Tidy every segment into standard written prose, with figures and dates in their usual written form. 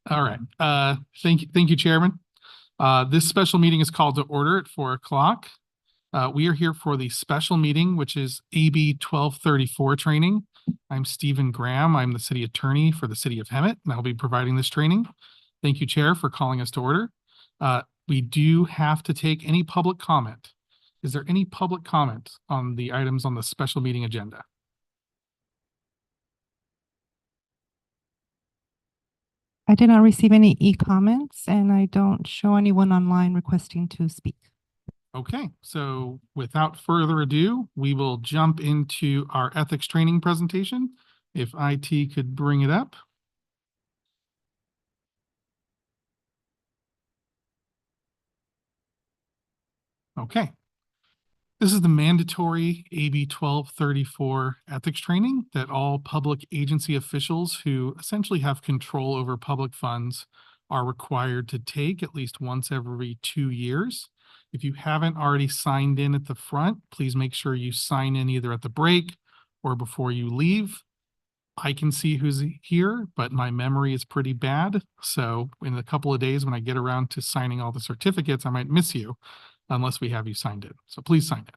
All right. Thank you, Chairman. This special meeting is called to order at 4 o'clock. We are here for the special meeting, which is AB 1234 training. I'm Stephen Graham. I'm the city attorney for the city of Hemet, and I'll be providing this training. Thank you, Chair, for calling us to order. We do have to take any public comment. Is there any public comment on the items on the special meeting agenda? I did not receive any e-comments, and I don't show anyone online requesting to speak. Okay, so without further ado, we will jump into our ethics training presentation. If IT could bring it up. Okay. This is the mandatory AB 1234 ethics training that all public agency officials who essentially have control over public funds are required to take at least once every 2 years. If you haven't already signed in at the front, please make sure you sign in either at the break or before you leave. I can see who's here, but my memory is pretty bad. So in a couple of days, when I get around to signing all the certificates, I might miss you unless we have you signed in. So please sign in.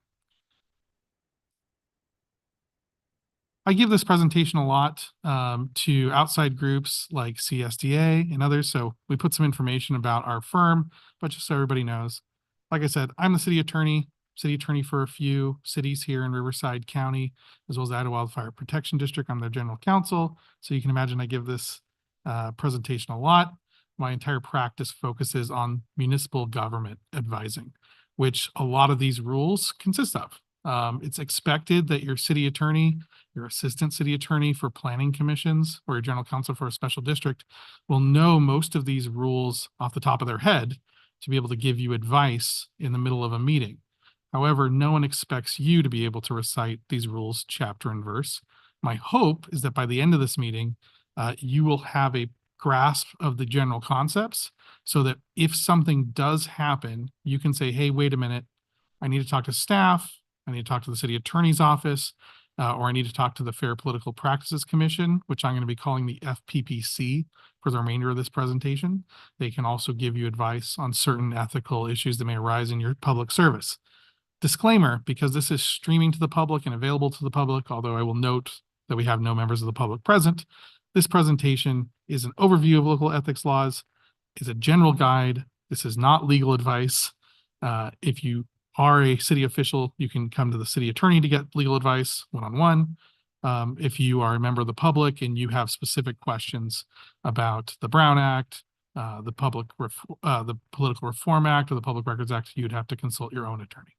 I give this presentation a lot to outside groups like CSDA and others. So we put some information about our firm, but just so everybody knows, like I said, I'm the city attorney for a few cities here in Riverside County, as well as the Idaho Wildfire Protection District. I'm their general counsel. So you can imagine I give this presentation a lot. My entire practice focuses on municipal government advising, which a lot of these rules consist of. It's expected that your city attorney, your assistant city attorney for planning commissions, or your general counsel for a special district will know most of these rules off the top of their head to be able to give you advice in the middle of a meeting. However, no one expects you to be able to recite these rules chapter and verse. My hope is that by the end of this meeting, you will have a grasp of the general concepts so that if something does happen, you can say, hey, wait a minute, I need to talk to staff, I need to talk to the city attorney's office, or I need to talk to the Fair Political Practices Commission, which I'm going to be calling the FPPC for the remainder of this presentation. They can also give you advice on certain ethical issues that may arise in your public service. Disclaimer, because this is streaming to the public and available to the public, although I will note that we have no members of the public present, this presentation is an overview of local ethics laws, is a general guide. This is not legal advice. If you are a city official, you can come to the city attorney to get legal advice one-on-one. If you are a member of the public and you have specific questions about the Brown Act, the Political Reform Act, or the Public Records Act, you'd have to consult your own attorney.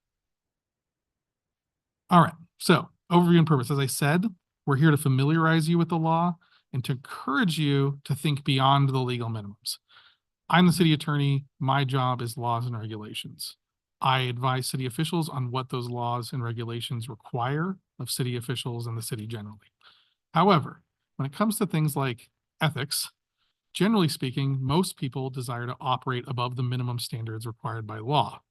All right, so overview and purpose. As I said, we're here to familiarize you with the law and to encourage you to think beyond the legal minimums. I'm the city attorney. My job is laws and regulations. I advise city officials on what those laws and regulations require of city officials and the city generally. However, when it comes to things like ethics, generally speaking, most people desire to operate above the minimum standards required by law.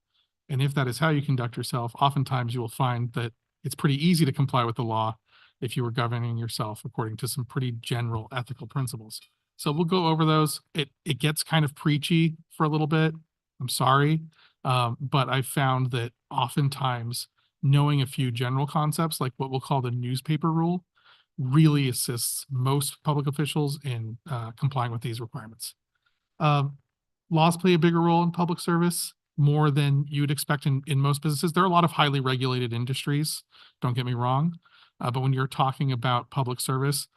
And if that is how you conduct yourself, oftentimes you will find that it's pretty easy to comply with the law if you were governing yourself according to some pretty general ethical principles. So we'll go over those. It gets kind of preachy for a little bit. I'm sorry. But I found that oftentimes knowing a few general concepts, like what we'll call the newspaper rule, really assists most public officials in complying with these requirements. Laws play a bigger role in public service, more than you'd expect in most businesses. There are a lot of highly regulated industries, don't get me wrong. But when you're talking about public service,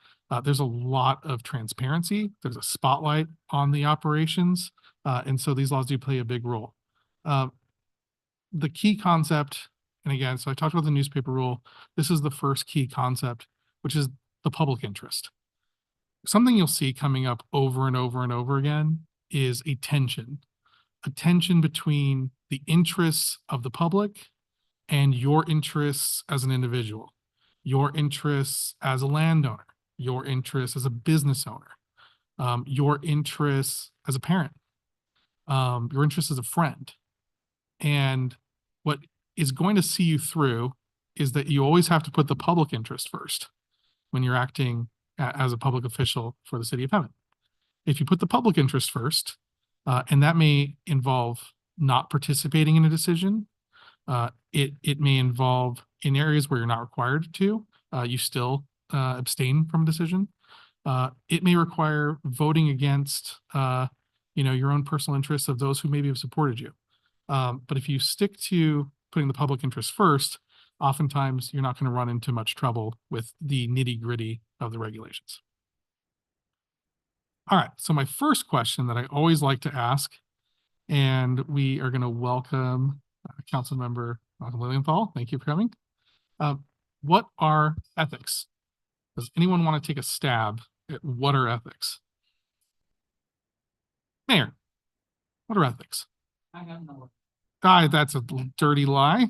there's a lot of transparency. There's a spotlight on the operations. And so these laws do play a big role. The key concept, and again, so I talked about the newspaper rule. This is the first key concept, which is the public interest. Something you'll see coming up over and over and over again is a tension between the interests of the public and your interests as an individual, your interests as a landowner, your interests as a business owner, your interests as a parent, your interests as a friend. And what is going to see you through is that you always have to put the public interest first when you're acting as a public official for the city of Hemet. If you put the public interest first, and that may involve not participating in a decision, it may involve in areas where you're not required to, you still abstain from a decision. It may require voting against, your own personal interests of those who maybe have supported you. But if you stick to putting the public interest first, oftentimes you're not going to run into much trouble with the nitty-gritty of the regulations. All right, so my first question that I always like to ask, and we are going to welcome Councilmember Malcolm Lilienthal. Thank you for coming. What are ethics? Does anyone want to take a stab at what are ethics? Mayor, what are ethics? I have no. That's a dirty lie.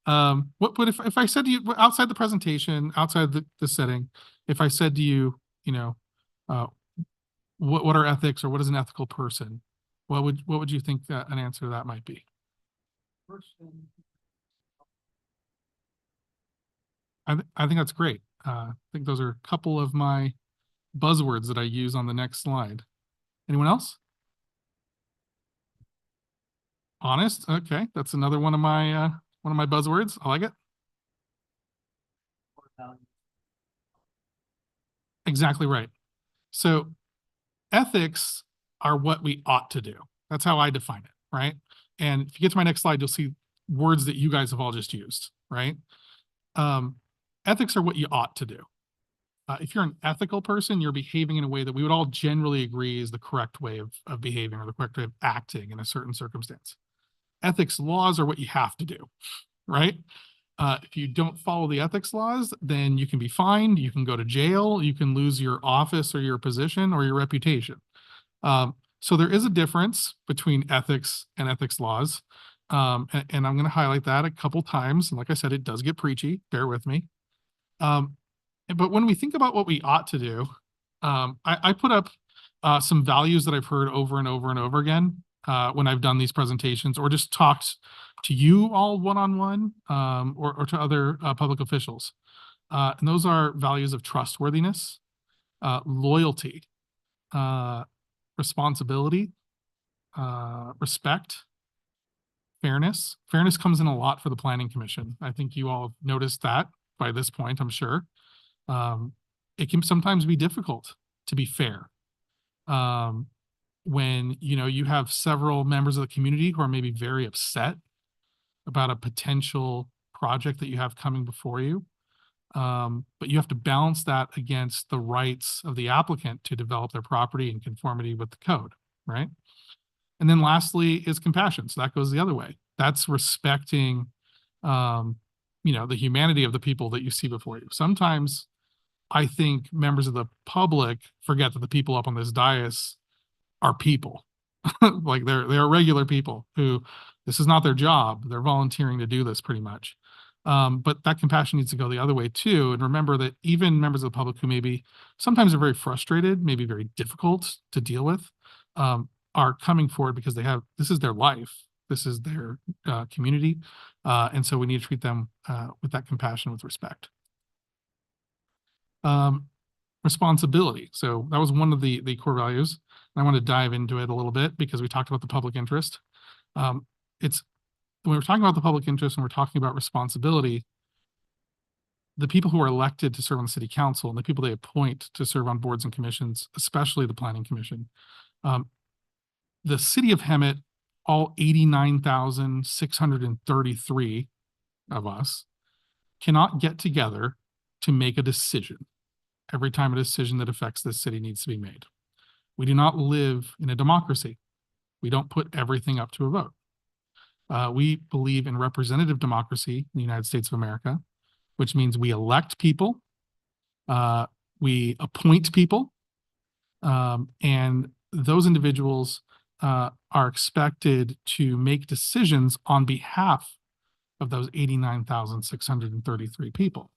What if I said to you outside the presentation, outside the setting, if I said to you, what are ethics, or what is an ethical person? What would you think that an answer to that might be? I think that's great. I think those are a couple of my buzzwords that I use on the next slide. Anyone else? Honest. Okay, that's another one of my buzzwords. I like it. Exactly right. So ethics are what we ought to do. That's how I define it, right? And if you get to my next slide, you'll see words that you guys have all just used, right? Ethics are what you ought to do. If you're an ethical person, you're behaving in a way that we would all generally agree is the correct way of behaving, or the correct way of acting in a certain circumstance. Ethics laws are what you have to do, right? If you don't follow the ethics laws, then you can be fined, you can go to jail, you can lose your office or your position or your reputation. So there is a difference between ethics and ethics laws. And I'm going to highlight that a couple times. And like I said, it does get preachy, bear with me. But when we think about what we ought to do, I put up some values that I've heard over and over and over again when I've done these presentations, or just talked to you all one-on-one, or to other public officials. And those are values of trustworthiness, loyalty, responsibility, respect, fairness. Fairness comes in a lot for the Planning Commission. I think you all have noticed that by this point, I'm sure. It can sometimes be difficult to be fair. When you have several members of the community who are maybe very upset about a potential project that you have coming before you. But you have to balance that against the rights of the applicant to develop their property in conformity with the code, right? And then lastly is compassion. So that goes the other way. That's respecting, the humanity of the people that you see before you. Sometimes I think members of the public forget that the people up on this dais are people. Like they're regular people who, this is not their job. They're volunteering to do this pretty much. But that compassion needs to go the other way too. And remember that even members of the public who maybe sometimes are very frustrated, maybe very difficult to deal with, are coming forward because this is their life. This is their community. And so we need to treat them with that compassion, with respect. Responsibility. So that was one of the core values. And I want to dive into it a little bit because we talked about the public interest. When we're talking about the public interest and we're talking about responsibility, the people who are elected to serve on the city council and the people they appoint to serve on boards and commissions, especially the Planning Commission, the city of Hemet, all 89,633 of us cannot get together to make a decision every time a decision that affects this city needs to be made. We do not live in a democracy. We don't put everything up to a vote. We believe in representative democracy in the United States of America, which means we elect people, we appoint people, and those individuals are expected to make decisions on behalf of those 89,633 people.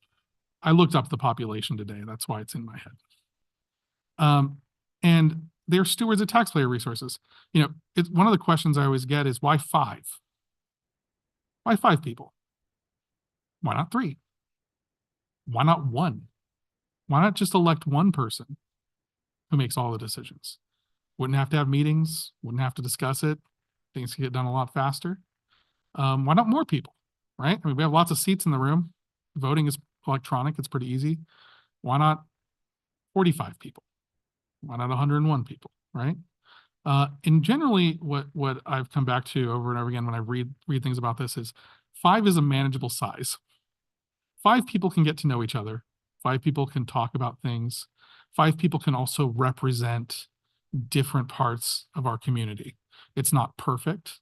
I looked up the population today. That's why it's in my head. And they're stewards of taxpayer resources. It's one of the questions I always get is why 5? Why 5 people? Why not 3? Why not 1? Why not just elect one person? who makes all the decisions. Wouldn't have to have meetings, wouldn't have to discuss it. Things can get done a lot faster. Why not more people, right? I mean, we have lots of seats in the room. Voting is electronic. It's pretty easy. Why not 45 people? Why not 101 people, right? And generally what I've come back to over and over again when I read things about this is 5 is a manageable size. 5 people can get to know each other. 5 people can talk about things. 5 people can also represent different parts of our community. It's not perfect,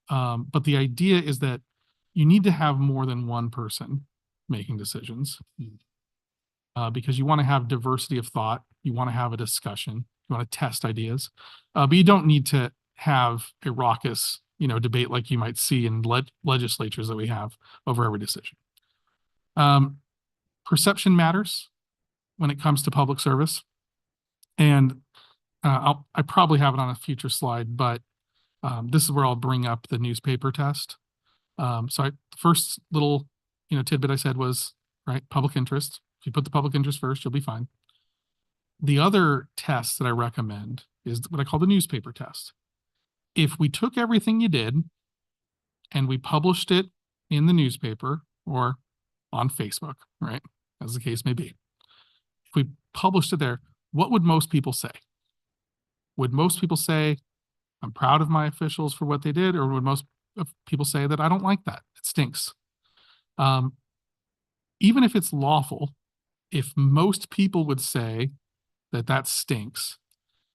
but the idea is that you need to have more than one person making decisions, because you want to have diversity of thought. You want to have a discussion. You want to test ideas, but you don't need to have a raucous, debate like you might see in legislatures that we have over every decision. Perception matters when it comes to public service, and I probably have it on a future slide, but this is where I'll bring up the newspaper test. The first little, tidbit I said was, right, public interest. If you put the public interest first, you'll be fine. The other test that I recommend is what I call the newspaper test. If we took everything you did and we published it in the newspaper or on Facebook, right, as the case may be, if we published it there, what would most people say? Would most people say, I'm proud of my officials for what they did, or would most people say that I don't like that? It stinks. Even if it's lawful, if most people would say that that stinks,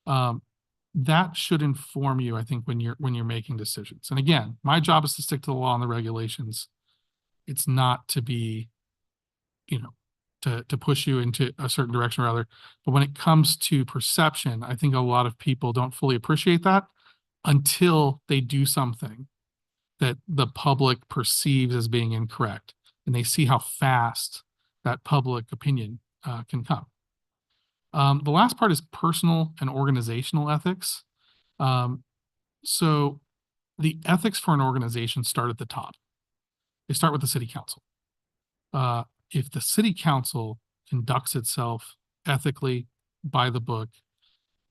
that should inform you, I think, when you're making decisions. And again, my job is to stick to the law and the regulations. It's not to be, to push you into a certain direction or other. But when it comes to perception, I think a lot of people don't fully appreciate that until they do something that the public perceives as being incorrect, and they see how fast that public opinion can come. The last part is personal and organizational ethics. So the ethics for an organization start at the top. They start with the city council. If the city council conducts itself ethically by the book,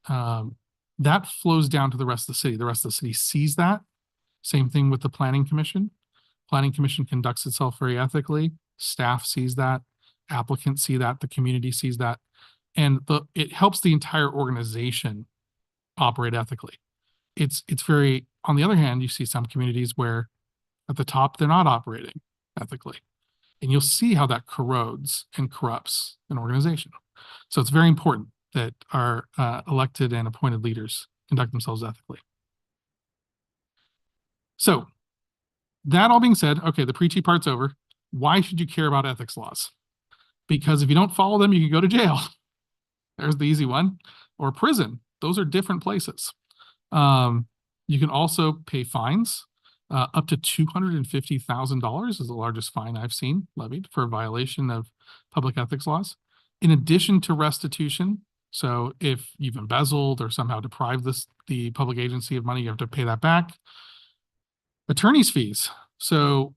that flows down to the rest of the city. The rest of the city sees that. Same thing with the planning commission. Planning commission conducts itself very ethically. Staff sees that. Applicants see that. The community sees that. And it helps the entire organization operate ethically. It's very, on the other hand, you see some communities where at the top, they're not operating ethically. And you'll see how that corrodes and corrupts an organization. So it's very important that our elected and appointed leaders conduct themselves ethically. So that all being said, okay, the preachy part's over. Why should you care about ethics laws? Because if you don't follow them, you can go to jail. There's the easy one. Or prison. Those are different places. You can also pay fines. Up to $250,000 is the largest fine I've seen levied for a violation of public ethics laws. In addition to restitution, so if you've embezzled or somehow deprived the public agency of money, you have to pay that back. Attorney's fees. So,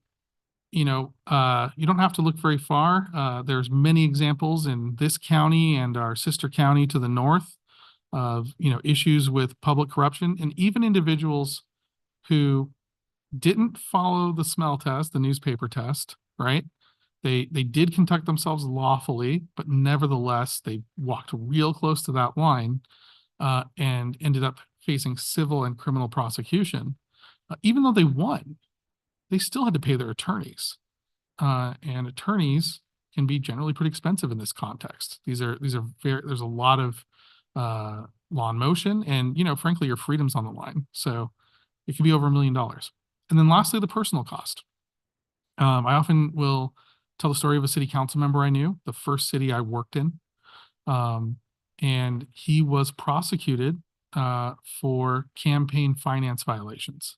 you don't have to look very far. There's many examples in this county and our sister county to the north of, issues with public corruption, and even individuals who didn't follow the smell test, the newspaper test, right? They did conduct themselves lawfully, but nevertheless, they walked real close to that line and ended up facing civil and criminal prosecution. Even though they won, they still had to pay their attorneys. And attorneys can be generally pretty expensive in this context. These are there's a lot of law in motion, and, frankly, your freedom's on the line. So it can be over $1 million. And then lastly, the personal cost. I often will tell the story of a city council member I knew, the first city I worked in. And he was prosecuted for campaign finance violations.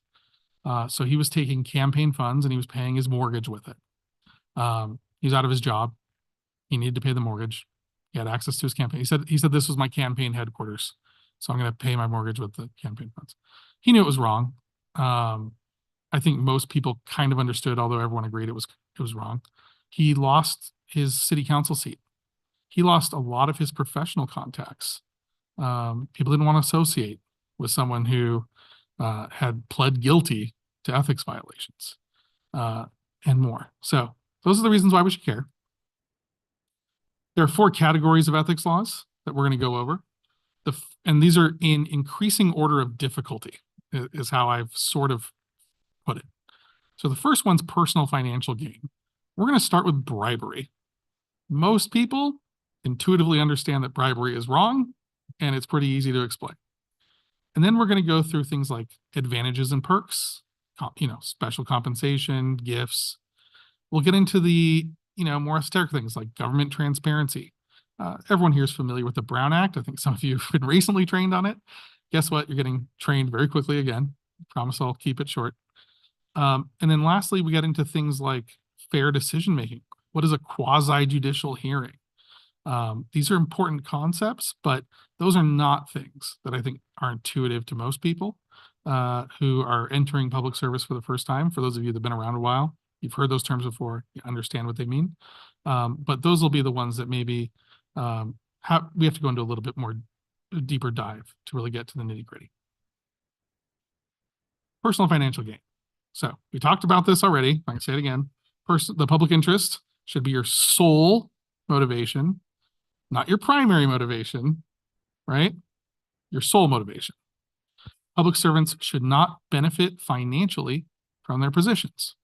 So he was taking campaign funds and he was paying his mortgage with it. He was out of his job. He needed to pay the mortgage. He had access to his campaign. He said this was my campaign headquarters, so I'm going to pay my mortgage with the campaign funds. He knew it was wrong. I think most people kind of understood, although everyone agreed it was wrong. He lost his city council seat. He lost a lot of his professional contacts People didn't want to associate with someone who had pled guilty to ethics violations, and more. So those are the reasons why we should care. There are 4 categories of ethics laws that we're going to go over. And these are in increasing order of difficulty, is how I've sort of put it. So the first one's personal financial gain. We're going to start with bribery. Most people intuitively understand that bribery is wrong, and it's pretty easy to explain. And then we're going to go through things like advantages and perks, special compensation, gifts. We'll get into the, more esoteric things like government transparency. Everyone here is familiar with the Brown Act. I think some of you have been recently trained on it. Guess what? You're getting trained very quickly again. Promise I'll keep it short. And then lastly, we get into things like fair decision making. What is a quasi-judicial hearing? These are important concepts, but those are not things that I think are intuitive to most people who are entering public service for the first time. For those of you that have been around a while, you've heard those terms before, you understand what they mean. But those will be the ones that maybe we have to go into a little bit more deeper dive to really get to the nitty gritty. Personal financial gain. So we talked about this already. I can say it again. The public interest should be your sole motivation, not your primary motivation, right? Your sole motivation. Public servants should not benefit financially from their positions.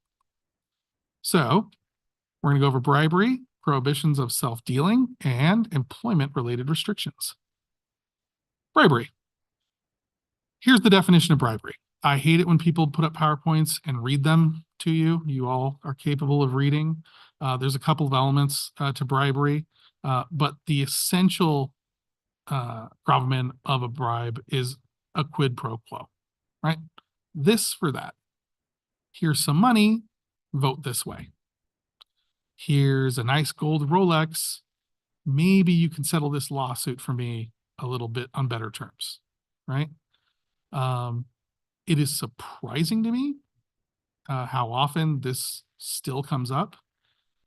So we're going to go over bribery, prohibitions of self-dealing, and employment-related restrictions. Bribery. Here's the definition of bribery. I hate it when people put up PowerPoints and read them to you. You all are capable of reading. There's a couple of elements to bribery, but the essential gravamen of a bribe is a quid pro quo, right? This for that. Here's some money, vote this way. Here's a nice gold Rolex. Maybe you can settle this lawsuit for me a little bit on better terms, right? It is surprising to me how often this still comes up.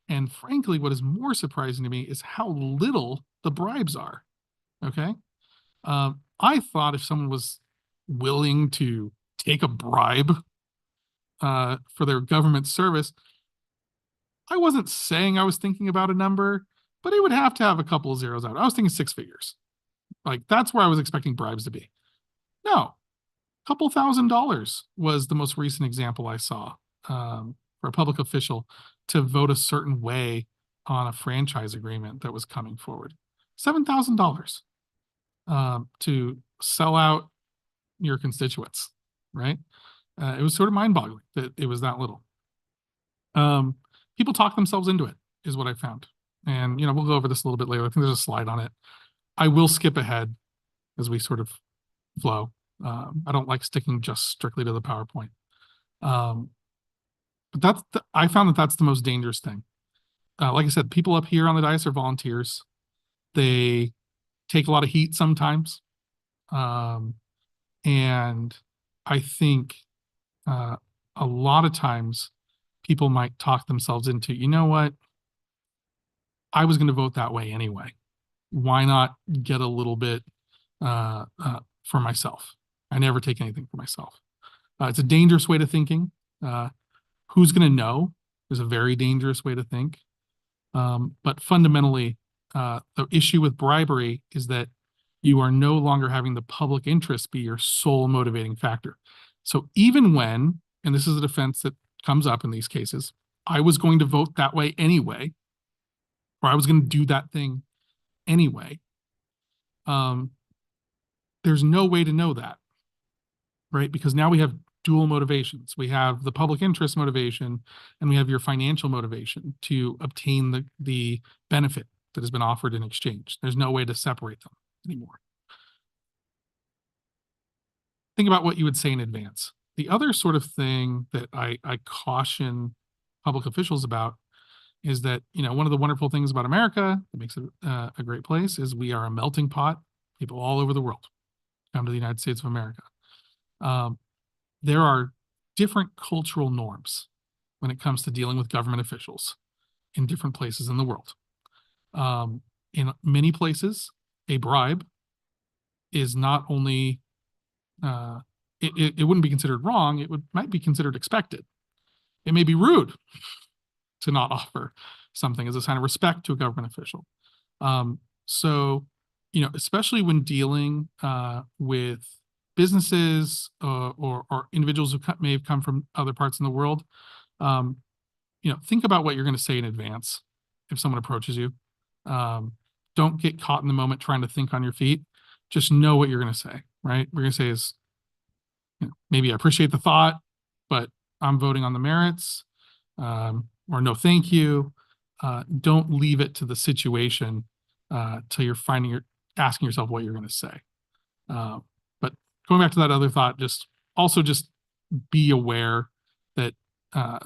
And frankly, what is more surprising to me is how little the bribes are, okay? I thought if someone was willing to take a bribe for their government service, I wasn't saying I was thinking about a number, but it would have to have a couple of zeros out. I was thinking 6 figures. Like that's where I was expecting bribes to be. No, a couple $1,000s was the most recent example I saw for a public official to vote a certain way on a franchise agreement that was coming forward. $7,000 to sell out your constituents, right? It was sort of mind-boggling that it was that little. People talk themselves into it, is what I found. And, we'll go over this a little bit later. I think there's a slide on it. I will skip ahead as we sort of flow. I don't like sticking just strictly to the PowerPoint. But I found that that's the most dangerous thing. Like I said, people up here on the dais are volunteers. They take a lot of heat sometimes. And I think a lot of times people might talk themselves into, you know what? I was going to vote that way anyway. Why not get a little bit for myself? I never take anything for myself. It's a dangerous way to thinking. Who's going to know is a very dangerous way to think. But fundamentally, the issue with bribery is that you are no longer having the public interest be your sole motivating factor. So even when, and this is a defense that comes up in these cases, I was going to vote that way anyway, or I was going to do that thing anyway, there's no way to know that, right? Because now we have dual motivations. We have the public interest motivation, and we have your financial motivation to obtain the benefit that has been offered in exchange. There's no way to separate them anymore. Think about what you would say in advance. The other sort of thing that I caution public officials about is that, one of the wonderful things about America that makes it a great place is we are a melting pot. People all over the world come to the United States of America. There are different cultural norms when it comes to dealing with government officials in different places in the world. In many places, a bribe is not only it wouldn't be considered wrong, might be considered expected. It may be rude to not offer something as a sign of respect to a government official. So, especially when dealing with businesses or individuals who may have come from other parts in the world, think about what you're going to say in advance if someone approaches you. Don't get caught in the moment trying to think on your feet. Just know what you're going to say, right? What you're going to say is, maybe I appreciate the thought, but I'm voting on the merits, or no, thank you. Don't leave it to the situation till you're asking yourself what you're going to say. But going back to that other thought, just be aware that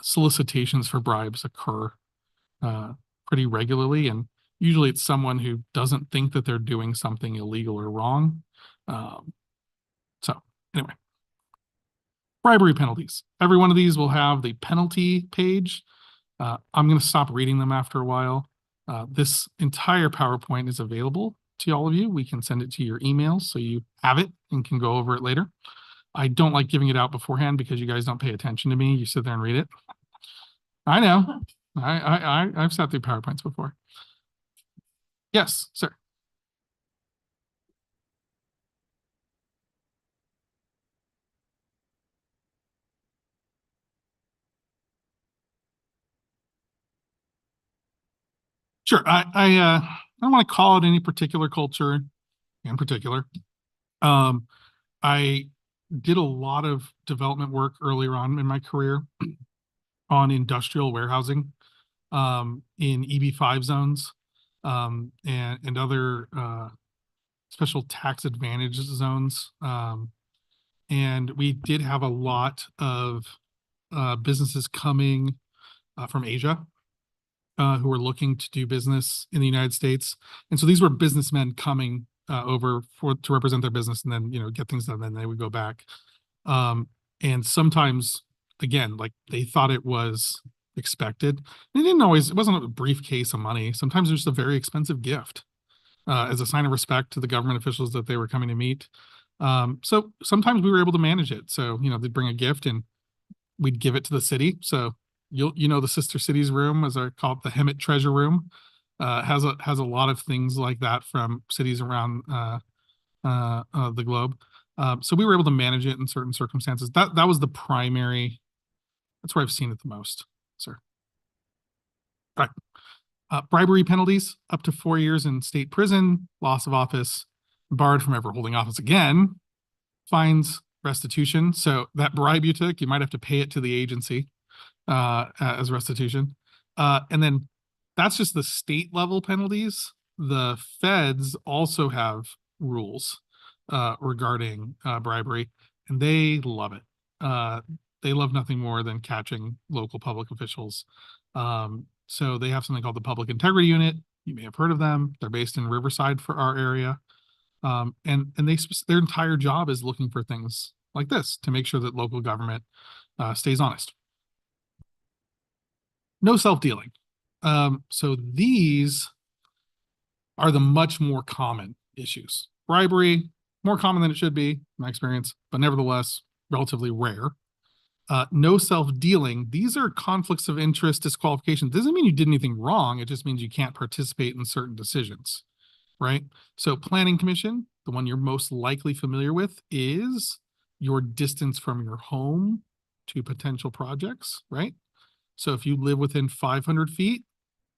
solicitations for bribes occur pretty regularly, and usually it's someone who doesn't think that they're doing something illegal or wrong. So anyway, bribery penalties. Every one of these will have the penalty page. I'm going to stop reading them after a while. This entire PowerPoint is available to all of you. We can send it to your emails so you have it and can go over it later. I don't like giving it out beforehand because you guys don't pay attention to me. You sit there and read it. I know. I've sat through PowerPoints before. Yes, sir. Sure. I don't want to call it any particular culture in particular. I did a lot of development work earlier on in my career on industrial warehousing in EB5 zones and other special tax advantage zones. And we did have a lot of businesses coming from Asia who were looking to do business in the United States. And so these were businessmen coming over to represent their business and then, get things done. Then they would go back. And sometimes, again, like they thought it was expected. It wasn't a briefcase of money. Sometimes it was just a very expensive gift as a sign of respect to the government officials that they were coming to meet. So sometimes we were able to manage it. So, they'd bring a gift and we'd give it to the city. So the Sister Cities room, as I call it, the Hemet Treasure Room, has a lot of things like that from cities around the globe. So we were able to manage it in certain circumstances. That was the primary. That's where I've seen it the most, sir. All right. Bribery penalties, up to 4 years in state prison, loss of office, barred from ever holding office again, fines, restitution. So that bribe you took, you might have to pay it to the agency as restitution. And then that's just the state level penalties. The feds also have rules regarding bribery, and they love it. They love nothing more than catching local public officials. So they have something called the Public Integrity Unit. You may have heard of them. They're based in Riverside for our area. And their entire job is looking for things like this to make sure that local government stays honest. No self-dealing. So these are the much more common issues. Bribery, more common than it should be, in my experience, but nevertheless, relatively rare. No self-dealing. These are conflicts of interest, disqualification. Doesn't mean you did anything wrong. It just means you can't participate in certain decisions, right? So Planning Commission, the one you're most likely familiar with, is your distance from your home to potential projects, right? So if you live within 500 feet,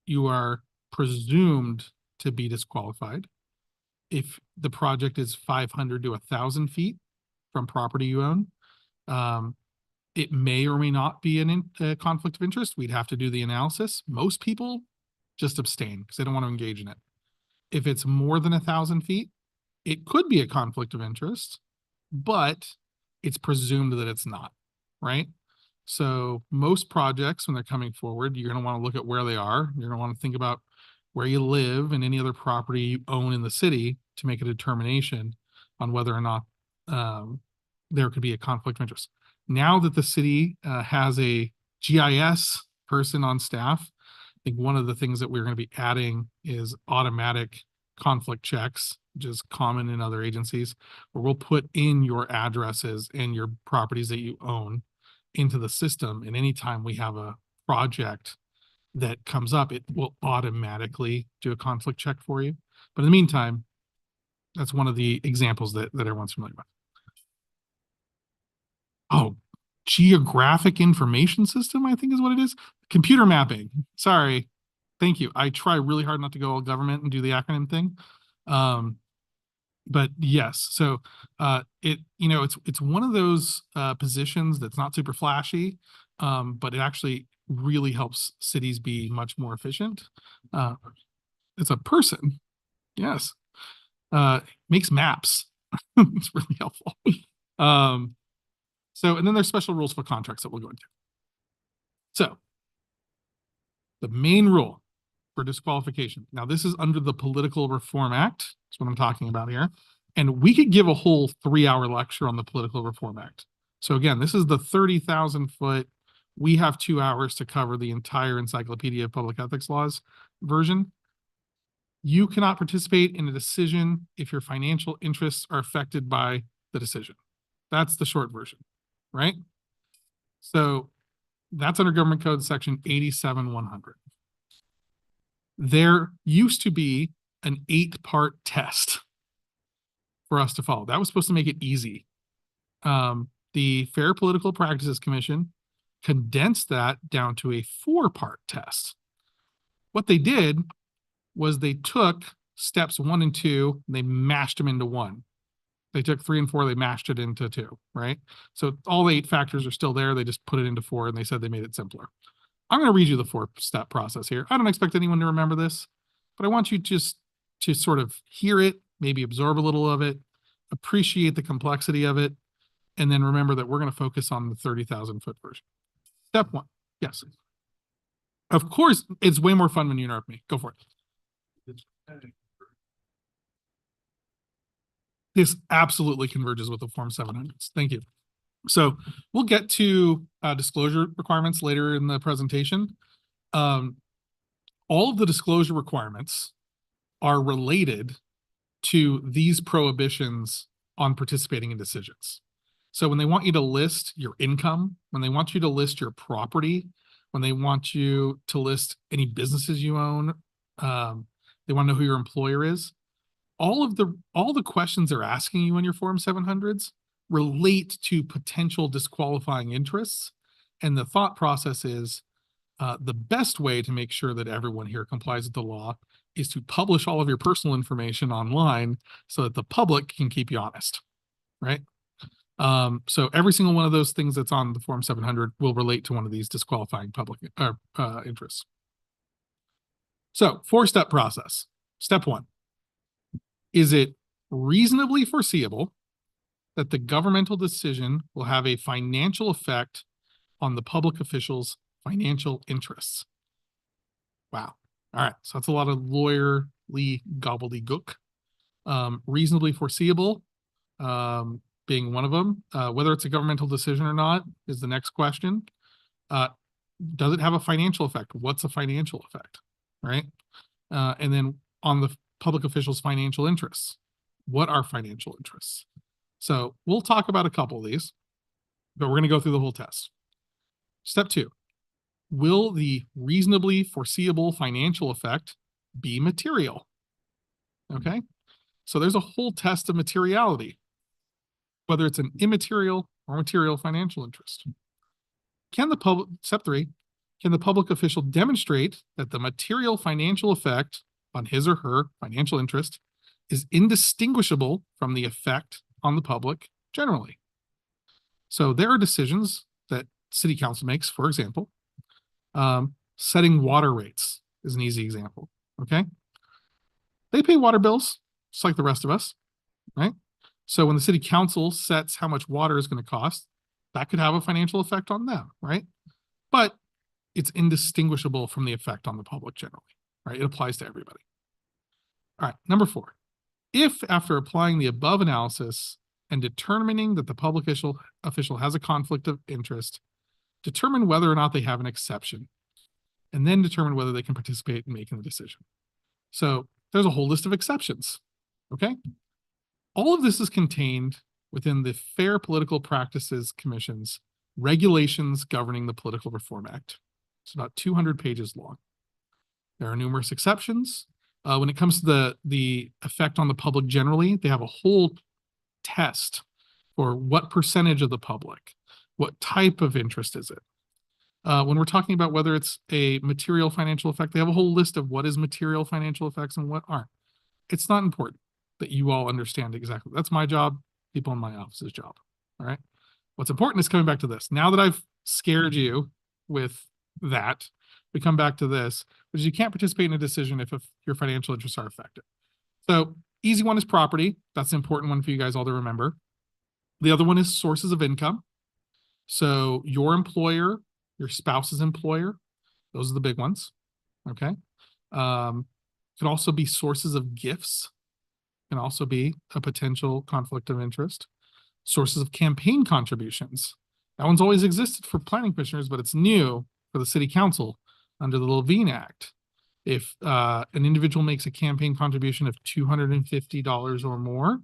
you are presumed to be disqualified. If the project is 500 to 1,000 feet from property you own, it may or may not be a conflict of interest. We'd have to do the analysis. Most people just abstain because they don't want to engage in it. If it's more than 1,000 feet, it could be a conflict of interest, but it's presumed that it's not, right? So most projects, when they're coming forward, you're going to want to look at where they are. You're going to want to think about where you live and any other property you own in the city to make a determination on whether or not there could be a conflict of interest. Now that the city has a GIS person on staff, I think one of the things that we're going to be adding is automatic conflict checks which is common in other agencies, where we'll put in your addresses and your properties that you own into the system. And anytime we have a project that comes up, it will automatically do a conflict check for you. But in the meantime, that's one of the examples that everyone's familiar with. Oh, geographic information system, I think is what it is. Computer mapping. Sorry. Thank you. I try really hard not to go all government and do the acronym thing. But yes, so it's one of those positions that's not super flashy, but it actually really helps cities be much more efficient. It's a person. Yes. Makes maps. It's really helpful. And then there's special rules for contracts that we'll go into. So the main rule for disqualification. Now, this is under the Political Reform Act. That's what I'm talking about here. And we could give a whole 3-hour lecture on the Political Reform Act. So again, this is the 30,000 foot. We have 2 hours to cover the entire Encyclopedia of Public Ethics Laws version. You cannot participate in a decision if your financial interests are affected by the decision. That's the short version, right? So that's under Government Code section 87-100. There used to be an 8-part test for us to follow. That was supposed to make it easy. The Fair Political Practices Commission condensed that down to a 4-part test. What they did was they took steps 1 and 2, and they mashed them into 1. They took 3 and 4, they mashed it into 2, right? So all the 8 factors are still there. They just put it into 4, and they said they made it simpler. I'm going to read you the 4-step process here. I don't expect anyone to remember this, but I want you just to sort of hear it, maybe absorb a little of it, appreciate the complexity of it, and then remember that we're going to focus on the 30,000 foot version. Step 1. Yes. Of course, it's way more fun when you interrupt me. Go for it. This absolutely converges with the Form 700s. Thank you. So we'll get to disclosure requirements later in the presentation. All of the disclosure requirements are related to these prohibitions on participating in decisions. So when they want you to list your income, when they want you to list your property, when they want you to list any businesses you own, they want to know who your employer is. All the questions they're asking you in your Form 700s relate to potential disqualifying interests. And the thought process is the best way to make sure that everyone here complies with the law is to publish all of your personal information online so that the public can keep you honest, right? So every single one of those things that's on the Form 700 will relate to one of these disqualifying public interests. So 4-step process. Step 1. Is it reasonably foreseeable that the governmental decision will have a financial effect on the public official's financial interests? Wow. All right. So that's a lot of lawyerly gobbledygook. Reasonably foreseeable being one of them. Whether it's a governmental decision or not is the next question. Does it have a financial effect? What's a financial effect? Right. And then on the public officials' financial interests. What are financial interests? So we'll talk about a couple of these, but we're going to go through the whole test. Step 2, will the reasonably foreseeable financial effect be material? Okay, so there's a whole test of materiality, whether it's an immaterial or material financial interest. Step 3, can the public official demonstrate that the material financial effect on his or her financial interest is indistinguishable from the effect on the public generally? So there are decisions that city council makes, for example, setting water rates is an easy example, okay? They pay water bills just like the rest of us, right? So when the city council sets how much water is going to cost, that could have a financial effect on them, right? But it's indistinguishable from the effect on the public generally, right? It applies to everybody. All right, number 4. If after applying the above analysis and determining that the public official has a conflict of interest, determine whether or not they have an exception, and then determine whether they can participate in making the decision. So there's a whole list of exceptions. Okay? All of this is contained within the Fair Political Practices Commission's regulations governing the Political Reform Act. It's about 200 pages long. There are numerous exceptions. When it comes to the effect on the public generally, they have a whole test for what percentage of the public, what type of interest is it. When we're talking about whether it's a material financial effect, they have a whole list of what is material financial effects and what aren't. It's not important that you all understand exactly. That's my job, people in my office's job. All right. What's important is coming back to this. Now that I've scared you with that, we come back to this, which is you can't participate in a decision if your financial interests are affected. So easy one is property. That's an important one for you guys all to remember. The other one is sources of income. So your employer, your spouse's employer, those are the big ones. Okay. Could also be sources of gifts, can also be a potential conflict of interest. Sources of campaign contributions. That one's always existed for planning commissioners, but it's new for the city council under the Levine Act. If an individual makes a campaign contribution of $250 or more,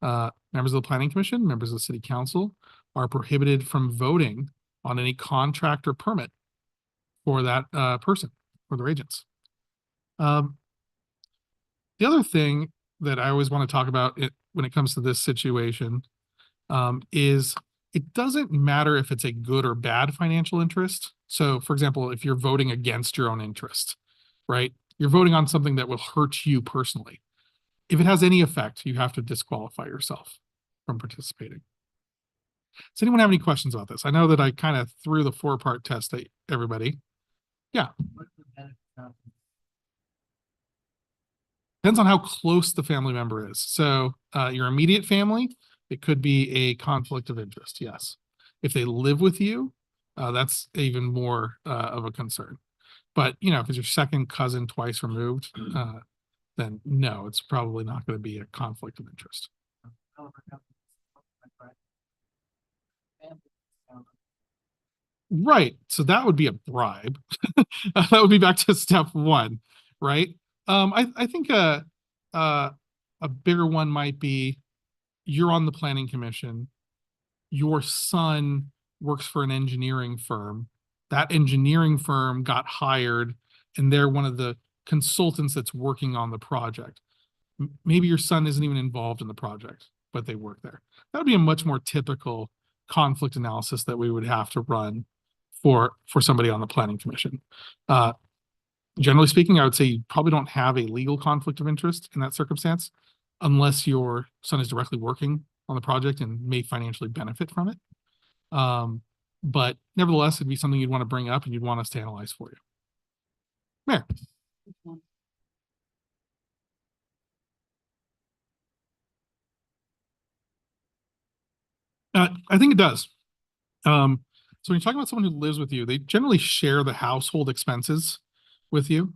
members of the planning commission, members of the city council are prohibited from voting on any contract or permit for that person or their agents. The other thing that I always want to talk about when it comes to this situation is it doesn't matter if it's a good or bad financial interest. So, for example, if you're voting against your own interest, right? You're voting on something that will hurt you personally. If it has any effect, you have to disqualify yourself from participating. Does anyone have any questions about this? I know that I kind of threw the 4-part test at everybody. Yeah. Depends on how close the family member is. So your immediate family, it could be a conflict of interest. Yes. If they live with you, that's even more of a concern. But, you know, if it's your second cousin twice removed, then no, it's probably not going to be a conflict of interest. Right. So that would be a bribe. That would be back to step one, right? I think a bigger one might be you're on the planning commission. Your son works for an engineering firm. That engineering firm got hired, and they're one of the consultants that's working on the project. Maybe your son isn't even involved in the project, but they work there. That would be a much more typical conflict analysis that we would have to run for somebody on the planning commission. Generally speaking, I would say you probably don't have a legal conflict of interest in that circumstance unless your son is directly working on the project and may financially benefit from it. But nevertheless, it'd be something you'd want to bring up and you'd want us to analyze for you. Mayor. I think it does. So when you're talking about someone who lives with you, they generally share the household expenses with you.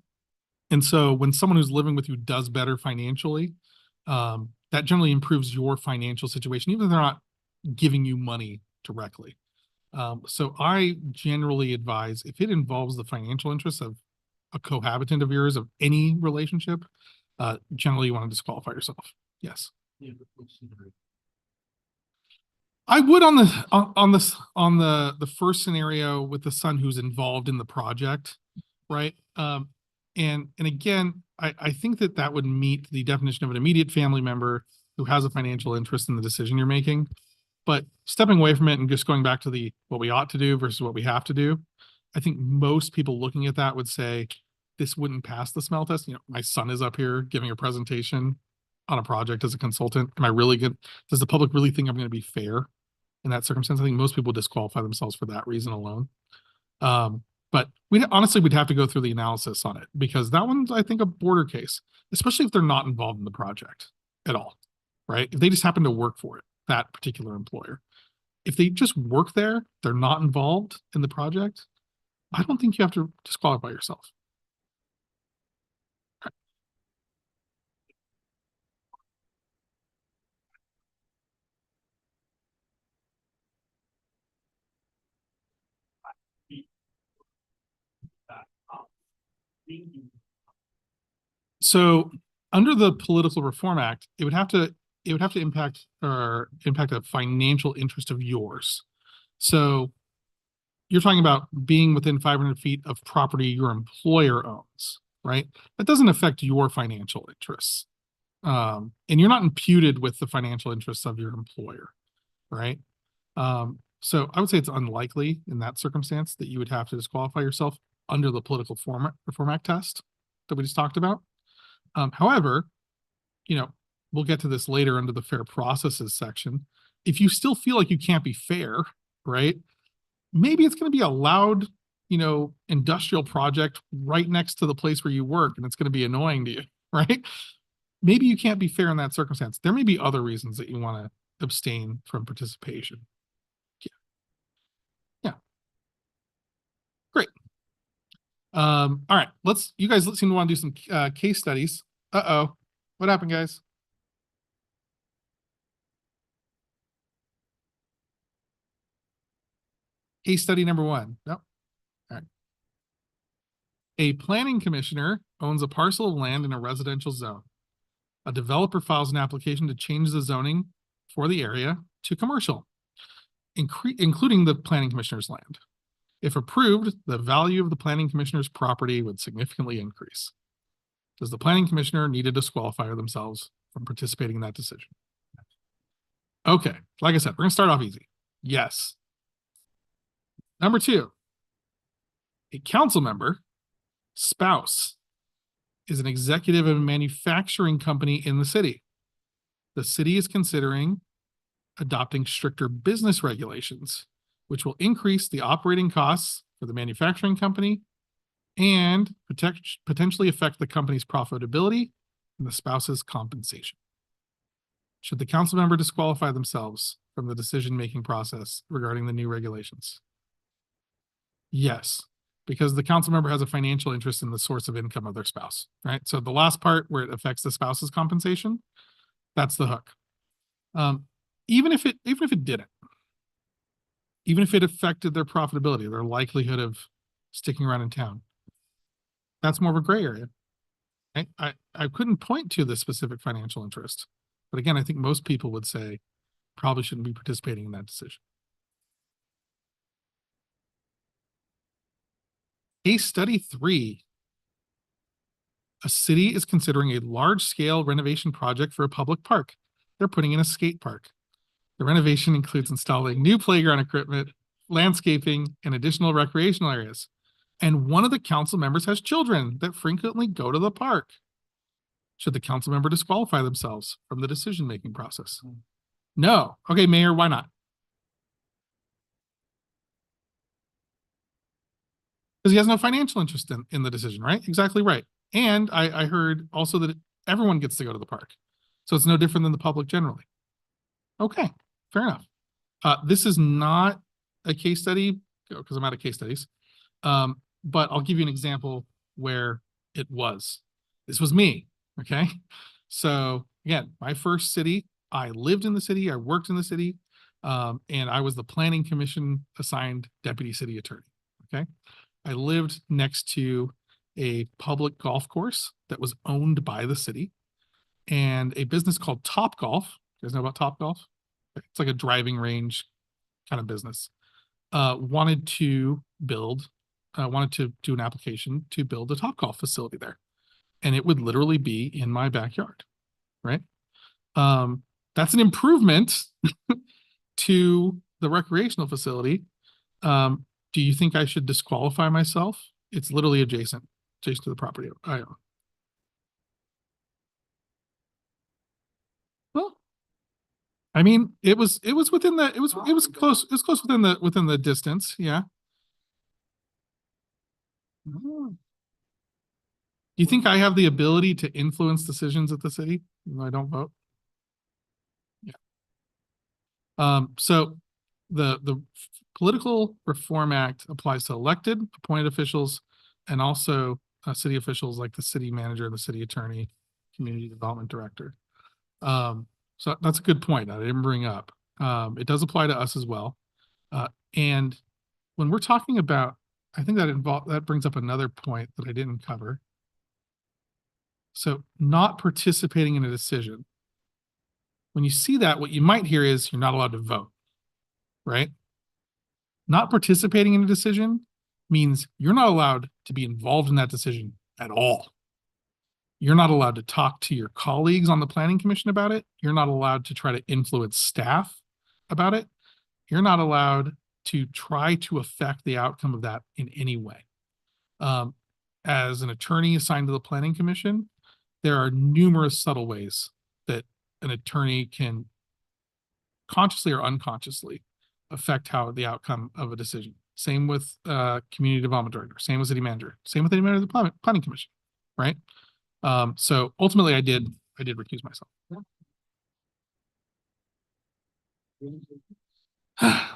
And so when someone who's living with you does better financially, that generally improves your financial situation, even if they're not giving you money directly. So I generally advise if it involves the financial interests of a cohabitant of yours of any relationship, generally you want to disqualify yourself. Yes. I would on the first scenario with the son who's involved in the project, right? And again, I think that would meet the definition of an immediate family member who has a financial interest in the decision you're making. But stepping away from it and just going back to what we ought to do versus what we have to do, I think most people looking at that would say this wouldn't pass the smell test. You know, my son is up here giving a presentation on a project as a consultant. Am I really good? Does the public really think I'm going to be fair in that circumstance? I think most people disqualify themselves for that reason alone. But we'd have to go through the analysis on it because that one's, I think, a border case, especially if they're not involved in the project at all, right? If they just happen to work for it, that particular employer. If they just work there, they're not involved in the project, I don't think you have to disqualify yourself. So under the Political Reform Act, it would have to impact a financial interest of yours. So you're talking about being within 500 feet of property your employer owns, right? That doesn't affect your financial interests. And you're not imputed with the financial interests of your employer, right? So I would say it's unlikely in that circumstance that you would have to disqualify yourself under the Political Reform Act test that we just talked about. However, we'll get to this later under the fair processes section. If you still feel like you can't be fair, right? Maybe it's going to be a loud, industrial project right next to the place where you work, and it's going to be annoying to you, right? Maybe you can't be fair in that circumstance. There may be other reasons that you want to abstain from participation. Yeah. Great. All right, you guys seem to want to do some case studies. Uh-oh. What happened, guys? Case study number 1. Nope. All right. A planning commissioner owns a parcel of land in a residential zone. A developer files an application to change the zoning for the area to commercial, including the planning commissioner's land. If approved, the value of the planning commissioner's property would significantly increase. Does the planning commissioner need to disqualify themselves from participating in that decision? Okay, like I said, we're gonna start off easy. Yes. Number 2, a council member, spouse, is an executive of a manufacturing company in the city. The city is considering adopting stricter business regulations, which will increase the operating costs for the manufacturing company and potentially affect the company's profitability and the spouse's compensation. Should the council member disqualify themselves from the decision-making process regarding the new regulations? Yes, because the council member has a financial interest in the source of income of their spouse, right? So the last part where it affects the spouse's compensation, that's the hook. Even if it didn't, even if it affected their profitability, their likelihood of sticking around in town, that's more of a gray area. I couldn't point to the specific financial interest, but again, I think most people would say probably shouldn't be participating in that decision. Case study 3. A city is considering a large-scale renovation project for a public park. They're putting in a skate park. The renovation includes installing new playground equipment, landscaping, and additional recreational areas. And one of the council members has children that frequently go to the park. Should the council member disqualify themselves from the decision-making process? No. Okay, Mayor, why not? Because he has no financial interest in the decision, right? Exactly right. And I heard also that everyone gets to go to the park. So it's no different than the public generally. Okay, fair enough. This is not a case study because I'm out of case studies. But I'll give you an example where it was. This was me, okay? So again, my first city, I lived in the city, I worked in the city, and I was the planning commission assigned deputy city attorney, okay? I lived next to a public golf course that was owned by the city and a business called Top Golf. You guys know about Top Golf? It's like a driving range kind of business. Wanted to do an application to build a Top Golf facility there. And it would literally be in my backyard, right? That's an improvement to the recreational facility. Do you think I should disqualify myself? It's literally adjacent to the property I own. Well, I mean, it was within the, it was close within the distance. Yeah. Do you think I have the ability to influence decisions at the city even though I don't vote? Yeah. So the Political Reform Act applies to elected, appointed officials, and also city officials like the city manager, the city attorney, community development director. So that's a good point I didn't bring up. It does apply to us as well. And when we're talking about, I think that brings up another point that I didn't cover. So not participating in a decision. When you see that, what you might hear is you're not allowed to vote, right? Not participating in a decision means you're not allowed to be involved in that decision at all. You're not allowed to talk to your colleagues on the planning commission about it. You're not allowed to try to influence staff about it. You're not allowed to try to affect the outcome of that in any way. As an attorney assigned to the planning commission, there are numerous subtle ways that an attorney can consciously or unconsciously affect how the outcome of a decision. Same with community development director, same with city manager, same with any member of the planning commission, right? So ultimately I did recuse myself.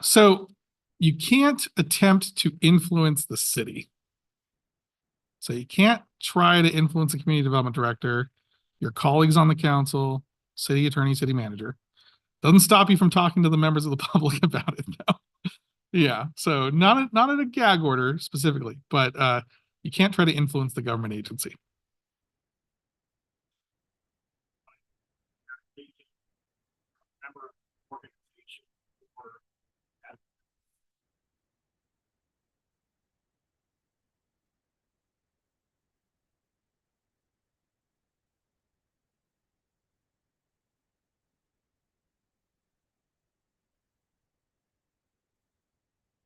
So you can't attempt to influence the city. So you can't try to influence the community development director, your colleagues on the council, city attorney, city manager. Doesn't stop you from talking to the members of the public about it though. Yeah, so not in a gag order specifically, but you can't try to influence the government agency.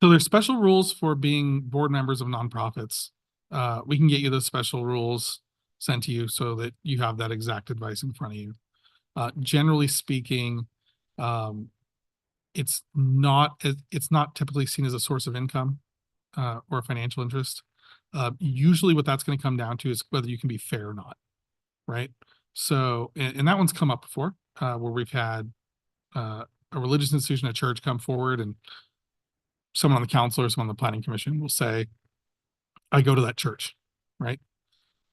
So there's special rules for being board members of nonprofits. We can get you those special rules sent to you so that you have that exact advice in front of you. Generally speaking, it's not typically seen as a source of income or a financial interest. Usually what that's going to come down to is whether you can be fair or not, right? So, and that one's come up before, where we've had a religious institution, a church come forward, and someone on the council or someone on the planning commission will say, I go to that church, right?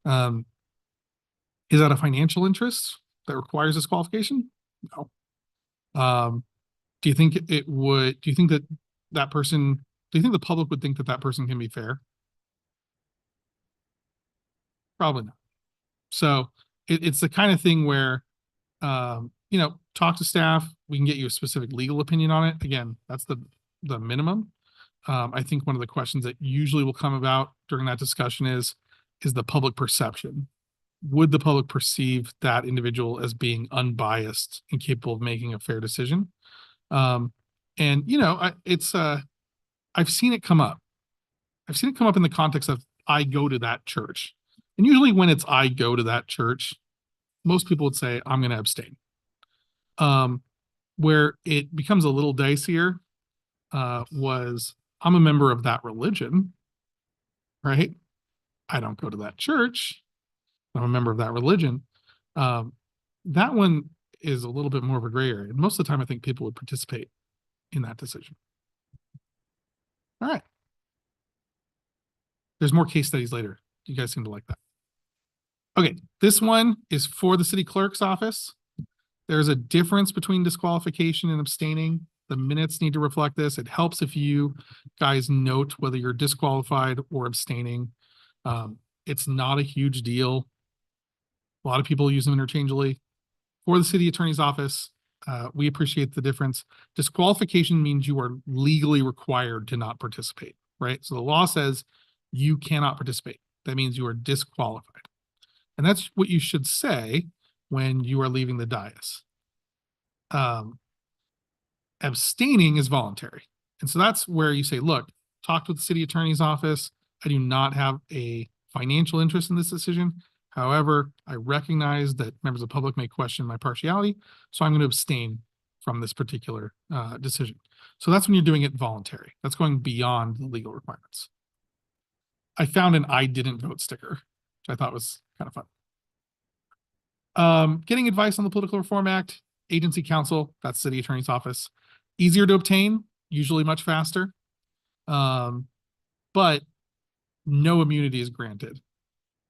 Is that a financial interest that requires disqualification? No. Do you think do you think that do you think the public would think that that person can be fair? Probably not. So it's the kind of thing where, talk to staff. We can get you a specific legal opinion on it. Again, that's the minimum. I think one of the questions that usually will come about during that discussion is the public perception. Would the public perceive that individual as being unbiased and capable of making a fair decision? And I've seen it come up. I've seen it come up in the context of I go to that church. And usually when it's I go to that church, most people would say I'm going to abstain. Where it becomes a little dicier was I'm a member of that religion, right? I don't go to that church. I'm a member of that religion. That one is a little bit more of a gray area. And most of the time, I think people would participate in that decision. All right. There's more case studies later. You guys seem to like that. Okay, this one is for the city clerk's office. There's a difference between disqualification and abstaining. The minutes need to reflect this. It helps if you guys note whether you're disqualified or abstaining. It's not a huge deal. A lot of people use them interchangeably. For the city attorney's office, we appreciate the difference. Disqualification means you are legally required to not participate, right? So the law says you cannot participate. That means you are disqualified. And that's what you should say when you are leaving the dais. Abstaining is voluntary. And so that's where you say, look, talk to the city attorney's office. I do not have a financial interest in this decision. However, I recognize that members of the public may question my partiality, so I'm going to abstain from this particular decision. So that's when you're doing it voluntary. That's going beyond the legal requirements. I found an I didn't vote sticker, which I thought was kind of fun. Getting advice on the Political Reform Act, agency counsel, that's city attorney's office. Easier to obtain, usually much faster. But no immunity is granted.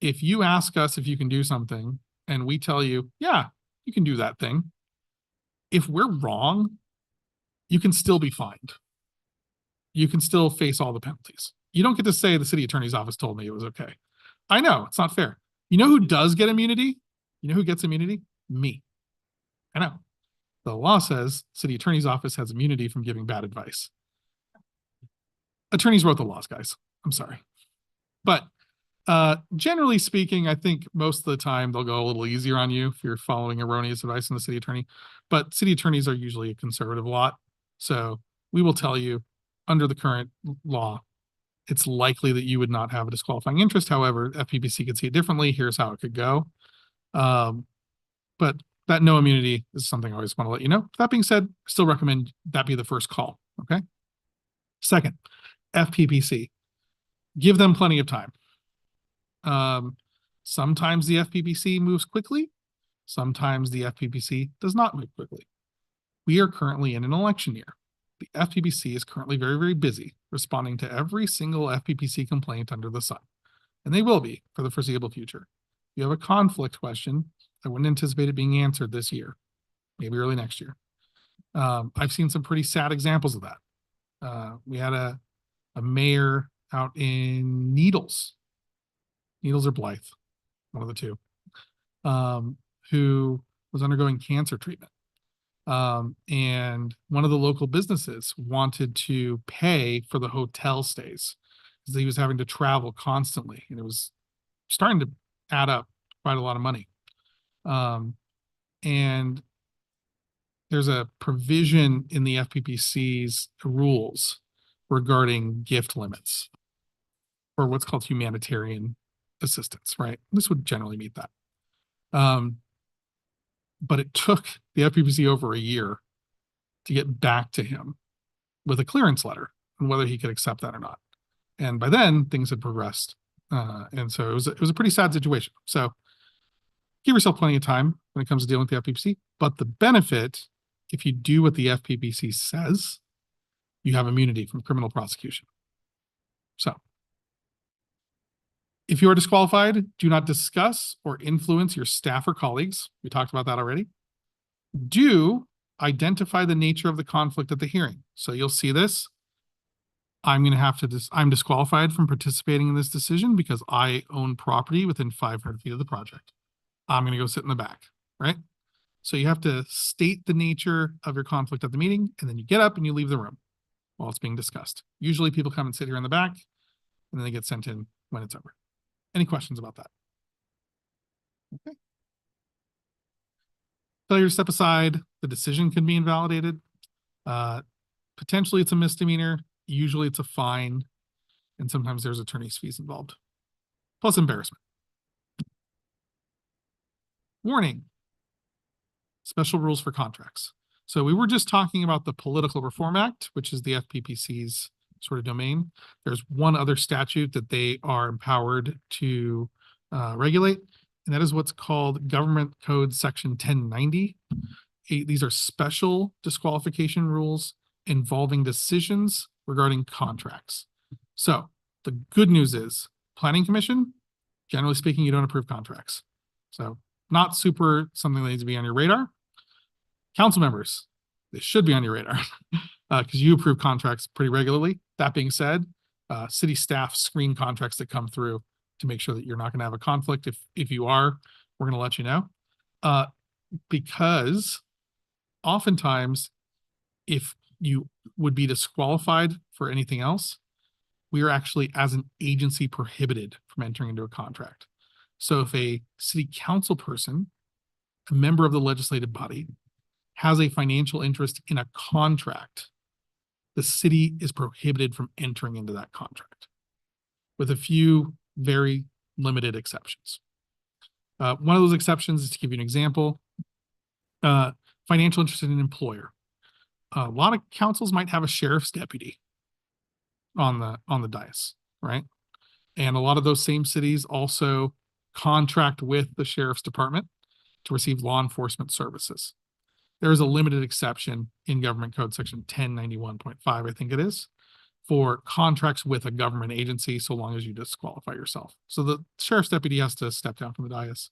If you ask us if you can do something and we tell you, yeah, you can do that thing. If we're wrong, you can still be fined. You can still face all the penalties. You don't get to say the city attorney's office told me it was okay. I know it's not fair. You know who does get immunity? You know who gets immunity? Me. I know. The law says city attorney's office has immunity from giving bad advice. Attorneys wrote the laws, guys. I'm sorry. But generally speaking, I think most of the time they'll go a little easier on you if you're following erroneous advice from the city attorney. But city attorneys are usually a conservative lot. So we will tell you under the current law, it's likely that you would not have a disqualifying interest. However, FPPC could see it differently. Here's how it could go. But that no immunity is something I always want to let you know. That being said, still recommend that be the first call. Okay. Second, FPPC. Give them plenty of time. Sometimes the FPPC moves quickly. Sometimes the FPPC does not move quickly. We are currently in an election year. The FPPC is currently very, very busy responding to every single FPPC complaint under the sun. And they will be for the foreseeable future. If you have a conflict question, I wouldn't anticipate it being answered this year, maybe early next year. I've seen some pretty sad examples of that. We had a mayor out in Needles or Blythe, one of the two, who was undergoing cancer treatment. And one of the local businesses wanted to pay for the hotel stays because he was having to travel constantly, and it was starting to add up quite a lot of money. And there's a provision in the FPPC's rules regarding gift limits or what's called humanitarian assistance, right? This would generally meet that. But it took the FPPC over a year to get back to him with a clearance letter on whether he could accept that or not. And by then things had progressed. And so it was a pretty sad situation. So give yourself plenty of time when it comes to dealing with the FPPC. But the benefit, if you do what the FPPC says, you have immunity from criminal prosecution. So if you are disqualified, do not discuss or influence your staff or colleagues. We talked about that already. Do identify the nature of the conflict at the hearing. So you'll see this. I'm going to have to, I'm disqualified from participating in this decision because I own property within 500 feet of the project. I'm going to go sit in the back, right? So you have to state the nature of your conflict at the meeting, and then you get up and you leave the room while it's being discussed. Usually people come and sit here in the back, and then they get sent in when it's over. Any questions about that? Okay. Failure to step aside, the decision can be invalidated. Potentially it's a misdemeanor. Usually it's a fine, and sometimes there's attorney's fees involved, plus embarrassment. Warning, special rules for contracts. So we were just talking about the Political Reform Act, which is the FPPC's sort of domain. There's one other statute that they are empowered to regulate, and that is what's called Government Code Section 1090. These are special disqualification rules involving decisions regarding contracts. So the good news is Planning Commission, generally speaking, you don't approve contracts. So not super something that needs to be on your radar. Council members, they should be on your radar because you approve contracts pretty regularly. That being said, city staff screen contracts that come through to make sure that you're not going to have a conflict. If you are, we're going to let you know. Because oftentimes, if you would be disqualified for anything else, we are actually, as an agency, prohibited from entering into a contract. So if a city council person, a member of the legislative body, has a financial interest in a contract, the city is prohibited from entering into that contract, with a few very limited exceptions. One of those exceptions is, to give you an example, financial interest in an employer. A lot of councils might have a sheriff's deputy on the dais, right? And a lot of those same cities also contract with the sheriff's department to receive law enforcement services. There is a limited exception in Government Code Section 1091.5, I think it is, for contracts with a government agency, so long as you disqualify yourself. So the sheriff's deputy has to step down from the dais,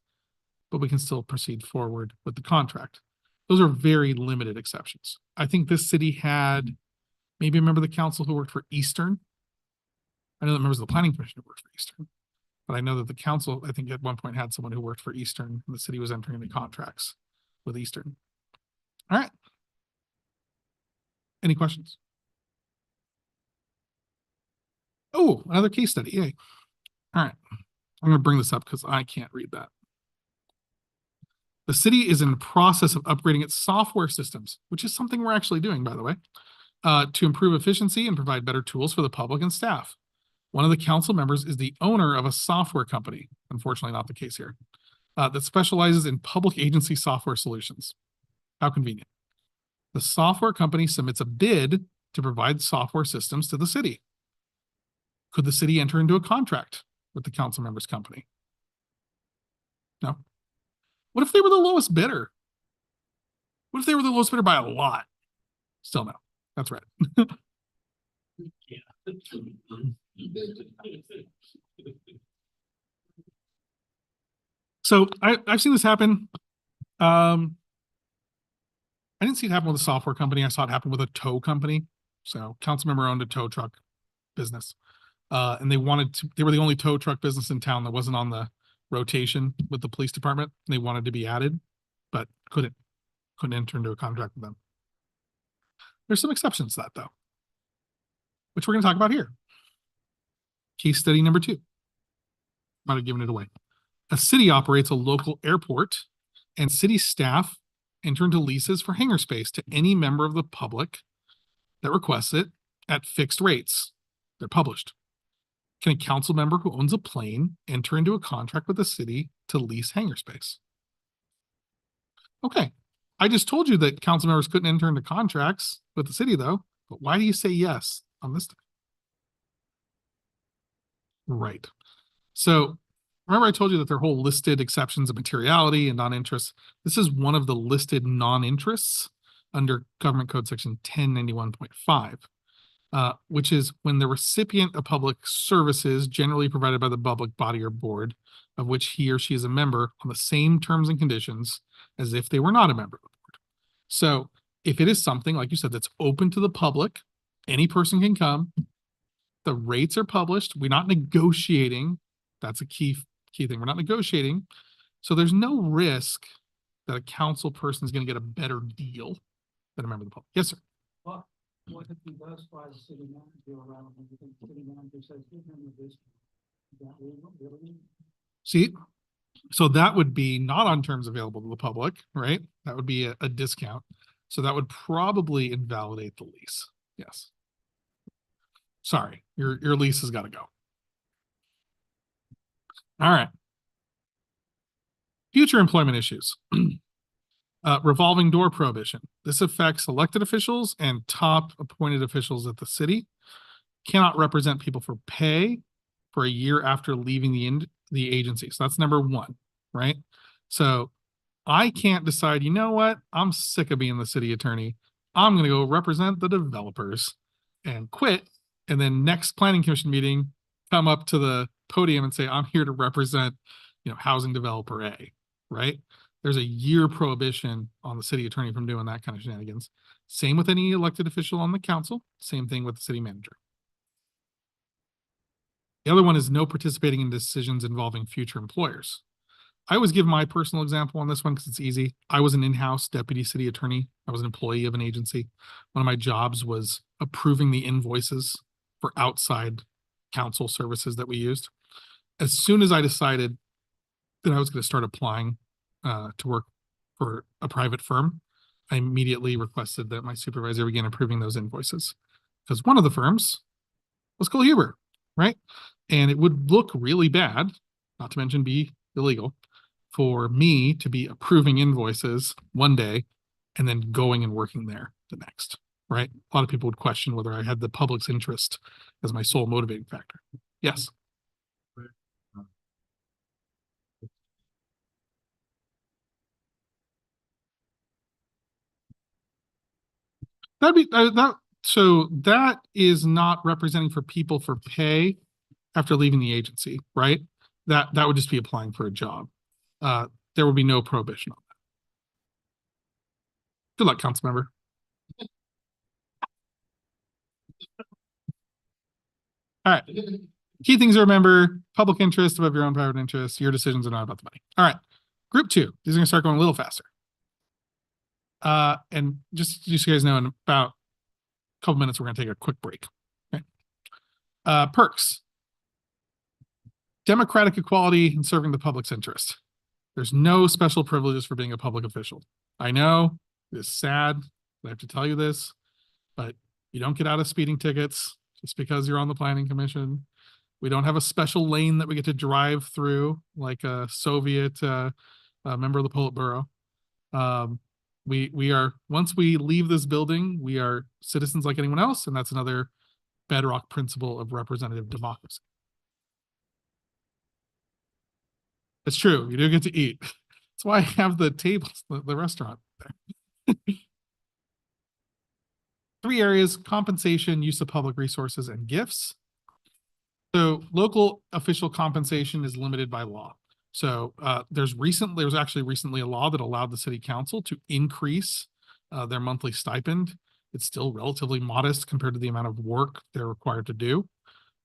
but we can still proceed forward with the contract. Those are very limited exceptions. I think this city had maybe a member of the council who worked for Eastern. I know that members of the Planning Commission who worked for Eastern. But I know that the council, I think at one point had someone who worked for Eastern, and the city was entering into contracts with Eastern. All right. Any questions? Oh, another case study. Yay. All right. I'm going to bring this up because I can't read that. The city is in the process of upgrading its software systems, which is something we're actually doing, by the way, to improve efficiency and provide better tools for the public and staff. One of the council members is the owner of a software company, unfortunately not the case here, that specializes in public agency software solutions. How convenient. The software company submits a bid to provide software systems to the city. Could the city enter into a contract with the council member's company? No. What if they were the lowest bidder? What if they were the lowest bidder by a lot? Still no. That's right. So I've seen this happen. I didn't see it happen with a software company. I saw it happen with a tow company. So council member owned a tow truck business. And they were the only tow truck business in town that wasn't on the rotation with the police department. They wanted to be added, but couldn't enter into a contract with them. There's some exceptions to that though, which we're going to talk about here. Case study number 2. Might have given it away. A city operates a local airport, and city staff enter into leases for hangar space to any member of the public that requests it at fixed rates. They're published. Can a council member who owns a plane enter into a contract with the city to lease hangar space? Okay. I just told you that council members couldn't enter into contracts with the city though, but why do you say yes on this? Right. So remember I told you that their whole listed exceptions of materiality and non-interest. This is one of the listed non-interests under Government Code Section 1091.5. Which is when the recipient of public services generally provided by the public body or board of which he or she is a member on the same terms and conditions as if they were not a member of the board. So if it is something, like you said, that's open to the public, any person can come, the rates are published, we're not negotiating. That's a key thing. We're not negotiating. So there's no risk that a council person is going to get a better deal than a member of the public. Yes, sir. What if he does fly the city manager around and the city manager says, give him this? Is that really? See, so that would be not on terms available to the public, right? That would be a discount. So that would probably invalidate the lease. Yes. Sorry, your lease has got to go. All right. Future employment issues. Revolving door prohibition. This affects elected officials and top appointed officials at the city. Cannot represent people for pay for a year after leaving the agency. So that's number 1, right? So I can't decide, you know what? I'm sick of being the city attorney. I'm going to go represent the developers and quit. And then next planning commission meeting, come up to the podium and say, I'm here to represent, housing developer A, right? There's a year prohibition on the city attorney from doing that kind of shenanigans. Same with any elected official on the council. Same thing with the city manager. The other one is no participating in decisions involving future employers. I always give my personal example on this one because it's easy. I was an in-house deputy city attorney. I was an employee of an agency. One of my jobs was approving the invoices for outside council services that we used. As soon as I decided that I was going to start applying to work for a private firm, I immediately requested that my supervisor begin approving those invoices because one of the firms was Cole Huber, right? And it would look really bad, not to mention be illegal, for me to be approving invoices one day and then going and working there the next, right? A lot of people would question whether I had the public's interest as my sole motivating factor. Yes. That'd be so that is not representing for people for pay after leaving the agency, right? That would just be applying for a job. There would be no prohibition on that. Good luck, council member. All right. Key things to remember: public interest above your own private interest. Your decisions are not about the money. All right. Group 2. These are gonna start going a little faster. And just so you guys know, in about a couple minutes, we're gonna take a quick break. Okay. Perks. Democratic equality and serving the public's interest. There's no special privileges for being a public official. I know it's sad that I have to tell you this, but you don't get out of speeding tickets just because you're on the planning commission. We don't have a special lane that we get to drive through like a Soviet member of the Politburo. We are, once we leave this building, we are citizens like anyone else, and that's another bedrock principle of representative democracy. It's true. You do get to eat. That's why I have the tables, the restaurant there. 3 areas: compensation, use of public resources, and gifts. So local official compensation is limited by law. So there was actually recently a law that allowed the city council to increase their monthly stipend. It's still relatively modest compared to the amount of work they're required to do.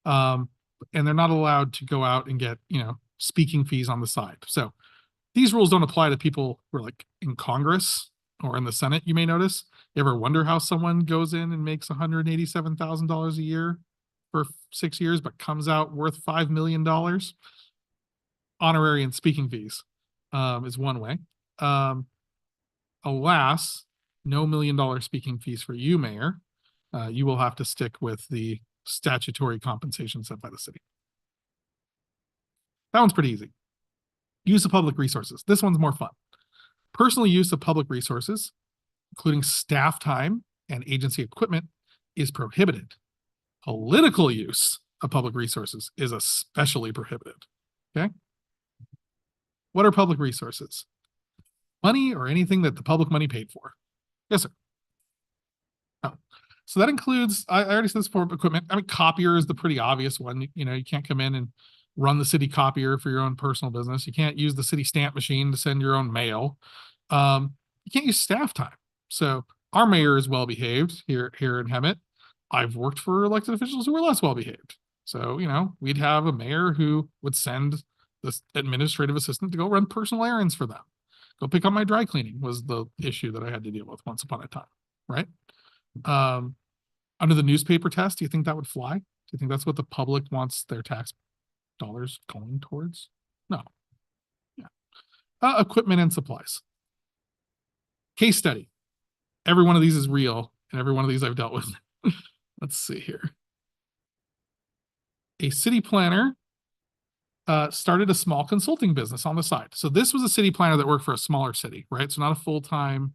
And they're not allowed to go out and get, speaking fees on the side. So these rules don't apply to people who are like in Congress or in the Senate, you may notice. You ever wonder how someone goes in and makes $187,000 a year for 6 years, but comes out worth $5 million? Honorary and speaking fees is one way. Alas, no $1 million speaking fees for you, Mayor. You will have to stick with the statutory compensation set by the city. That one's pretty easy. Use of public resources. This one's more fun. Personal use of public resources, including staff time and agency equipment, is prohibited. Political use of public resources is especially prohibited. Okay? What are public resources? Money or anything that the public money paid for. Yes, sir. Oh. So that includes, I already said this for equipment. I mean, copier is the pretty obvious one. You can't come in and run the city copier for your own personal business. You can't use the city stamp machine to send your own mail. You can't use staff time. So our mayor is well behaved here in Hemet. I've worked for elected officials who were less well behaved. So, we'd have a mayor who would send this administrative assistant to go run personal errands for them. Go pick up my dry cleaning was the issue that I had to deal with once upon a time, right? Under the newspaper test, do you think that would fly? Do you think that's what the public wants their tax dollars going towards? No. Yeah. Equipment and supplies. Case study. Every one of these is real, and every one of these I've dealt with. Let's see here. A city planner started a small consulting business on the side. So this was a city planner that worked for a smaller city, right? So not a full-time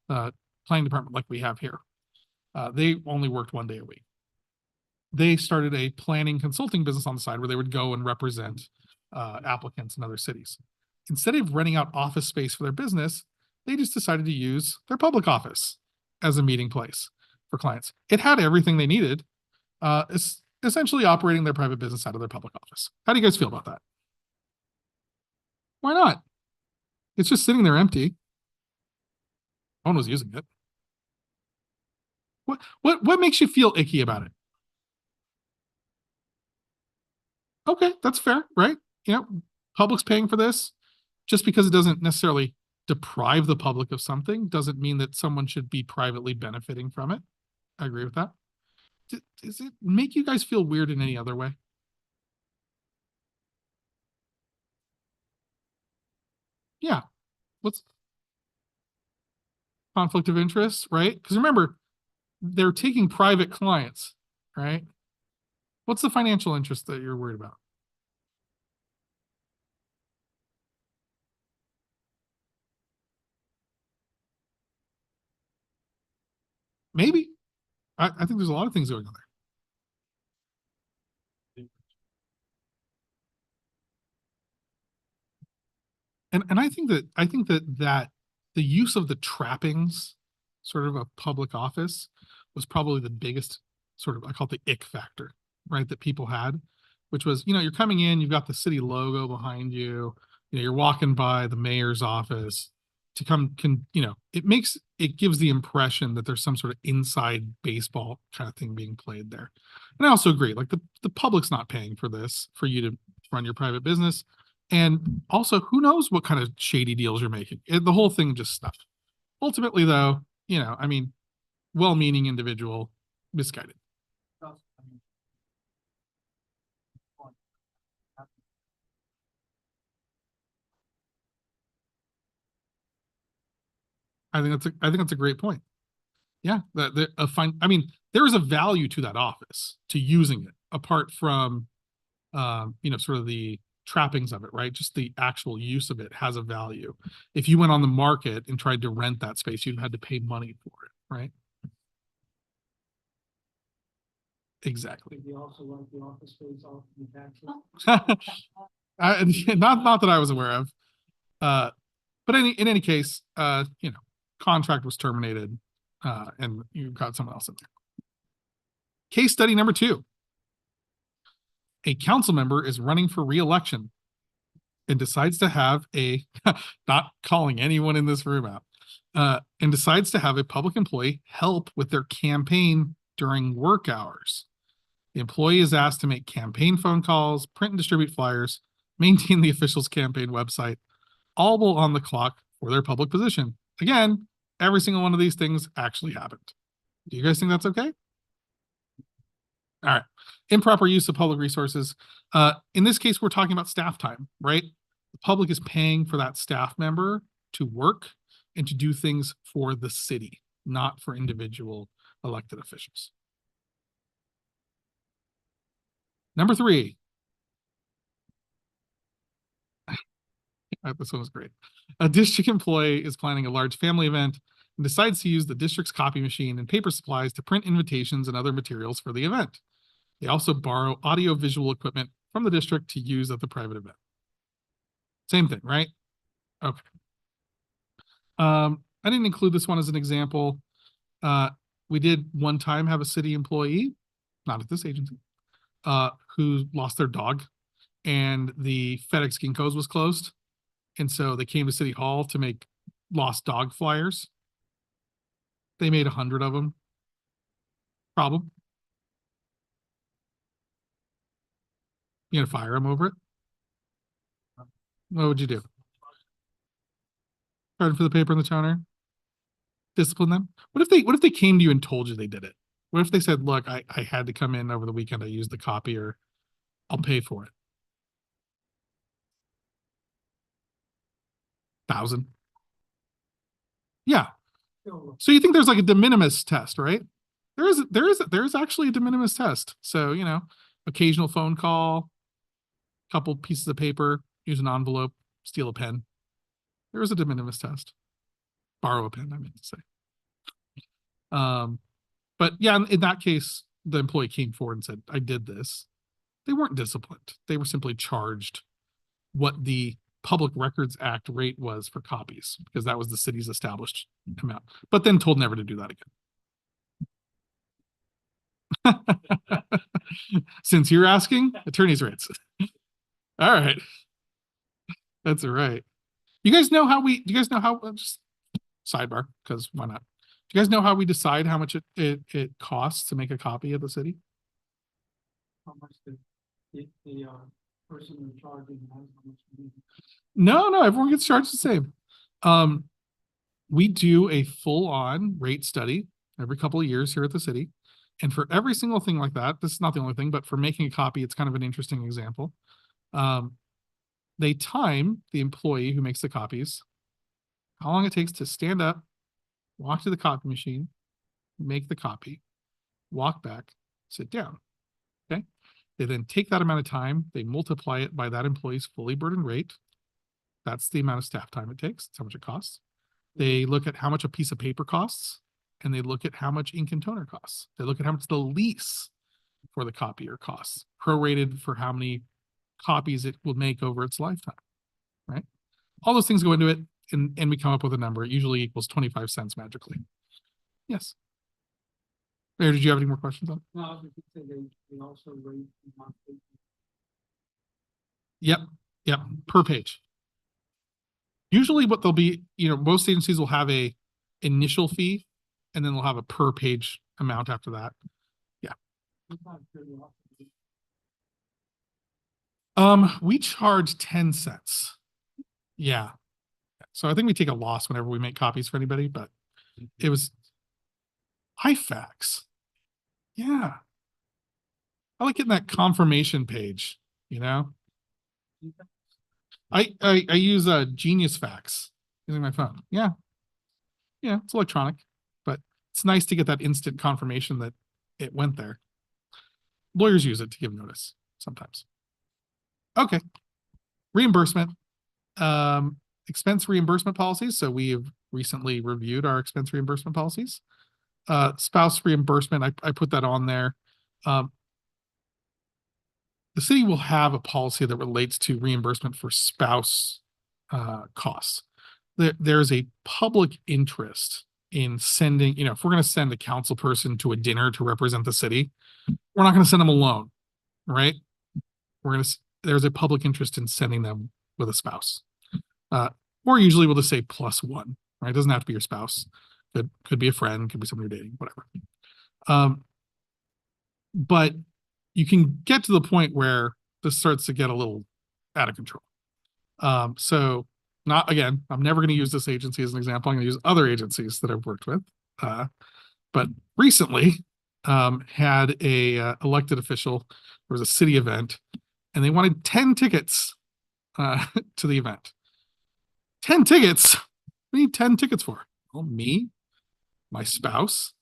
planning department like we have here. They only worked 1 day a week. They started a planning consulting business on the side where they would go and represent applicants in other cities. Instead of renting out office space for their business, they just decided to use their public office as a meeting place for clients. It had everything they needed. It's essentially operating their private business out of their public office. How do you guys feel about that? Why not? It's just sitting there empty. No one was using it. What makes you feel icky about it? Okay, that's fair, right? Public's paying for this. Just because it doesn't necessarily deprive the public of something doesn't mean that someone should be privately benefiting from it. I agree with that. Does it make you guys feel weird in any other way? Yeah. What's conflict of interest, right? Because remember, they're taking private clients, right? What's the financial interest that you're worried about? Maybe. I think there's a lot of things going on there. And I think that the use of the trappings sort of a public office was probably the biggest sort of, I call it the ick factor, right? That people had, which was, you're coming in, you've got the city logo behind you, you're walking by the mayor's office. to it gives the impression that there's some sort of inside baseball kind of thing being played there. And I also agree, like the public's not paying for this, for you to run your private business. And also, who knows what kind of shady deals you're making? The whole thing just stuff. Ultimately, though, I mean, well-meaning individual, misguided. I think that's a great point. Yeah, I mean, there is a value to that office, to using it, apart from, sort of the trappings of it, right? Just the actual use of it has a value. If you went on the market and tried to rent that space, you'd have had to pay money for it, right? Exactly. You also like the office space off the taxes. Not that I was aware of. But in any case, contract was terminated, and you got someone else in there. Case study number 2. A council member is running for re-election and decides to have not calling anyone in this room out, and decides to have a public employee help with their campaign during work hours. The employee is asked to make campaign phone calls, print and distribute flyers, maintain the official's campaign website, all while on the clock for their public position. Again, every single one of these things actually happened. Do you guys think that's okay? All right. Improper use of public resources. In this case, we're talking about staff time, right? The public is paying for that staff member to work and to do things for the city, not for individual elected officials. Number 3. This one was great. A district employee is planning a large family event and decides to use the district's copy machine and paper supplies to print invitations and other materials for the event. They also borrow audio-visual equipment from the district to use at the private event. Same thing, right? Okay. I didn't include this one as an example. We did one time have a city employee, not at this agency, who lost their dog, and the FedEx Kinko's was closed. And so they came to City Hall to make lost dog flyers. They made 100 of them. Problem. You gonna fire them over it? What would you do? Charge for the paper and the toner? Discipline them? What if they came to you and told you they did it? What if they said, look, I had to come in over the weekend, I used the copier, I'll pay for it. 1,000. Yeah. So you think there's like a de minimis test, right? There is actually a de minimis test. So, occasional phone call, couple pieces of paper, use an envelope, steal a pen. There is a de minimis test. Borrow a pen, I meant to say. But yeah, in that case, the employee came forward and said, I did this. They weren't disciplined. They were simply charged what the Public Records Act rate was for copies, because that was the city's established amount, but then told never to do that again. Since you're asking, attorney's rates. All right. That's all right. Do you guys know how just sidebar, because why not? Do you guys know how we decide how much it costs to make a copy of the city? How much the person in charging has, how much you need. No, everyone gets charged the same. We do a full-on rate study every couple of years here at the city. And for every single thing like that, this is not the only thing, but for making a copy, it's kind of an interesting example. They time the employee who makes the copies, how long it takes to stand up, walk to the copy machine, make the copy, walk back, sit down. Okay. They then take that amount of time, they multiply it by that employee's fully burdened rate. That's the amount of staff time it takes. That's how much it costs. They look at how much a piece of paper costs, and they look at how much ink and toner costs. They look at how much the lease for the copier costs, prorated for how many copies it will make over its lifetime, right? All those things go into it, and we come up with a number. It usually equals 25 cents magically. Yes. Mayor, did you have any more questions on? No, I was just gonna say they also rate the monthly. Yep, per page. Usually what they'll be, most agencies will have a initial fee and then they'll have a per page amount after that. It's not curiosity. We charge 10 cents. Yeah. So I think we take a loss whenever we make copies for anybody, but it was IFAX. Yeah. I like getting that confirmation page, I use a Genius Fax using my phone. Yeah. Yeah, it's electronic, but it's nice to get that instant confirmation that it went there. Lawyers use it to give notice sometimes. Okay. Reimbursement. Expense reimbursement policies. So we have recently reviewed our expense reimbursement policies. Spouse reimbursement, I put that on there. The city will have a policy that relates to reimbursement for spouse costs. There's a public interest in sending, if we're going to send a council person to a dinner to represent the city, we're not going to send them alone, right? There's a public interest in sending them with a spouse. Or usually we'll just say +1, right? It doesn't have to be your spouse. Could be a friend, could be someone you're dating, whatever. But you can get to the point where this starts to get a little out of control. So I'm never going to use this agency as an example. I'm going to use other agencies that I've worked with. But recently had a elected official, there was a city event, and they wanted 10 tickets to the event. 10 tickets? What do you need 10 tickets for? Well, me, my spouse,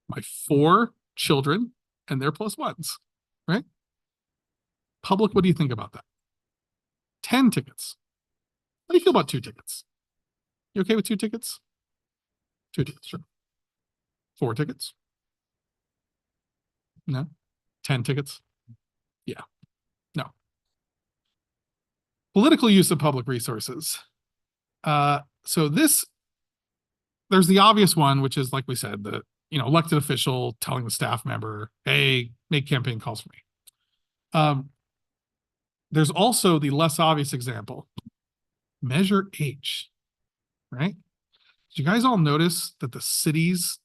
my 4 children, and their +1s, right? Public, what do you think about that? 10 tickets. How do you feel about 2 tickets? You okay with 2 tickets? 2 tickets, sure. 4 tickets? No. 10 tickets? Yeah. No. Political use of public resources. So there's the obvious one, which is, like we said, the elected official telling the staff member, hey, make campaign calls for me. There's also the less obvious example, Measure H, right? Did you guys all notice that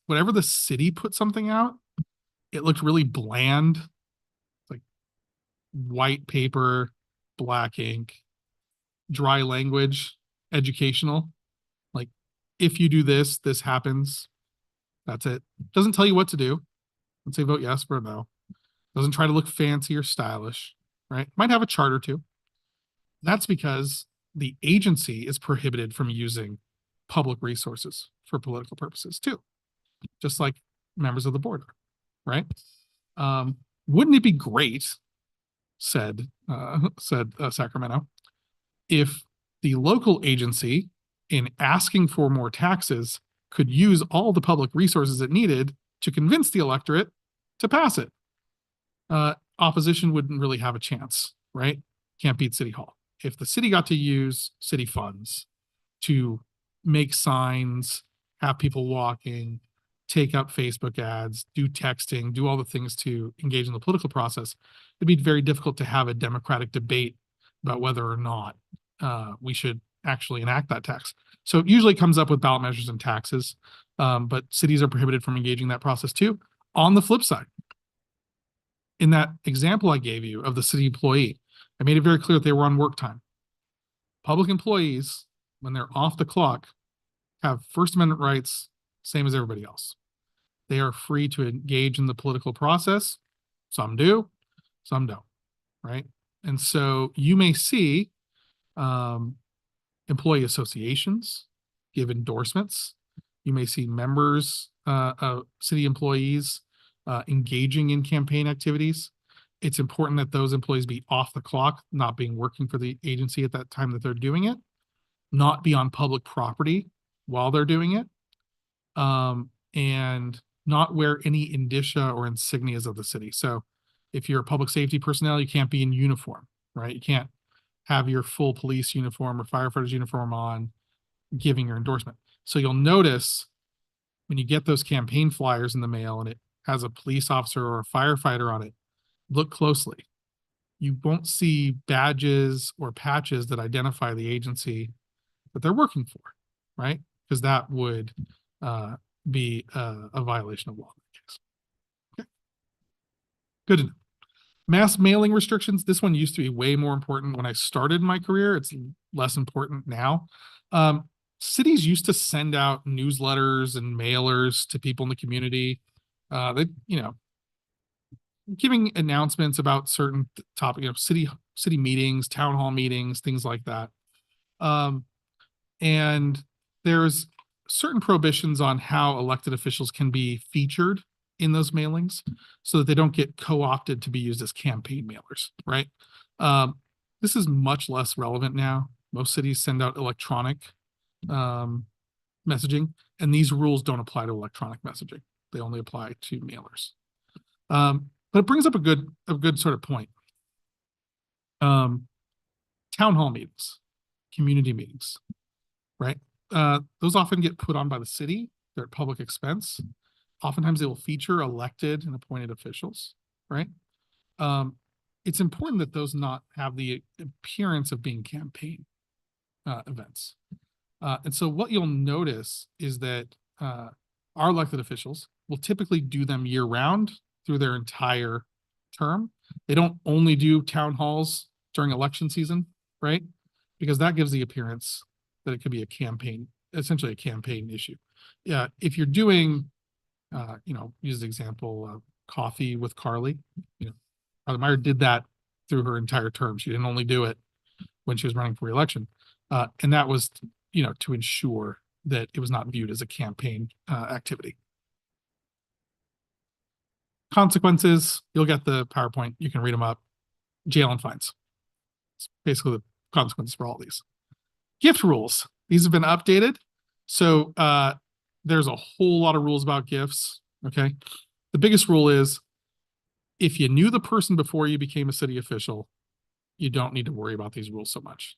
whenever the city put something out, it looked really bland, like white paper, black ink, dry language, educational. Like, if you do this, this happens. That's it. Doesn't tell you what to do. Doesn't say vote yes or no. Doesn't try to look fancy or stylish, right? Might have a chart or two. That's because the agency is prohibited from using public resources for political purposes too, just like members of the board, right? Wouldn't it be great, said Sacramento, if the local agency, in asking for more taxes, could use all the public resources it needed to convince the electorate to pass it? Opposition wouldn't really have a chance, right? Can't beat City Hall. If the city got to use city funds to make signs, have people walking, take up Facebook ads, do texting, do all the things to engage in the political process, it'd be very difficult to have a democratic debate about whether or not we should actually enact that tax. So it usually comes up with ballot measures and taxes, but cities are prohibited from engaging that process too. On the flip side, in that example I gave you of the city employee, I made it very clear that they were on work time. Public employees, when they're off the clock, have First Amendment rights, same as everybody else. They are free to engage in the political process. Some do, some don't, right? And so you may see employee associations give endorsements. You may see members, city employees engaging in campaign activities. It's important that those employees be off the clock, not being working for the agency at that time that they're doing it, not be on public property while they're doing it, and not wear any indicia or insignias of the city. So if you're a public safety personnel, you can't be in uniform, right? You can't have your full police uniform or firefighter's uniform on giving your endorsement. So you'll notice when you get those campaign flyers in the mail and it has a police officer or a firefighter on it, look closely. You won't see badges or patches that identify the agency that they're working for, right? Because that would be a violation of law in that case. Okay. Good to know. Mass mailing restrictions. This one used to be way more important when I started my career. It's less important now. Cities used to send out newsletters and mailers to people in the community. They, giving announcements about certain topic, city meetings, town hall meetings, things like that. And there's certain prohibitions on how elected officials can be featured in those mailings so that they don't get co-opted to be used as campaign mailers, right? This is much less relevant now. Most cities send out electronic messaging, and these rules don't apply to electronic messaging. They only apply to mailers. But it brings up a good sort of point. Town hall meetings, community meetings, right? Those often get put on by the city. They're at public expense. Oftentimes they will feature elected and appointed officials, right? It's important that those not have the appearance of being campaign events. And so what you'll notice is that our elected officials will typically do them year round through their entire term. They don't only do town halls during election season, right? Because that gives the appearance that it could be a campaign, essentially a campaign issue. Yeah, if you're doing, use the example, Coffee with Carly, Carly Meyer did that through her entire term. She didn't only do it when she was running for re-election. And that was, to ensure that it was not viewed as a campaign activity. Consequences, you'll get the PowerPoint. You can read them up. Jail and fines. It's basically the consequences for all these. Gift rules. These have been updated. So there's a whole lot of rules about gifts. Okay. The biggest rule is if you knew the person before you became a city official, you don't need to worry about these rules so much.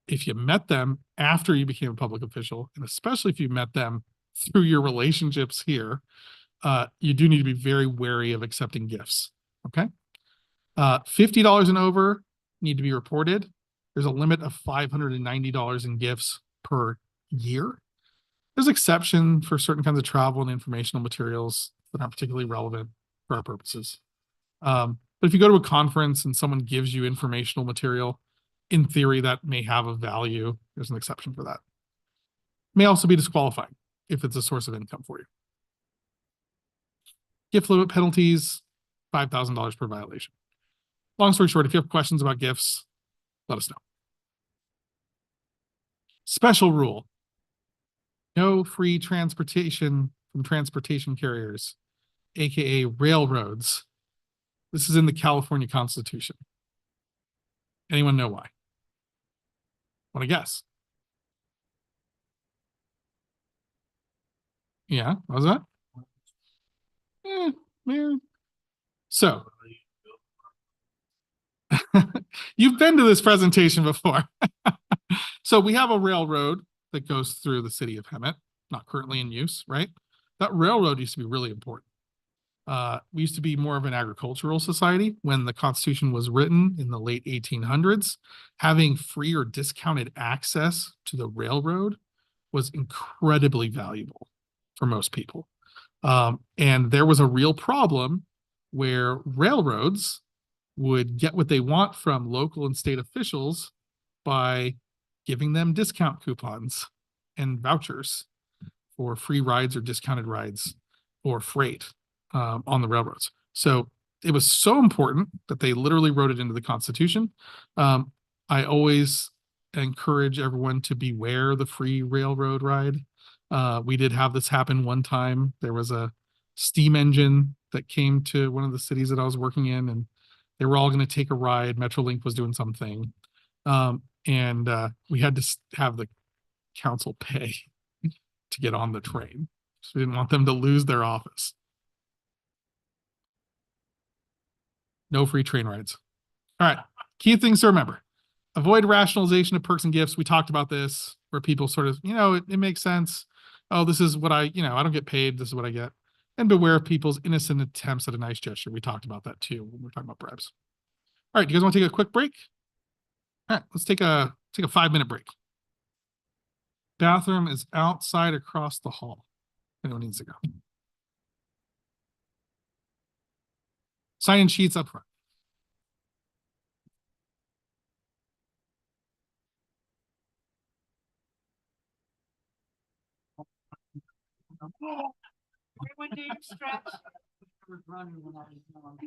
If you met them after you became a public official, and especially if you met them through your relationships here, you do need to be very wary of accepting gifts. Okay. $50 and over need to be reported. There's a limit of $590 in gifts per year. There's exception for certain kinds of travel and informational materials that aren't particularly relevant for our purposes. But if you go to a conference and someone gives you informational material, in theory, that may have a value. There's an exception for that. May also be disqualifying if it's a source of income for you. Gift limit penalties, $5,000 per violation. Long story short, if you have questions about gifts, let us know. Special rule. No free transportation from transportation carriers, aka railroads. This is in the California Constitution. Anyone know why? Want to guess? Yeah, what was that? So, you've been to this presentation before. So we have a railroad that goes through the city of Hemet, not currently in use, right? That railroad used to be really important. We used to be more of an agricultural society when the Constitution was written in the late 1800s. Having free or discounted access to the railroad was incredibly valuable for most people. And there was a real problem where railroads would get what they want from local and state officials by giving them discount coupons and vouchers for free rides or discounted rides or freight on the railroads. So it was so important that they literally wrote it into the Constitution. I always encourage everyone to beware the free railroad ride. We did have this happen one time. There was a steam engine that came to one of the cities that I was working in, and they were all going to take a ride. Metrolink was doing something. And we had to have the council pay to get on the train. So we didn't want them to lose their office. No free train rides. All right. Key things to remember. Avoid rationalization of perks and gifts. We talked about this where people sort of, it makes sense. Oh, this is what I don't get paid. This is what I get. And beware of people's innocent attempts at a nice gesture. We talked about that too when we were talking about bribes. All right. Do you guys want to take a quick break? All right. Let's take a 5-minute break. Bathroom is outside across the hall. Anyone needs to go. Sign-in sheets up front. Everyone do your stretch. I was running when I was young.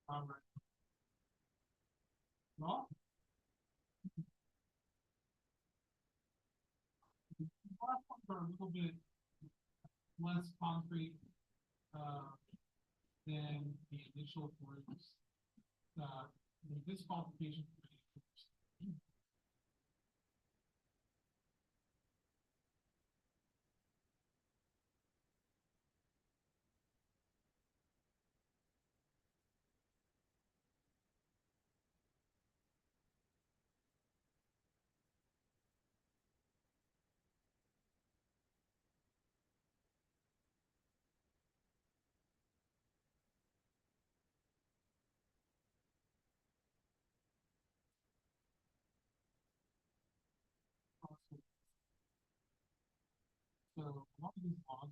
All right. Well. The last ones are a little bit less concrete, than the initial groups. The disqualification. So a lot of these laws,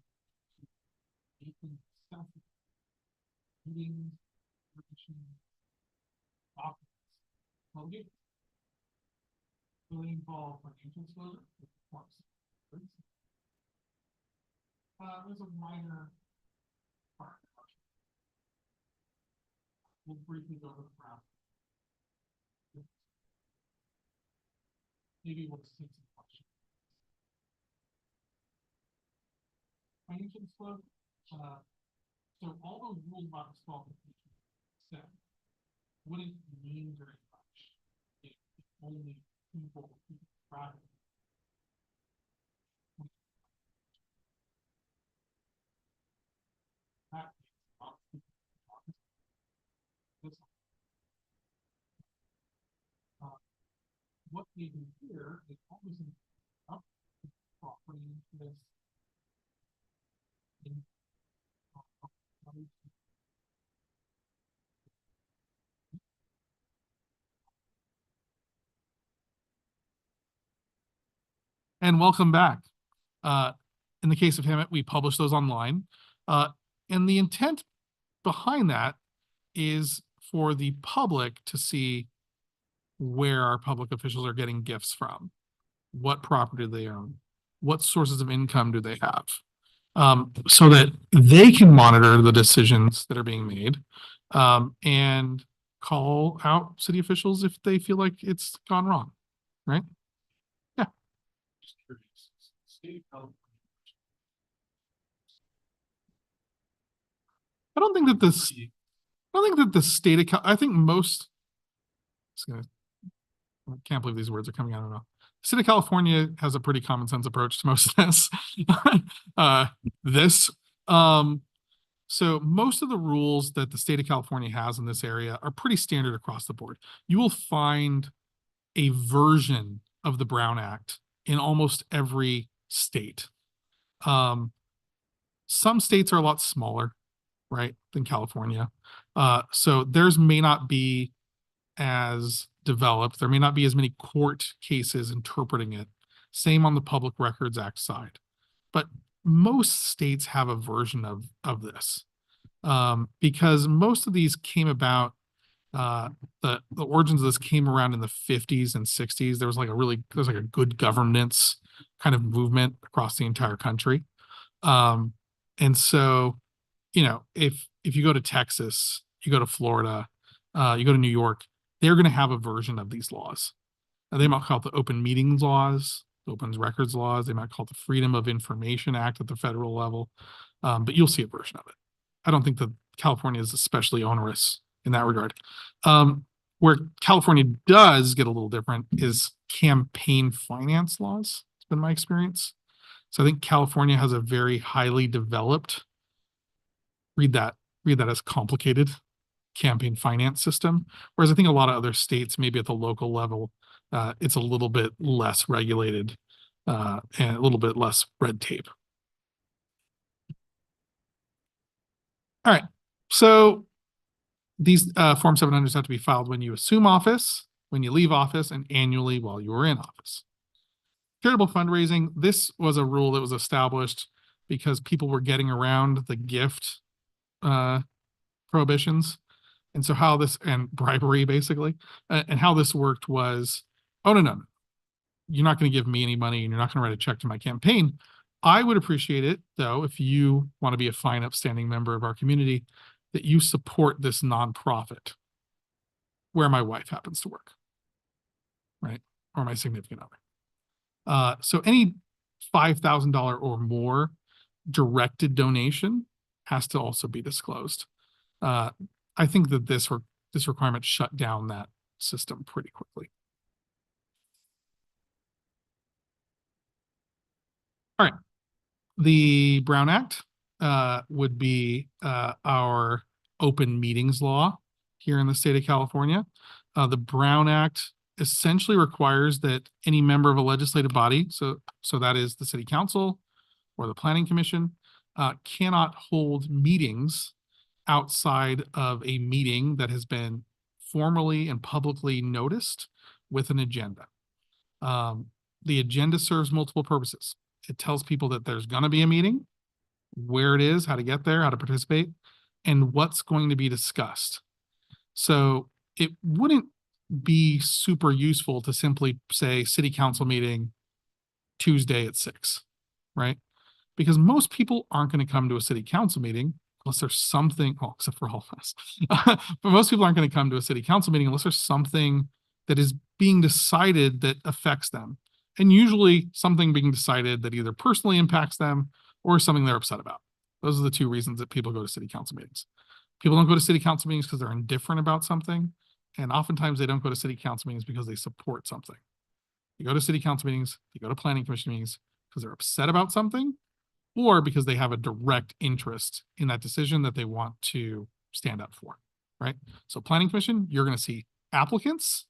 stuff, meetings, regulations, documents, well, really involve financial disclosure, which of course. There's a minor part. We'll briefly go over the ground. Maybe we'll just take some questions. Financial disclosure, so all those rules about disqualification said wouldn't mean very much if only people private. What they do here is always up property interest in and welcome back. In the case of Hemet, we publish those online. And the intent behind that is for the public to see where our public officials are getting gifts from, what property they own, what sources of income do they have, so that they can monitor the decisions that are being made, and call out city officials if they feel like it's gone wrong, right? Yeah. I don't think that this, I don't think that the state of, I think most, I can't believe these words are coming out of my mouth. The state of California has a pretty common sense approach to most of this. So most of the rules that the state of California has in this area are pretty standard across the board. You will find a version of the Brown Act in almost every state. Some states are a lot smaller, right, than California. So theirs may not be as developed. There may not be as many court cases interpreting it. Same on the Public Records Act side. But most states have a version of this, because most of these came about, the origins of this came around in the 50s and 60s. There was like a good governance kind of movement across the entire country. And so, you know, if you go to Texas, you go to Florida, you go to New York, they're going to have a version of these laws. They might call it the open meetings laws, the open records laws. They might call it the Freedom of Information Act at the federal level. But you'll see a version of it. I don't think that California is especially onerous in that regard. Where California does get a little different is campaign finance laws. It's been my experience. So I think California has a very highly developed, read that as complicated, campaign finance system. Whereas I think a lot of other states, maybe at the local level, it's a little bit less regulated, and a little bit less red tape. All right. So these Form 700s have to be filed when you assume office, when you leave office, and annually while you were in office. Charitable fundraising, this was a rule that was established because people were getting around the gift prohibitions. And so how this, and bribery basically, and how this worked was, oh, no, you're not going to give me any money and you're not going to write a check to my campaign. I would appreciate it, though, if you want to be a fine, upstanding member of our community, that you support this nonprofit where my wife happens to work, right? Or my significant other. So any $5,000 or more directed donation has to also be disclosed. I think that this requirement shut down that system pretty quickly. All right. The Brown Act would be our open meetings law here in the state of California. The Brown Act essentially requires that any member of a legislative body, so that is the city council or the planning commission, cannot hold meetings outside of a meeting that has been formally and publicly noticed with an agenda. The agenda serves multiple purposes. It tells people that there's going to be a meeting, where it is, how to get there, how to participate, and what's going to be discussed. So it wouldn't be super useful to simply say city council meeting Tuesday at 6, right? Because most people aren't going to come to a city council meeting unless there's something, well, except for all of us, but most people aren't going to come to a city council meeting unless there's something that is being decided that affects them. And usually something being decided that either personally impacts them or something they're upset about. Those are the two reasons that people go to city council meetings. People don't go to city council meetings because they're indifferent about something. And oftentimes they don't go to city council meetings because they support something. You go to city council meetings, you go to planning commission meetings because they're upset about something or because they have a direct interest in that decision that they want to stand up for, right? So planning commission, you're going to see applicants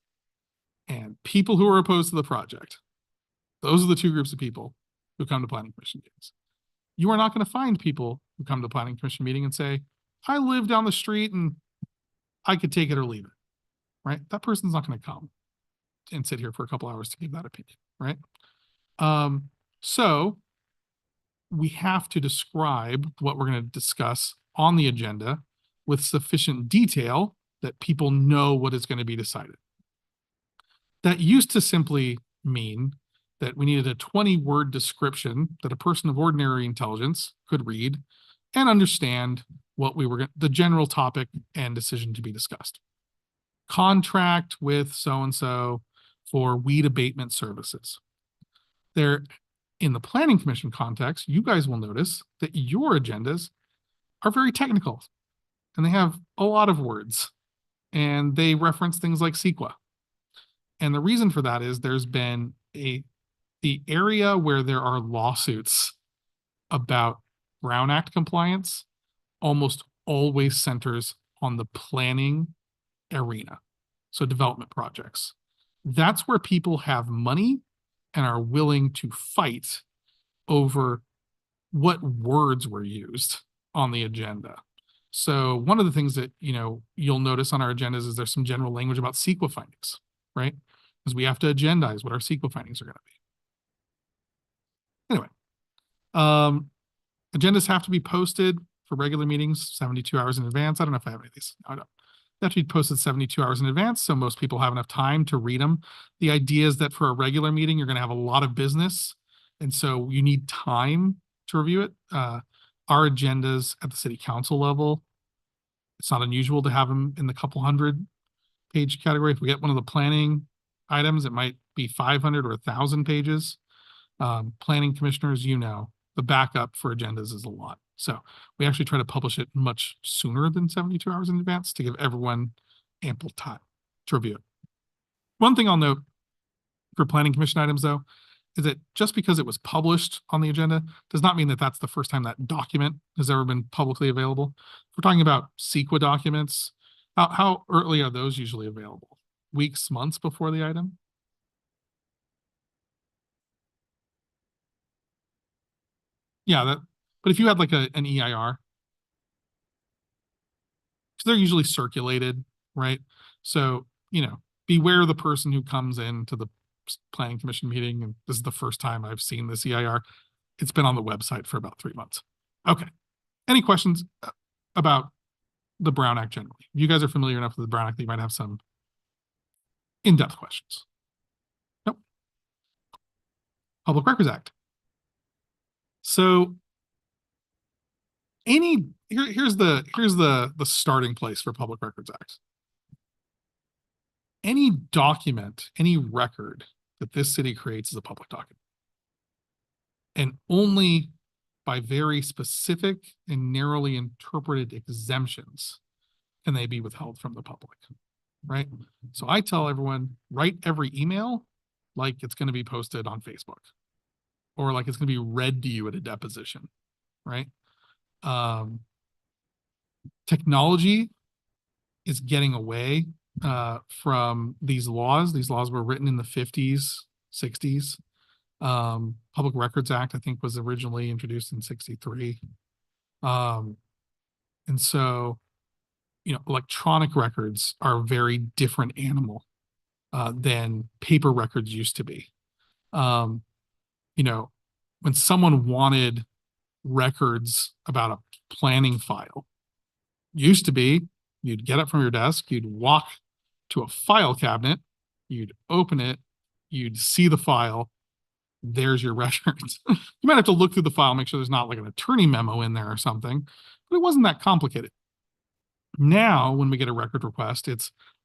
and people who are opposed to the project. Those are the two groups of people who come to planning commission meetings. You are not going to find people who come to planning commission meeting and say, I live down the street and I could take it or leave it, right? That person's not going to come and sit here for a couple hours to give that opinion, right? So we have to describe what we're going to discuss on the agenda with sufficient detail that people know what is going to be decided. That used to simply mean that we needed a 20-word description that a person of ordinary intelligence could read and understand what we were the general topic and decision to be discussed. Contract with so-and-so for weed abatement services. There, in the planning commission context, you guys will notice that your agendas are very technical and they have a lot of words and they reference things like CEQA. And the reason for that is there's been the area where there are lawsuits about Brown Act compliance almost always centers on the planning arena. So development projects. That's where people have money and are willing to fight over what words were used on the agenda. So one of the things that, you'll notice on our agendas is there's some general language about CEQA findings, right? Because we have to agendize what our CEQA findings are going to be. Anyway, agendas have to be posted for regular meetings 72 hours in advance. I don't know if I have any of these. I don't. They have to be posted 72 hours in advance, so most people have enough time to read them. The idea is that for a regular meeting, you're going to have a lot of business, and so you need time to review it. Our agendas at the city council level, it's not unusual to have them in the couple hundred page category. If we get one of the planning items, it might be 500 or 1,000 pages. Planning commissioners, the backup for agendas is a lot. So we actually try to publish it much sooner than 72 hours in advance to give everyone ample time to review it. One thing I'll note for planning commission items, though, is that just because it was published on the agenda does not mean that that's the first time that document has ever been publicly available. If we're talking about CEQA documents, how early are those usually available? Weeks, months before the item? Yeah, but if you had like an EIR, they're usually circulated, right? So, beware the person who comes into the planning commission meeting, and this is the first time I've seen this EIR. It's been on the website for about 3 months. Okay. Any questions about the Brown Act generally? You guys are familiar enough with the Brown Act that you might have some in-depth questions. Nope. Public Records Act. So here's the starting place for Public Records Act. Any document, any record that this city creates is a public document. And only by very specific and narrowly interpreted exemptions can they be withheld from the public, right? So I tell everyone, write every email like it's going to be posted on Facebook or like it's going to be read to you at a deposition, right? Technology is getting away from these laws. These laws were written in the 50s, 60s. Public Records Act, I think, was originally introduced in 63. And so, electronic records are a very different animal than paper records used to be. When someone wanted records about a planning file, used to be, you'd get it from your desk, you'd walk to a file cabinet, you'd open it, you'd see the file, there's your records. You might have to look through the file, make sure there's not like an attorney memo in there or something, but it wasn't that complicated. Now, when we get a record request,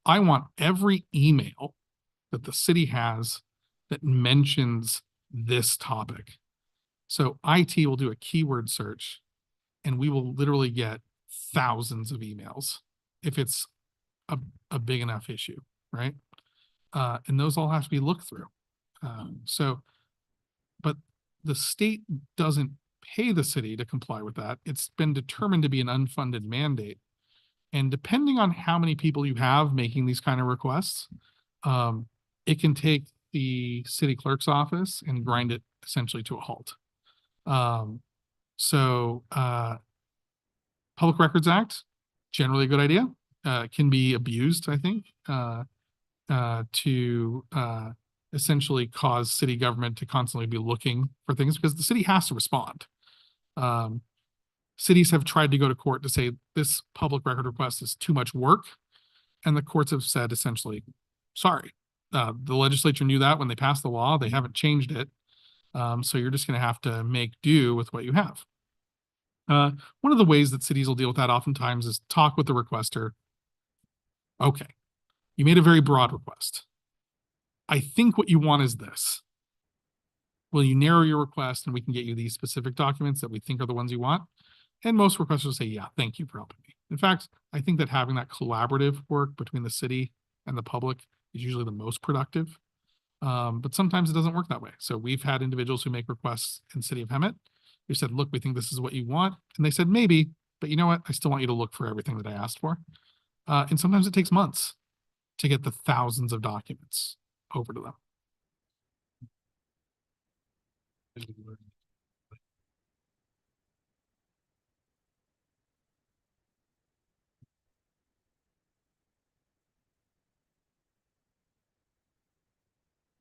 I want every email that the city has that mentions this topic. So IT will do a keyword search and we will literally get thousands of emails if it's a big enough issue, right? And those all have to be looked through. But the state doesn't pay the city to comply with that. It's been determined to be an unfunded mandate. And depending on how many people you have making these kind of requests, it can take the city clerk's office and grind it essentially to a halt. Public Records Act, generally a good idea, can be abused, I think, to essentially cause city government to constantly be looking for things because the city has to respond. Cities have tried to go to court to say this public record request is too much work. And the courts have said essentially, sorry, the legislature knew that when they passed the law, they haven't changed it. So you're just going to have to make do with what you have. One of the ways that cities will deal with that oftentimes is talk with the requester. Okay, you made a very broad request. I think what you want is this. Will you narrow your request and we can get you these specific documents that we think are the ones you want? And most requesters will say, yeah, thank you for helping me. In fact, I think that having that collaborative work between the city and the public is usually the most productive. But sometimes it doesn't work that way. So we've had individuals who make requests in the city of Hemet who said, look, we think this is what you want. And they said, maybe, but you know what? I still want you to look for everything that I asked for. And sometimes it takes months to get the thousands of documents over to them.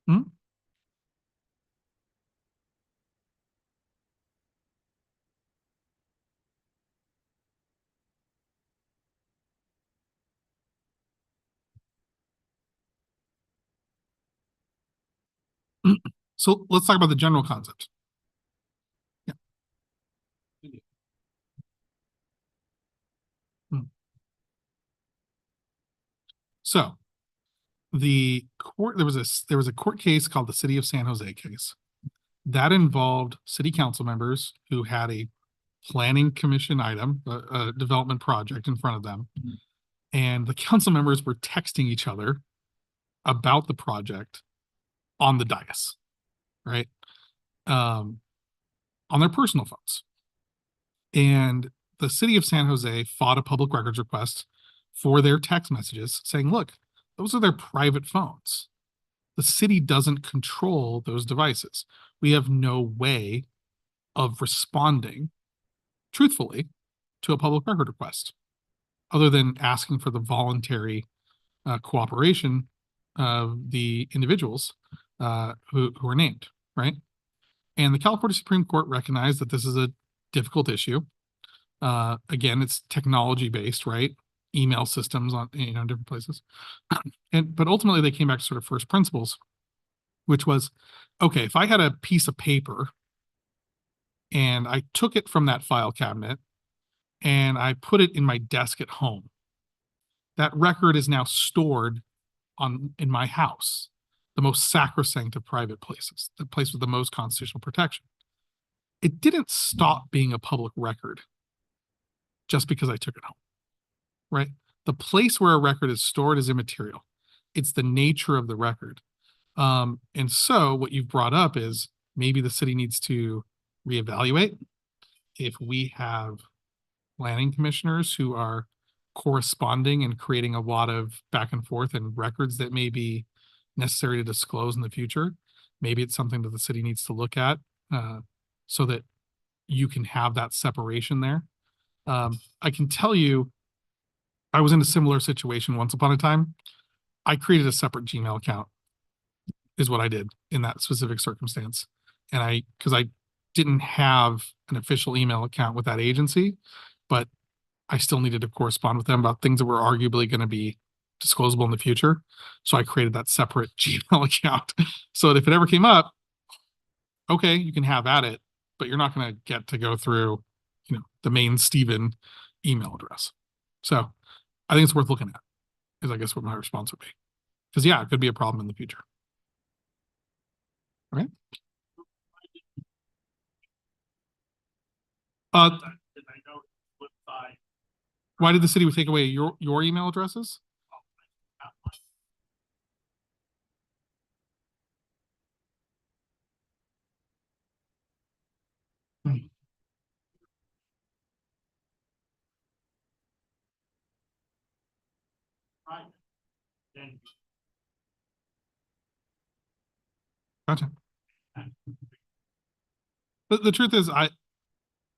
Hmm? So let's talk about the general concept. Yeah. So the court, there was a court case called the City of San Jose case that involved city council members who had a planning commission item, a development project in front of them. And the council members were texting each other about the project on the dais, right? On their personal phones. And the city of San Jose fought a public records request for their text messages saying, look, those are their private phones. The city doesn't control those devices. We have no way of responding truthfully to a public record request other than asking for the voluntary cooperation of the individuals who are named, right? And the California Supreme Court recognized that this is a difficult issue. Again, it's technology based, right? Email systems on different places. But ultimately they came back to sort of first principles, which was, okay, if I had a piece of paper and I took it from that file cabinet and I put it in my desk at home. That record is now stored in my house, the most sacrosanct of private places, the place with the most constitutional protection. It didn't stop being a public record just because I took it home, right? The place where a record is stored is immaterial. It's the nature of the record. And so what you've brought up is maybe the city needs to reevaluate if we have planning commissioners who are corresponding and creating a lot of back and forth and records that may be necessary to disclose in the future. Maybe it's something that the city needs to look at so that you can have that separation there. I can tell you, I was in a similar situation once upon a time. I created a separate Gmail account is what I did in that specific circumstance. And because I didn't have an official email account with that agency, but I still needed to correspond with them about things that were arguably going to be disclosable in the future. So I created that separate Gmail account so that if it ever came up, okay, you can have at it, but you're not going to get to go through, the main Steven email address. So I think it's worth looking at, is I guess what my response would be. Because yeah, it could be a problem in the future. Right? Why did the city take away your email addresses? Gotcha. The truth is, I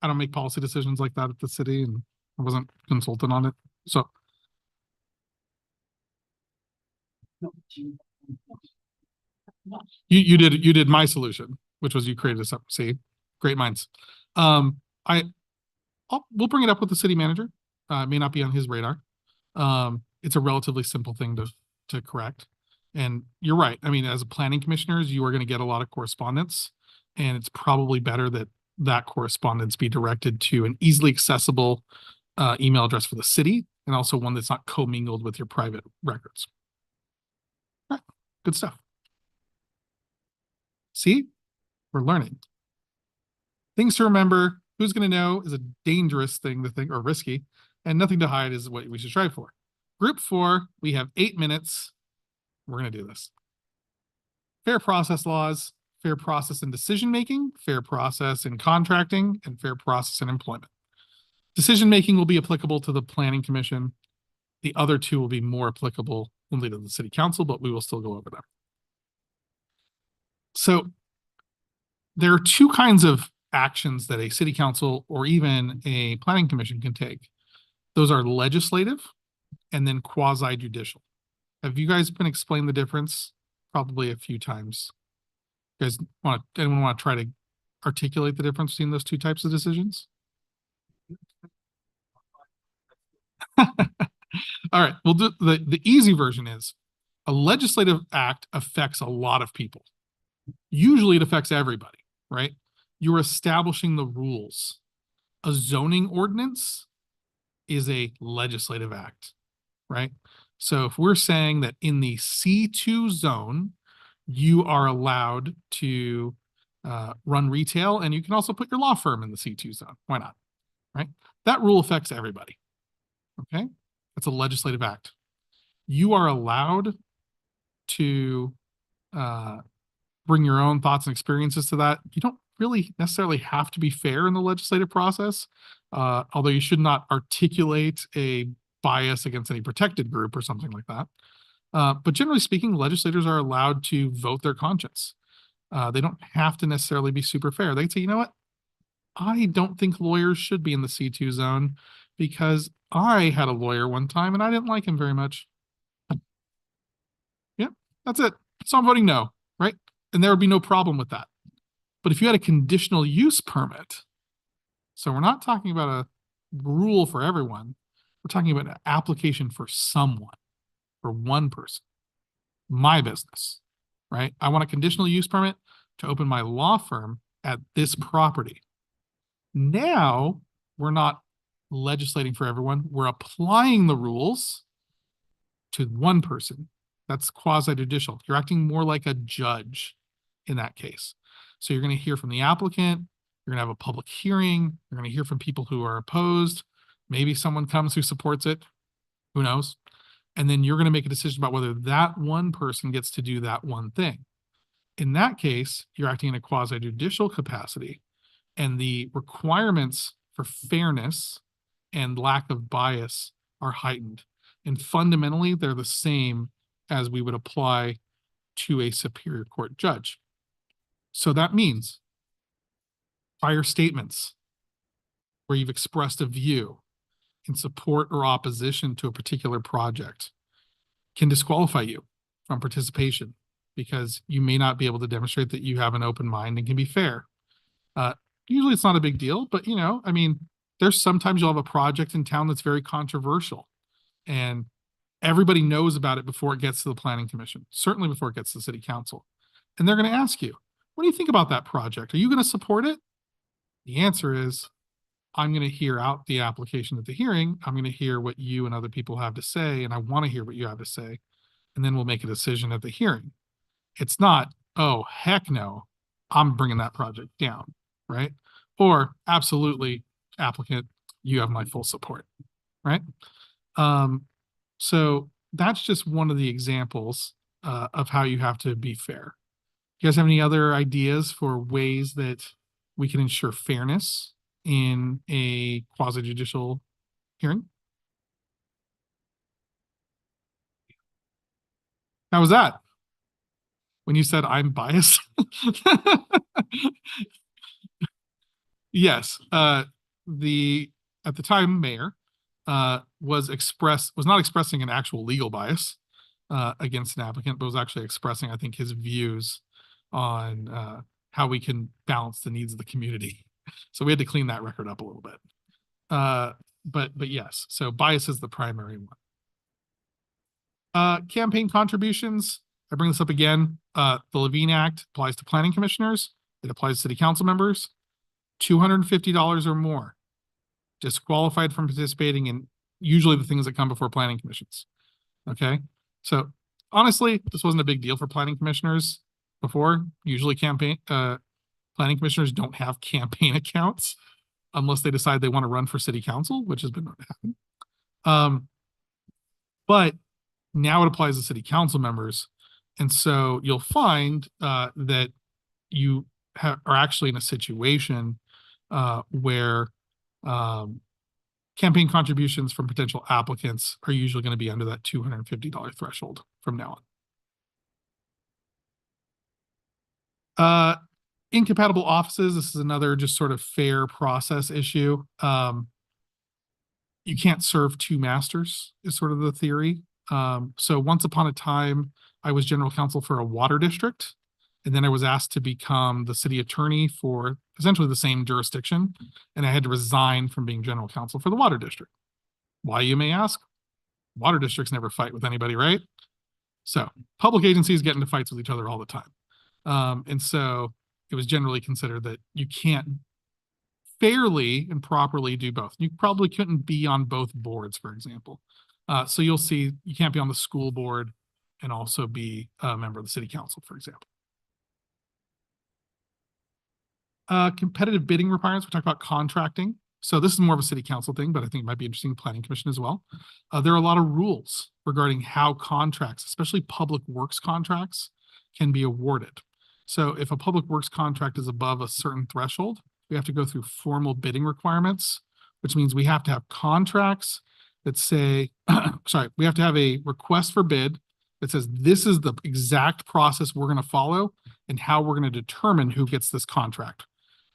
don't make policy decisions like that at the city, and I wasn't consulted on it. So you did my solution, which was you created a separate. See, great minds. We'll bring it up with the city manager. It may not be on his radar. It's a relatively simple thing to correct. And you're right. I mean, as a planning commissioners, you are going to get a lot of correspondence, and it's probably better that correspondence be directed to an easily accessible email address for the city, and also one that's not commingled with your private records. All right, good stuff. See, we're learning. Things to remember. Who's going to know is a dangerous thing to think, or risky, and nothing to hide is what we should strive for. Group 4, we have 8 minutes. We're going to do this. Fair process laws, fair process in decision-making, fair process in contracting, and fair process in employment. Decision-making will be applicable to the Planning Commission. The other 2 will be more applicable only to the City Council, but we will still go over them. So there are 2 kinds of actions that a City Council or even a Planning Commission can take. Those are legislative and then quasi-judicial. Have you guys been explained the difference? Probably a few times. You guys anyone want to try to articulate the difference between those 2 types of decisions? All right, we'll do the easy version is a legislative act affects a lot of people. Usually it affects everybody, right? You're establishing the rules. A zoning ordinance is a legislative act, right? So if we're saying that in the C2 zone, you are allowed to run retail, and you can also put your law firm in the C2 zone. Why not? Right? That rule affects everybody. Okay? That's a legislative act. You are allowed to bring your own thoughts and experiences to that. You don't really necessarily have to be fair in the legislative process, although you should not articulate a bias against any protected group or something like that. But generally speaking, legislators are allowed to vote their conscience. They don't have to necessarily be super fair. They can say, you know what? I don't think lawyers should be in the C2 zone because I had a lawyer one time and I didn't like him very much. Yeah, that's it. So I'm voting no, right? And there would be no problem with that. But if you had a conditional use permit, so we're not talking about a rule for everyone. We're talking about an application for someone, for one person, my business, right? I want a conditional use permit to open my law firm at this property. Now we're not legislating for everyone. We're applying the rules to one person. That's quasi judicial. You're acting more like a judge in that case. So you're going to hear from the applicant. You're going to have a public hearing. You're going to hear from people who are opposed. Maybe someone comes who supports it. Who knows? And then you're going to make a decision about whether that one person gets to do that one thing. In that case, you're acting in a quasi judicial capacity, and the requirements for fairness and lack of bias are heightened. And fundamentally, they're the same as we would apply to a superior court judge. So that means prior statements where you've expressed a view in support or opposition to a particular project can disqualify you from participation because you may not be able to demonstrate that you have an open mind and can be fair. Usually it's not a big deal, but I mean, there's sometimes you'll have a project in town that's very controversial and everybody knows about it before it gets to the planning commission, certainly before it gets to the city council. And they're going to ask you, what do you think about that project? Are you going to support it? The answer is, I'm going to hear out the application at the hearing. I'm going to hear what you and other people have to say, and I want to hear what you have to say. And then we'll make a decision at the hearing. It's not, oh, heck no, I'm bringing that project down, right? Or absolutely, applicant, you have my full support, right? So that's just one of the examples of how you have to be fair. You guys have any other ideas for ways that we can ensure fairness in a quasi-judicial hearing? How was that? When you said I'm biased? Yes, at the time mayor was not expressing an actual legal bias against an applicant, but was actually expressing, I think, his views on how we can balance the needs of the community. So we had to clean that record up a little bit. But yes, so bias is the primary one. Campaign contributions. I bring this up again. The Levine Act applies to planning commissioners. It applies to city council members. $250 or more. Disqualified from participating in usually the things that come before planning commissions. Okay. So honestly, this wasn't a big deal for planning commissioners before. Usually planning commissioners don't have campaign accounts unless they decide they want to run for city council, which has been known to happen. But now it applies to city council members. And so you'll find that you are actually in a situation where campaign contributions from potential applicants are usually going to be under that $250 threshold from now on. Incompatible offices, this is another just sort of fair process issue. You can't serve two masters is sort of the theory. So once upon a time, I was general counsel for a water district, and then I was asked to become the city attorney for essentially the same jurisdiction, and I had to resign from being general counsel for the water district. Why, you may ask? Water districts never fight with anybody, right? So public agencies get into fights with each other all the time. And so it was generally considered that you can't fairly and properly do both. You probably couldn't be on both boards, for example. So you'll see you can't be on the school board and also be a member of the city council, for example. Competitive bidding requirements, we talked about contracting. So this is more of a city council thing, but I think it might be interesting to planning commission as well. There are a lot of rules regarding how contracts, especially public works contracts, can be awarded. So if a public works contract is above a certain threshold, we have to go through formal bidding requirements, which means we have to have contracts that say, we have to have a request for bid that says this is the exact process we're going to follow and how we're going to determine who gets this contract.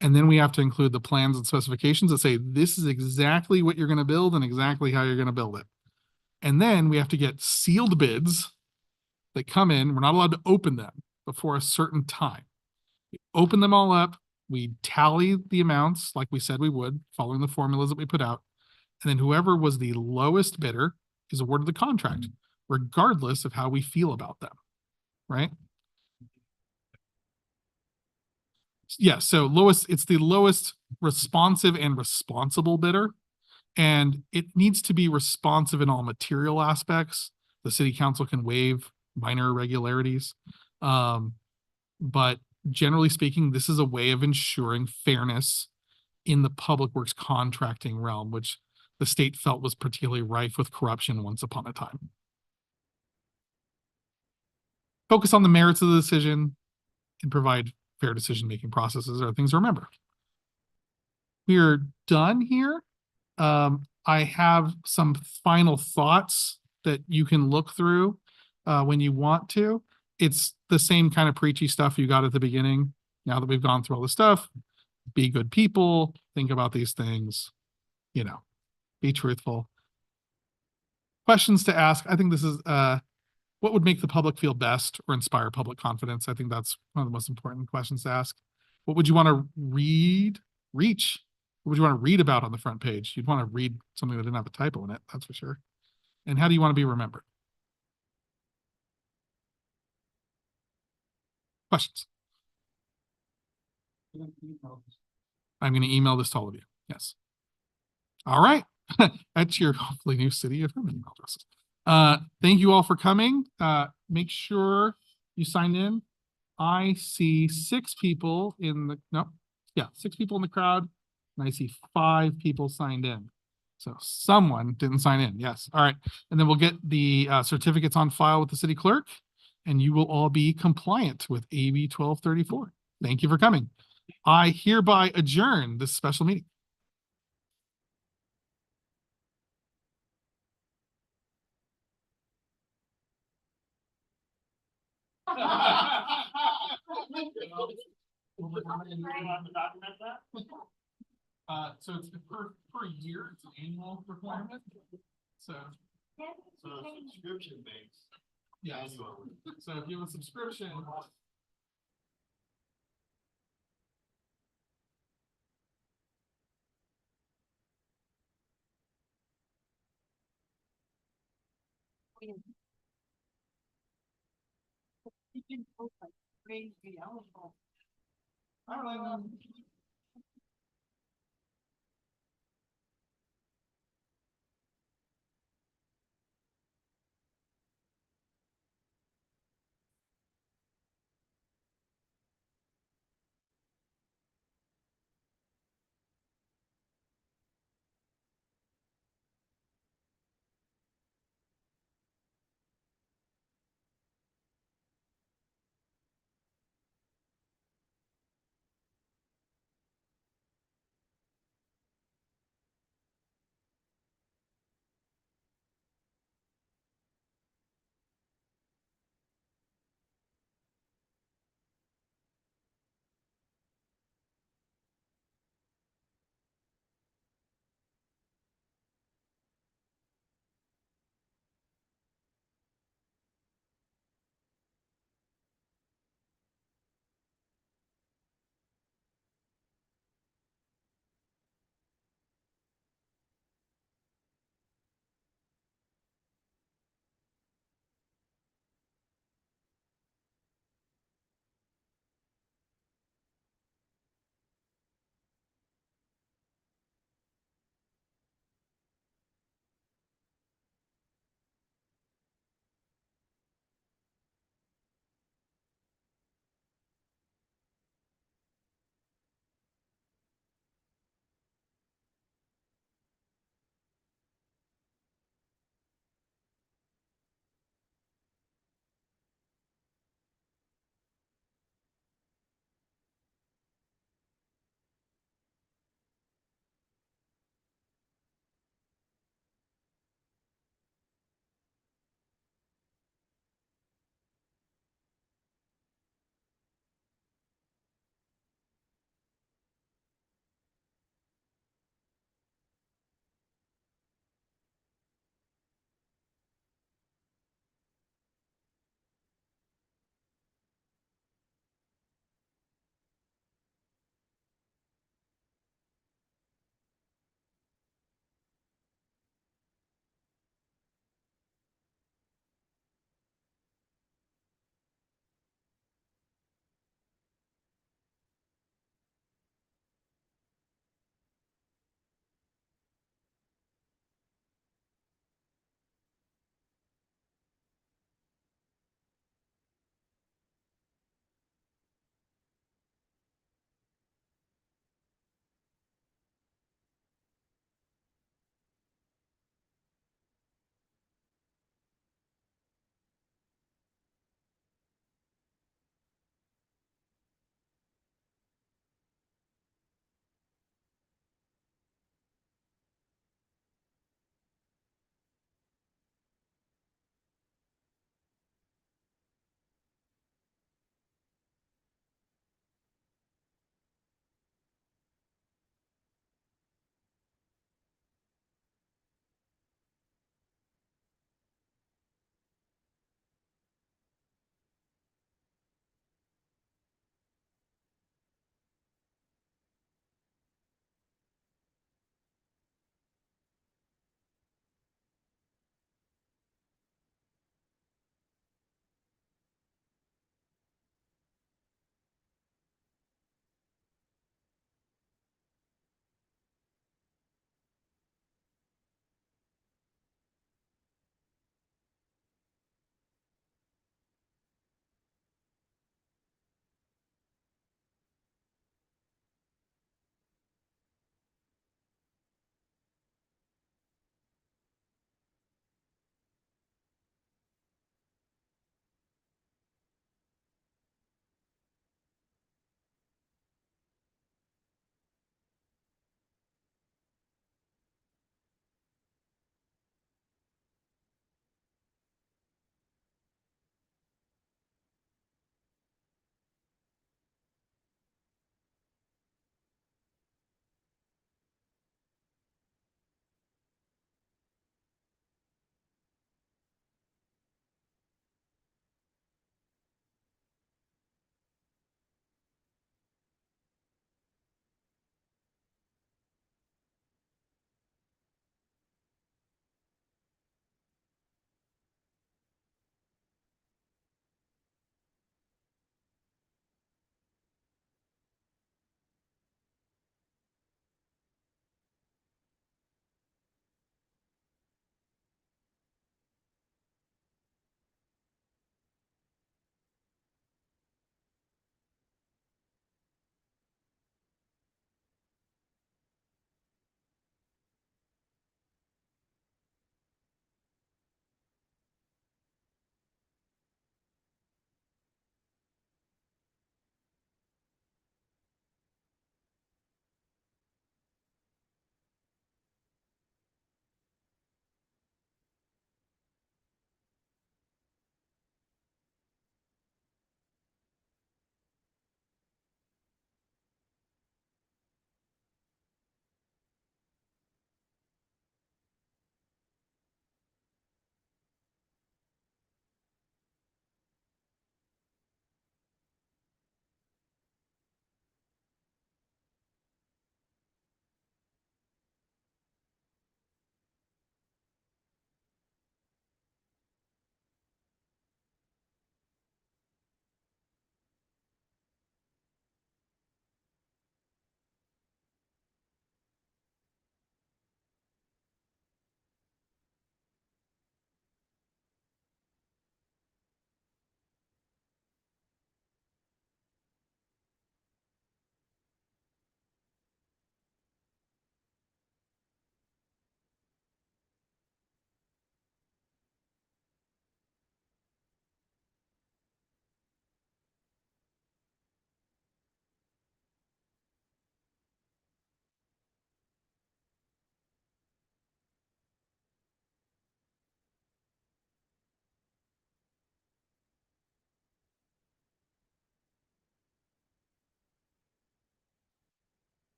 And then we have to include the plans and specifications that say this is exactly what you're going to build and exactly how you're going to build it. And then we have to get sealed bids that come in. We're not allowed to open them before a certain time. We open them all up. We tally the amounts like we said we would, following the formulas that we put out. And then whoever was the lowest bidder is awarded the contract, regardless of how we feel about them, right? Yeah, so it's the lowest responsive and responsible bidder. And it needs to be responsive in all material aspects. The city council can waive minor irregularities. But generally speaking, this is a way of ensuring fairness in the public works contracting realm, which the state felt was particularly rife with corruption once upon a time. Focus on the merits of the decision and provide fair decision-making processes are things to remember. We are done here. I have some final thoughts that you can look through when you want to. It's the same kind of preachy stuff you got at the beginning. Now that we've gone through all the stuff, be good people, think about these things, be truthful. Questions to ask. I think this is what would make the public feel best or inspire public confidence? I think that's one of the most important questions to ask. What would you want to reach? What would you want to read about on the front page? You'd want to read something that didn't have a typo in it, that's for sure. And how do you want to be remembered? Questions? I'm going to email this to all of you. Yes. All right. That's your hopefully new city attorney email addresses. Thank you all for coming. Make sure you sign in. I see 6 people in the, no, yeah, 6 people in the crowd. And I see 5 people signed in. So someone didn't sign in. Yes. All right. And then we'll get the certificates on file with the city clerk and you will all be compliant with AB 1234. Thank you for coming. I hereby adjourn this special meeting. So it's per year, it's an annual requirement. So subscription based. yes. So if you have a subscription. I don't know.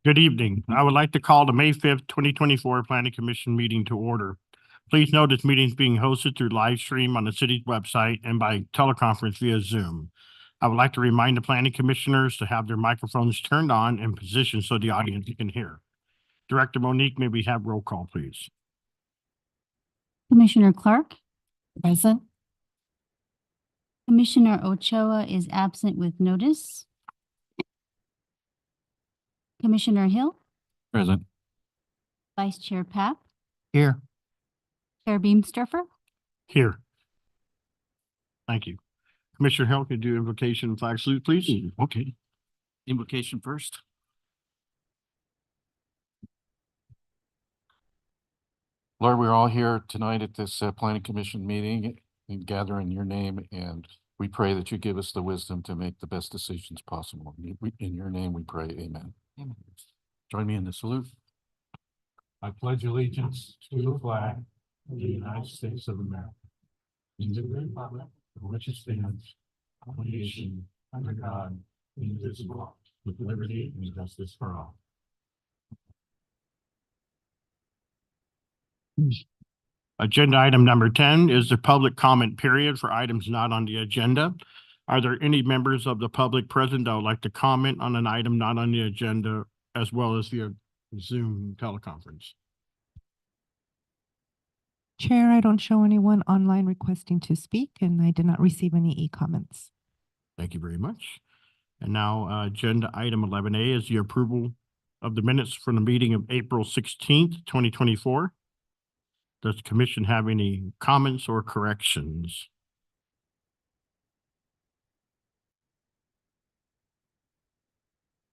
Good evening. I would like to call the May 5th, 2024 Planning Commission meeting to order. Please note this meeting is being hosted through live stream on the city's website and by teleconference via Zoom. I would like to remind the planning commissioners to have their microphones turned on and positioned so the audience can hear. Director Monique, may we have roll call, please? Commissioner Clark? Present. Commissioner Ochoa is absent with notice. Commissioner Hill? Present. Vice Chair Papp? Here. Chair Beamsterfer? Here. Thank you. Commissioner Hill, could you do invocation and flag salute, please? Okay. Invocation first. Lord, we're all here tonight at this planning commission meeting and gather in your name, and we pray that you give us the wisdom to make the best decisions possible. In your name we pray, amen. Amen. Join me in the salute. I pledge allegiance to the flag of the United States of America, and to the republic for which it stands, one nation, under God, indivisible, with liberty and justice for all. Agenda item number 10 is the public comment period for items not on the agenda. Are there any members of the public present that would like to comment on an item not on the agenda as well as via Zoom teleconference? Chair, I don't show anyone online requesting to speak, and I did not receive any e-comments. Thank you very much. And now, agenda item 11A is the approval of the minutes from the meeting of April 16th, 2024. Does the commission have any comments or corrections?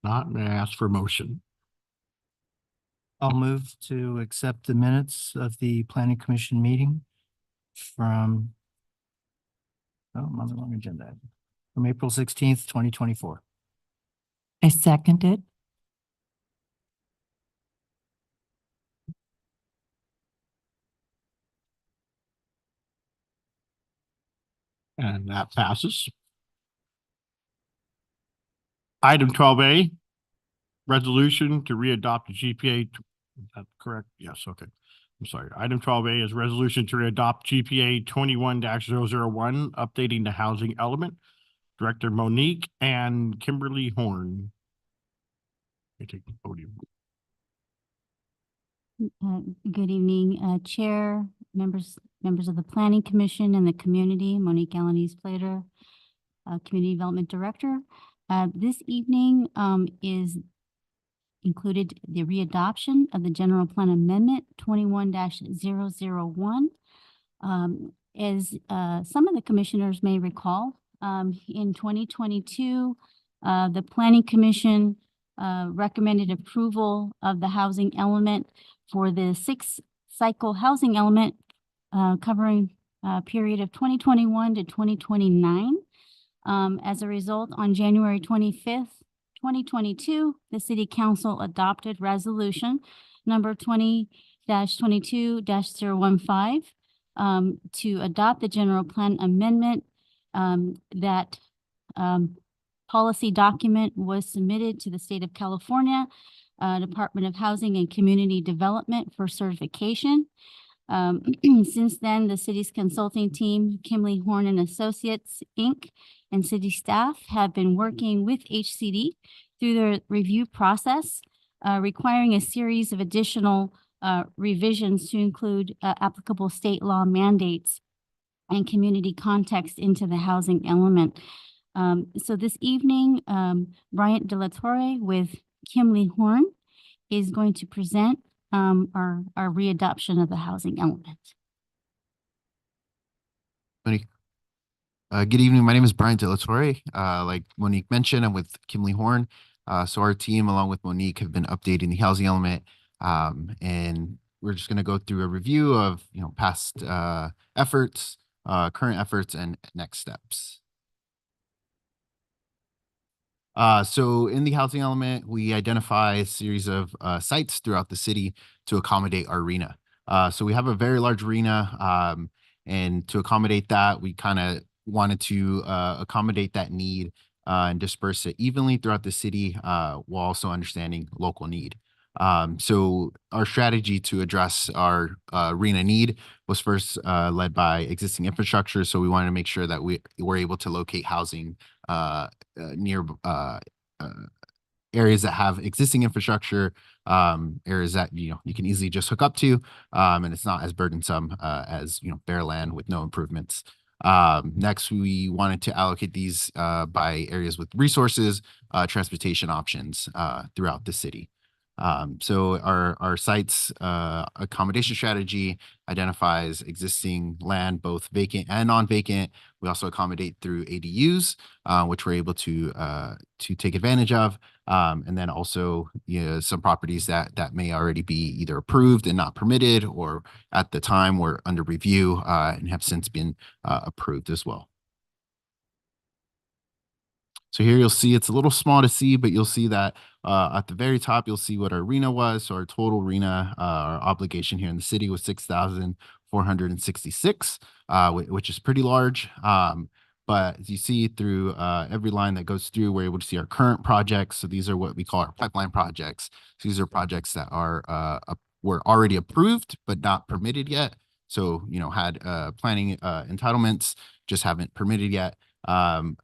Not, may I ask for a motion? I'll move to accept the minutes of the planning commission meeting from, oh, I'm on the wrong agenda, from April 16th, 2024. I second it. And that passes. Item 12A, resolution to readopt the GPA. Is that correct? Yes, okay. I'm sorry. Item 12A is resolution to readopt GPA 21-001, updating the housing element. Director Monique and Kimberly Horn. You take the podium. Good evening, Chair, members of the Planning Commission and the community, Monique Alanese Plater, Community Development Director. This evening is included the readoption of the General Plan Amendment 21-001. As some of the commissioners may recall, in 2022, the Planning Commission recommended approval of the housing element for the 6-cycle housing element covering a period of 2021 to 2029. As a result, on January 25th, 2022, the City Council adopted resolution number 20-22-015 to adopt the general plan amendment. That policy document was submitted to the State of California Department of Housing and Community Development for certification. Since then, the city's consulting team, Kimley Horn and Associates, Inc., and city staff have been working with HCD through the review process, requiring a series of additional revisions to include applicable state law mandates and community context into the housing element. So this evening, Bryant De La Torre with Kimley Horn is going to present our readoption of the housing element. Good evening. My name is Brian De La Torre. Like Monique mentioned, I'm with Kimley Horn. So our team, along with Monique, have been updating the housing element. And we're just going to go through a review of, past efforts, current efforts, and next steps. So in the housing element, we identify a series of sites throughout the city to accommodate our arena. So we have a very large arena, and to accommodate that, we kind of wanted to accommodate that need and disperse it evenly throughout the city, while also understanding local need. So our strategy to address our arena need was first led by existing infrastructure. So we wanted to make sure that we were able to locate housing near areas that have existing infrastructure, areas that you can easily just hook up to, and it's not as burdensome as bare land with no improvements. Next, we wanted to allocate these by areas with resources, transportation options throughout the city. So our site's accommodation strategy identifies existing land, both vacant and non-vacant. We also accommodate through ADUs, which we're able to take advantage of. And then also some properties that may already be either approved and not permitted, or at the time were under review and have since been approved as well. So here you'll see it's a little small to see, but you'll see that at the very top, you'll see what our RENA was. So our total RENA, our obligation here in the city was 6,466, which is pretty large. But as you see through every line that goes through, we're able to see our current projects. So these are what we call our pipeline projects. So these are projects that are were already approved but not permitted yet. So had planning entitlements, just haven't permitted yet.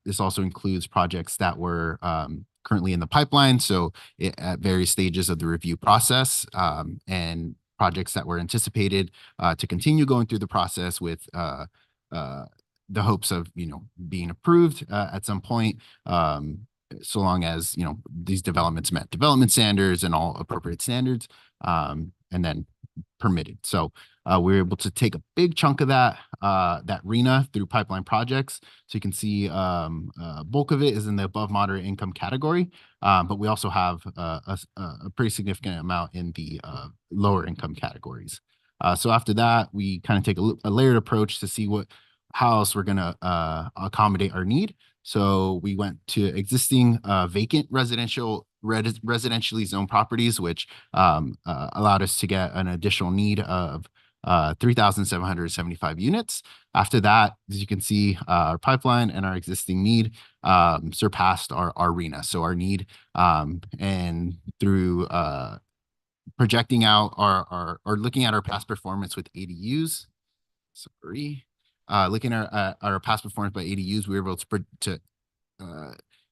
This also includes projects that were currently in the pipeline, so at various stages of the review process, and projects that were anticipated to continue going through the process with the hopes of being approved at some point, so long as these developments met development standards and all appropriate standards, and then permitted. So we're able to take a big chunk of that RENA through pipeline projects. So you can see bulk of it is in the above moderate income category, but we also have a pretty significant amount in the lower income categories. So after that, we kind of take a layered approach to see how else we're going to accommodate our need. So we went to existing vacant residentially zoned properties, which allowed us to get an additional need of 3,775 units. After that, as you can see, our pipeline and our existing need surpassed our RENA. So our need, and through projecting out or looking at our past performance with ADUs, looking at our past performance by ADUs, we were able to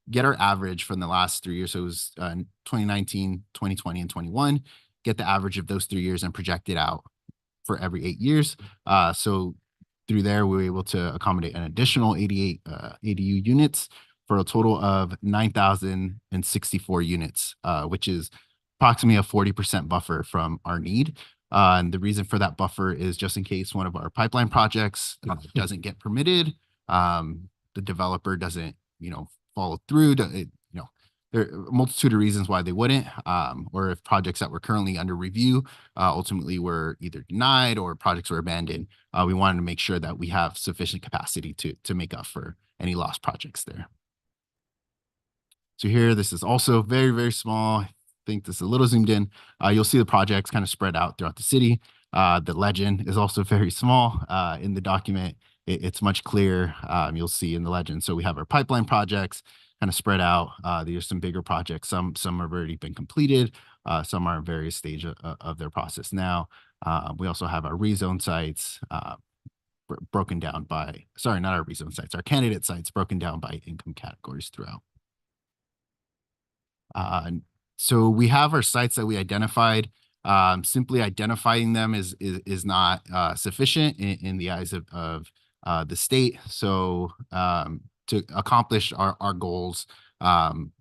get our average from the last 3 years. So it was 2019, 2020, and 21. Get the average of those 3 years and project it out for every 8 years. So through there, we were able to accommodate an additional 88 ADU units for a total of 9,064 units, which is approximately a 40% buffer from our need. And the reason for that buffer is just in case one of our pipeline projects doesn't get permitted, the developer doesn't, follow through. There are a multitude of reasons why they wouldn't, or if projects that were currently under review ultimately were either denied or projects were abandoned. We wanted to make sure that we have sufficient capacity to make up for any lost projects there. So here, this is also very, very small. I think this is a little zoomed in. You'll see the projects kind of spread out throughout the city. The legend is also very small in the document. It's much clearer. You'll see in the legend. So we have our pipeline projects kind of spread out. There's some bigger projects. Some have already been completed. Some are in various stages of their process now. We also have our rezone sites broken down by, sorry, not our rezone sites, our candidate sites broken down by income categories throughout. So we have our sites that we identified. Simply identifying them is not sufficient in the eyes of the state. So to accomplish our goals,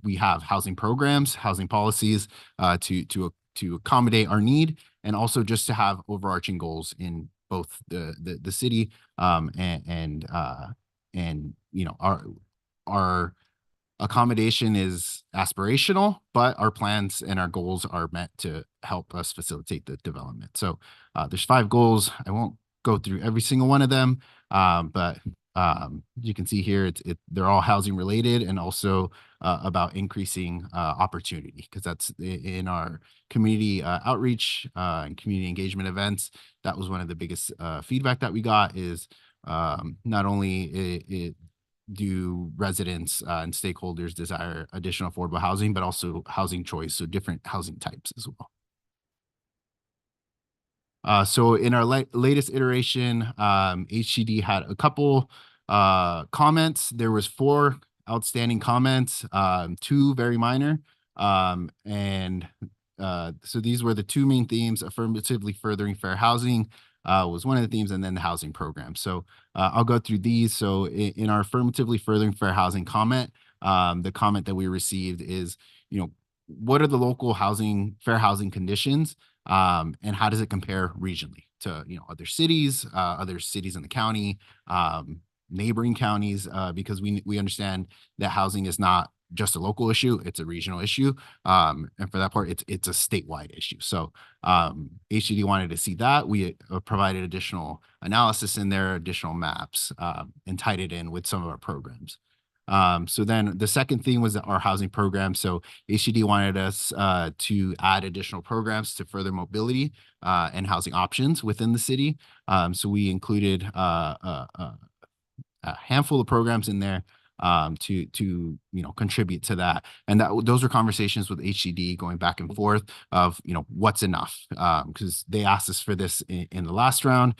we have housing programs, housing policies to accommodate our need, and also just to have overarching goals in both the city and our accommodation is aspirational, but our plans and our goals are meant to help us facilitate the development. So there's 5 goals. I won't go through every single one of them, but you can see here, they're all housing related and also about increasing opportunity, because that's in our community outreach and community engagement events. That was one of the biggest feedback that we got is not only do residents and stakeholders desire additional affordable housing, but also housing choice, so different housing types as well. So in our latest iteration, HCD had a couple comments. There was 4 outstanding comments, 2 very minor. So these were the 2 main themes: affirmatively furthering fair housing was one of the themes, and then the housing program. So I'll go through these. So in our affirmatively furthering fair housing comment, the comment that we received is, what are the local fair housing conditions? And how does it compare regionally to, other cities in the county, neighboring counties, because we understand that housing is not just a local issue, it's a regional issue. And for that part, it's a statewide issue. So HCD wanted to see that. We provided additional analysis in there, additional maps, and tied it in with some of our programs. So then the second thing was our housing program. So HCD wanted us to add additional programs to further mobility and housing options within the city. So we included a handful of programs in there to contribute to that. And those are conversations with HCD going back and forth of, what's enough, because they asked us for this in the last round.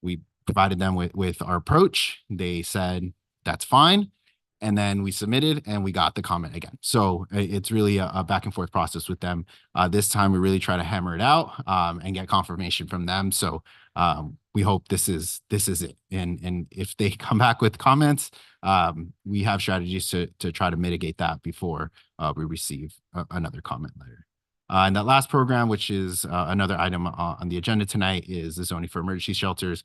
We provided them with our approach. They said, that's fine. And then we submitted and we got the comment again. So it's really a back and forth process with them. This time we really try to hammer it out and get confirmation from them. So we hope this is it. And if they come back with comments, we have strategies to try to mitigate that before we receive another comment letter. And that last program, which is another item on the agenda tonight, is the zoning for emergency shelters.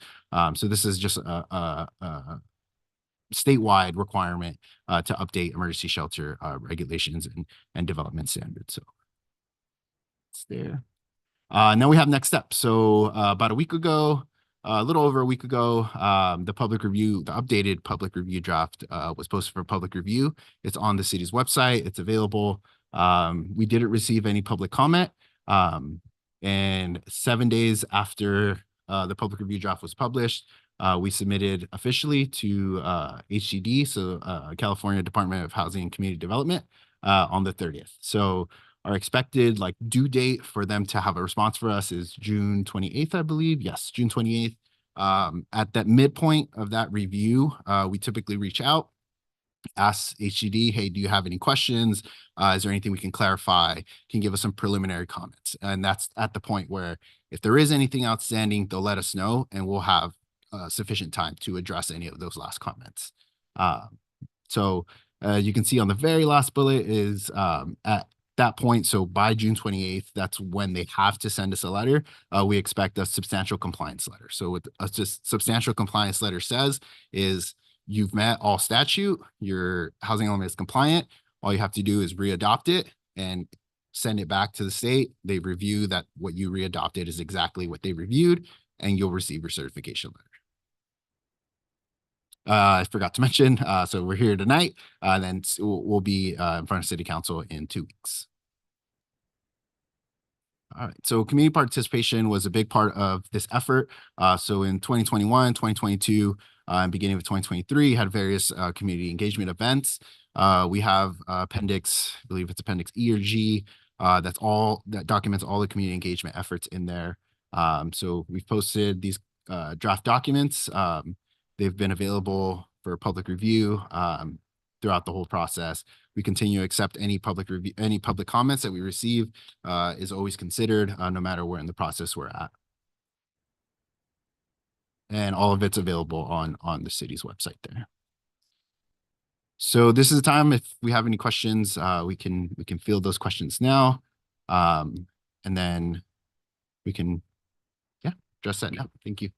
So this is just a statewide requirement to update emergency shelter regulations and development standards. So it's there. Now we have next steps. So about a little over a week ago, the updated public review draft was posted for public review. It's on the city's website. It's available. We didn't receive any public comment. And 7 days after the public review draft was published, we submitted officially to HCD, so California Department of Housing and Community Development, on the 30th. So our expected due date for them to have a response for us is June 28th, I believe. Yes, June 28th. At that midpoint of that review, we typically reach out, ask HCD, hey, do you have any questions? Is there anything we can clarify? Can you give us some preliminary comments? And that's at the point where if there is anything outstanding, they'll let us know and we'll have sufficient time to address any of those last comments. So you can see on the very last bullet is at that point, so by June 28th, that's when they have to send us a letter. We expect a substantial compliance letter. So what a substantial compliance letter says is you've met all statute, your housing element is compliant. All you have to do is readopt it and send it back to the state. They review that what you readopted is exactly what they reviewed, and you'll receive your certification letter. I forgot to mention, so we're here tonight, then we'll be in front of City Council in 2 weeks. All right, so community participation was a big part of this effort. So in 2021, 2022, and beginning of 2023, had various community engagement events. We have appendix, I believe it's appendix E or G, that documents all the community engagement efforts in there. So we've posted these draft documents. They've been available for public review throughout the whole process. We continue to accept any public comments that we receive is always considered, no matter where in the process we're at. And all of it's available on the city's website there. So this is the time, if we have any questions, we can field those questions now. And then we can, address that now. Thank you.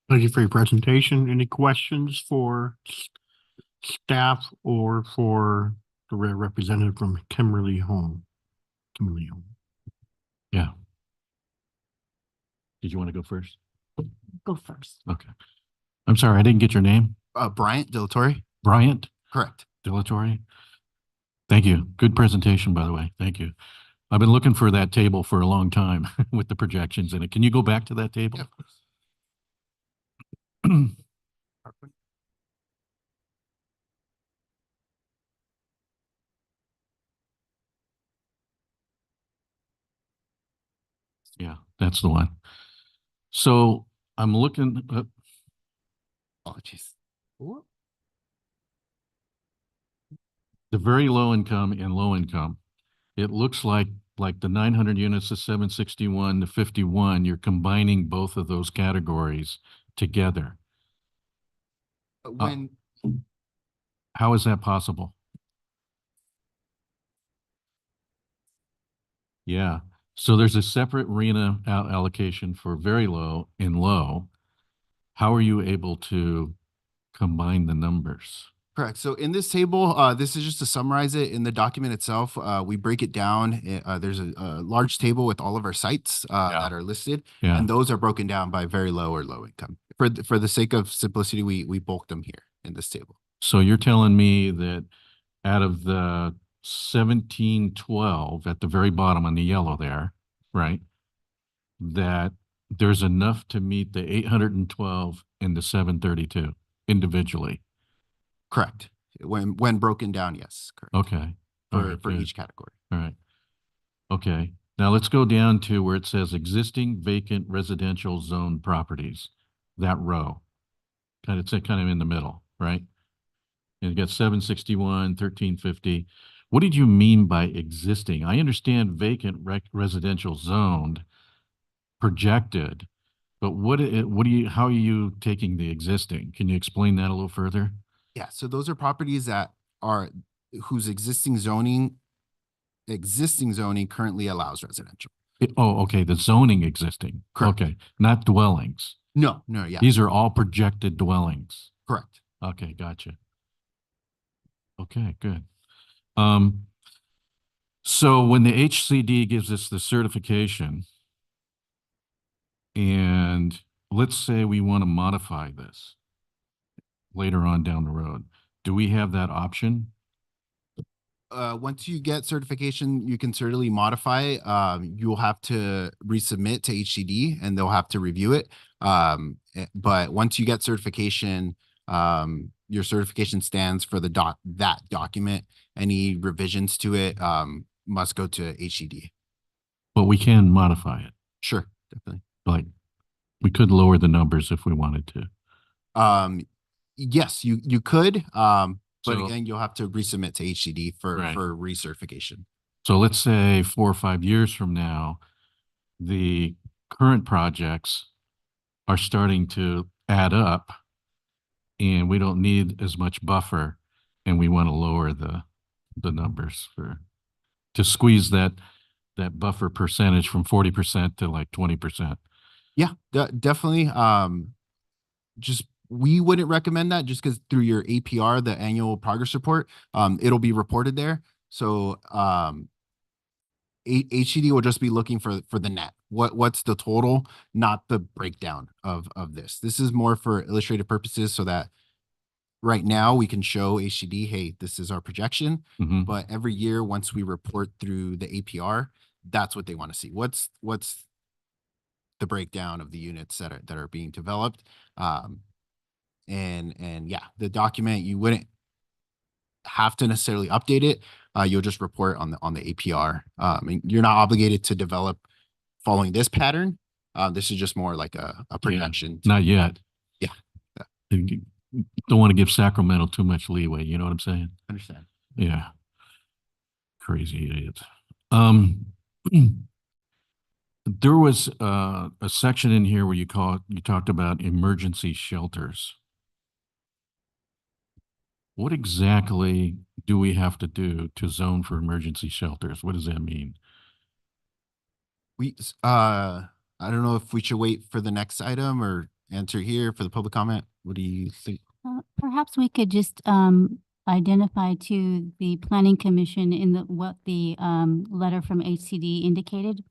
Thank you for your presentation. Any questions for staff or for the representative from Kimberly Home? Yeah. Did you want to go first? Go first. Okay. I'm sorry, I didn't get your name. Bryant Dillatore. Bryant Correct. Dillatore. Thank you. Good presentation, by the way. Thank you. I've been looking for that table for a long time with the projections in it. Can you go back to that table? Yeah, of course. Yeah, that's the one. So I'm looking, Apologies. the very low income and low income. It looks like the 900 units to 761 to 51, you're combining both of those categories together. When, How is that possible? Yeah, so there's a separate RENA allocation for very low and low. How are you able to combine the numbers? correct. So in this table, this is just to summarize it in the document itself. We break it down. There's a large table with all of our sites Yeah. that are listed, Yeah, and those are broken down by very low or low income. For the sake of simplicity, we bulk them here in this table. so you're telling me that out of the 1712 at the very bottom on the yellow there, right? That there's enough to meet the 812 and the 732 individually. Correct. When broken down, yes, correct. Okay. All For right, for good. each category. All right. Okay, now let's go down to where it says existing vacant residential zone properties, that row. It's kind of in the middle, right? And you got 761, 1350. What did you mean by existing? I understand vacant residential zoned, projected, but what do you, how are you taking the existing? Can you explain that a little further? Yeah, so those are properties that are whose existing zoning currently allows residential. Oh, okay, the zoning existing. Correct. Okay, not dwellings. No, yeah, These are all projected dwellings. correct. Okay, gotcha. Okay, good. So when the HCD gives us the certification, and let's say we want to modify this later on down the road, do we have that option? Once you get certification, you can certainly modify it. You'll have to resubmit to HCD and they'll have to review it. But once you get certification, your certification stands for that document. Any revisions to it, must go to HCD. But we can modify it. Sure, definitely. Like, we could lower the numbers if we wanted to. Yes, you could, but So- again, you'll have to resubmit to HCD for Right. recertification. So let's say 4 or 5 years from now, the current projects are starting to add up and we don't need as much buffer and we want to lower the numbers to squeeze that buffer percentage from 40% to like 20%. Yeah, definitely. We wouldn't recommend that just because through your APR, the annual progress report, it'll be reported there. So, HCD will just be looking for the net. What's the total, not the breakdown of this. This is more for illustrative purposes so that right now we can show HCD, hey, this is our projection. Mhm. But every year, once we report through the APR, that's what they want to see. What's the breakdown of the units that are being developed. And yeah, the document, you wouldn't have to necessarily update it. You'll just report on the APR. And you're not obligated to develop following this pattern. This is just more like a projection. Not yet. Yeah. You don't want to give Sacramento too much leeway. You know what I'm saying? Understand. Yeah. Crazy idiots. There was a section in here where you talked about emergency shelters. What exactly do we have to do to zone for emergency shelters? What does that mean? I don't know if we should wait for the next item or answer here for the public comment. What do you think? Perhaps we could just identify to the planning commission in what the letter from HCD indicated.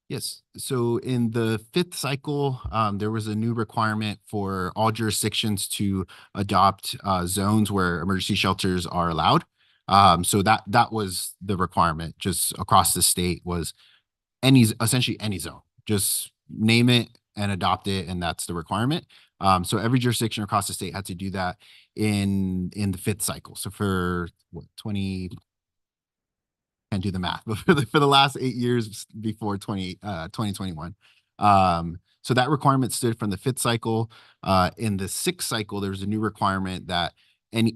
Yes. So in the fifth cycle, there was a new requirement for all jurisdictions to adopt zones where emergency shelters are allowed. So that was the requirement just across the state was essentially any zone. Just name it and adopt it, and that's the requirement. So every jurisdiction across the state had to do that in the fifth cycle. So for 2010 can't do the math, but for the last 8 years before 2021. So that requirement stood from the 5th cycle. In the 6th cycle, there's a new requirement that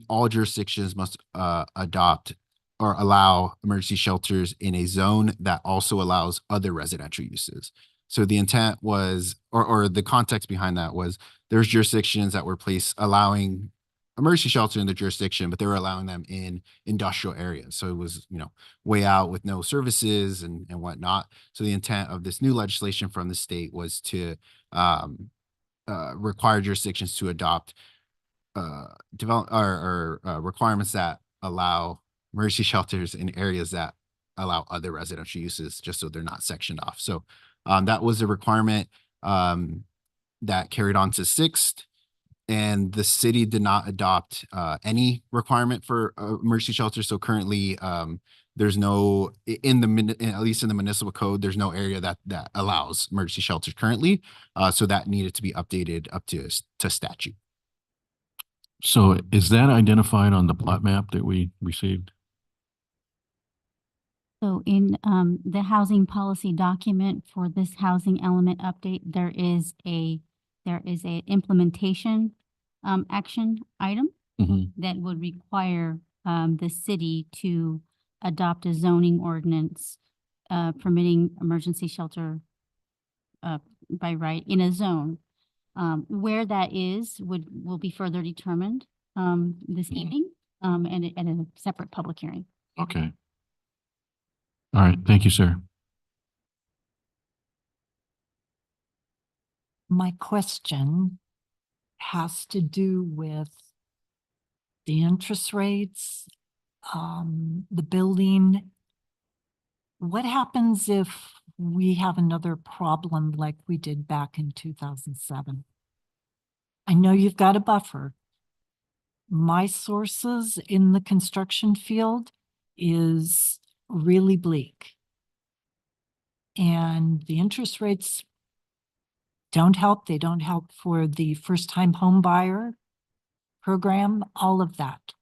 all jurisdictions must adopt or allow emergency shelters in a zone that also allows other residential uses. So the intent was, or the context behind that was, there's jurisdictions that were allowing emergency shelter in the jurisdiction, but they were allowing them in industrial areas. So it was, way out with no services and whatnot. So the intent of this new legislation from the state was to require jurisdictions to adopt requirements that allow emergency shelters in areas that allow other residential uses, just so they're not sectioned off. So that was a requirement that carried on to 6th. And the city did not adopt any requirement for emergency shelters. So currently, there's no, at least in the municipal code, there's no area that allows emergency shelters currently. So that needed to be updated up to statute. So is that identified on the plot map that we received? So in the housing policy document for this housing element update, there is a implementation action item Mhm. that would require the city to adopt a zoning ordinance permitting emergency shelter by right in a zone. Where that is will be further determined this evening and at a separate public hearing. Okay. All right, thank you, sir. My question has to do with the interest rates, the building. What happens if we have another problem like we did back in 2007? I know you've got a buffer. My sources in the construction field is really bleak. And the interest rates don't help. They don't help for the first-time home buyer program, all of that.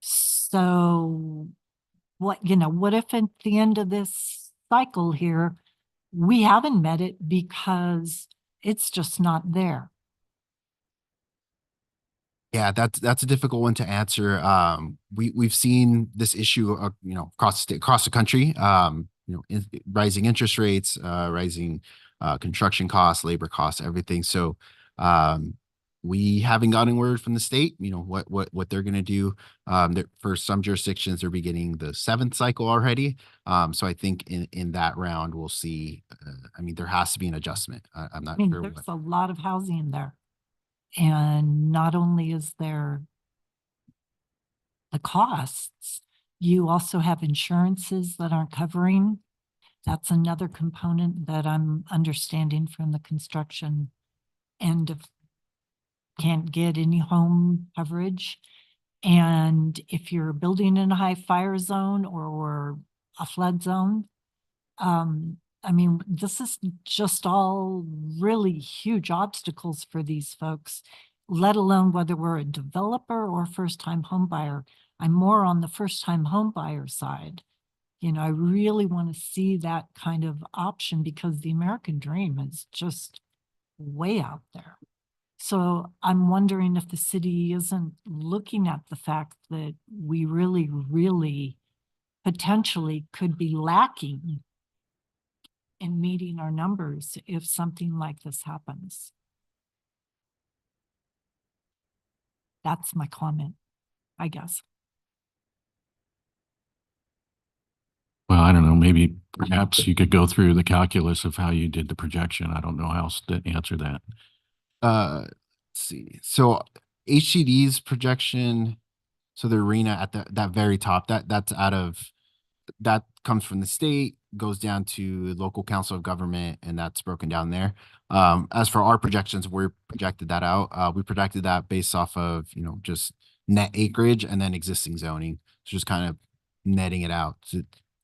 So what if at the end of this cycle here, we haven't met it because it's just not there? Yeah, that's a difficult one to answer. We've seen this issue, across the country. Rising interest rates, rising construction costs, labor costs, everything. So we haven't gotten word from the state, what they're going to do. For some jurisdictions, they're beginning the 7th cycle already. So I think in that round, we'll see. There has to be an adjustment. I'm not sure. There's a lot of housing there. And not only is there the costs, you also have insurances that aren't covering. That's another component that I'm understanding from the construction end of can't get any home coverage. And if you're building in a high fire zone or a flood zone, this is just all really huge obstacles for these folks, let alone whether we're a developer or first-time home buyer. I'm more on the first-time home buyer side. I really want to see that kind of option because the American dream is just way out there. So I'm wondering if the city isn't looking at the fact that we really, really potentially could be lacking in meeting our numbers if something like this happens. That's my comment, I guess. Well, I don't know, maybe perhaps you could go through the calculus of how you did the projection. I don't know how else to answer that. Let's see. So HCD's projection, so the arena at that very top, that comes from the state, goes down to local council of government, and that's broken down there. As for our projections, we projected that out. We projected that based off of, just net acreage and then existing zoning. So just kind of netting it out.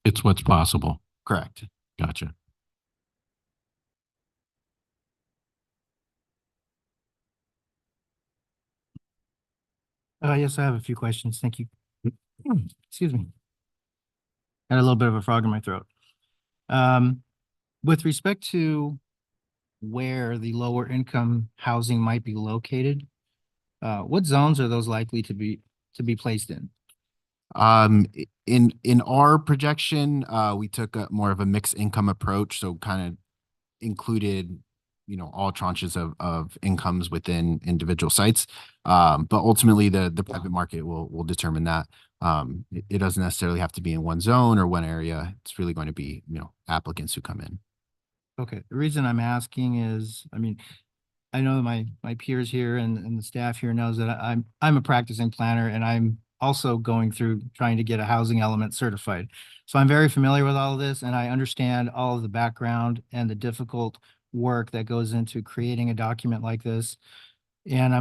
It's what's possible. Correct. Gotcha. Yes, I have a few questions. Thank you. Excuse me. Had a little bit of a frog in my throat. With respect to where the lower income housing might be located, what zones are those likely to be placed in? In our projection, we took a more of a mixed income approach, so kind of included, all tranches of incomes within individual sites. But ultimately the private market will determine that. It doesn't necessarily have to be in one zone or one area. It's really going to be, applicants who come in. Okay, the reason I'm asking is, I know my peers here and the staff here knows that I'm a practicing planner and I'm also going through trying to get a housing element certified. So I'm very familiar with all of this and I understand all of the background and the difficult work that goes into creating a document like this. And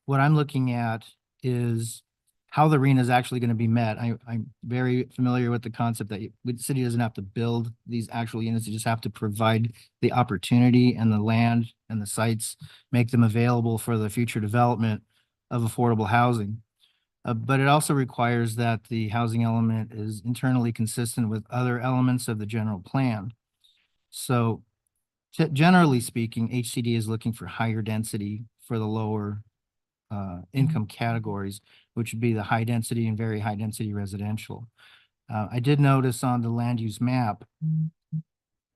what I'm looking at is how the RHNA is actually going to be met. I'm very familiar with the concept that the city doesn't have to build these actual units. You just have to provide the opportunity and the land and the sites, make them available for the future development of affordable housing. But it also requires that the housing element is internally consistent with other elements of the general plan. So generally speaking, HCD is looking for higher density for the lower income categories, which would be the high density and very high density residential. I did notice on the land use map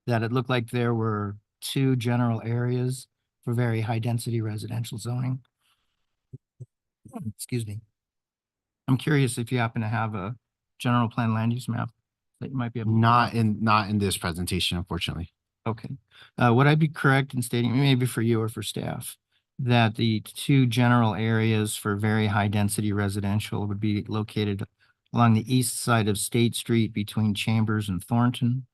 that it looked like there were 2 general areas for very high density residential zoning. Excuse me. I'm curious if you happen to have a general plan land use map that you might be able to. Not in this presentation, unfortunately. Okay. Would I be correct in stating, maybe for you or for staff, that the 2 general areas for very high density residential would be located along the east side of State Street between Chambers and Thornton,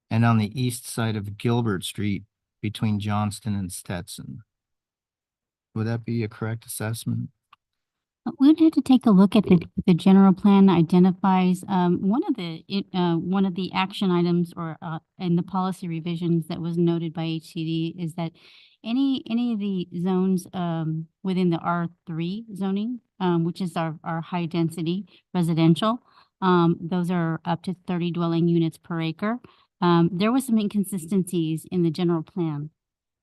and on the east side of Gilbert Street between Johnston and Stetson? Would that be a correct assessment? We'd have to take a look at the general plan identifies, one of the action items or, in the policy revisions that was noted by HCD is that any of the zones, within the R3 zoning, which is our high density residential, those are up to 30 dwelling units per acre. There was some inconsistencies in the general plan.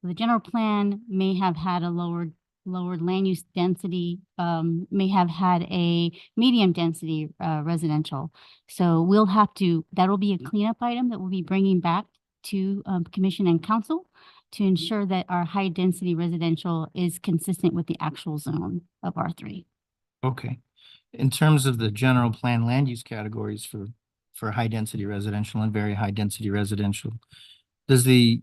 The general plan may have had a lower land use density, may have had a medium density residential. So that'll be a cleanup item that we'll be bringing back to commission and council to ensure that our high density residential is consistent with the actual zone of R3. Okay. In terms of the general plan land use categories for high density residential and very high density residential, does the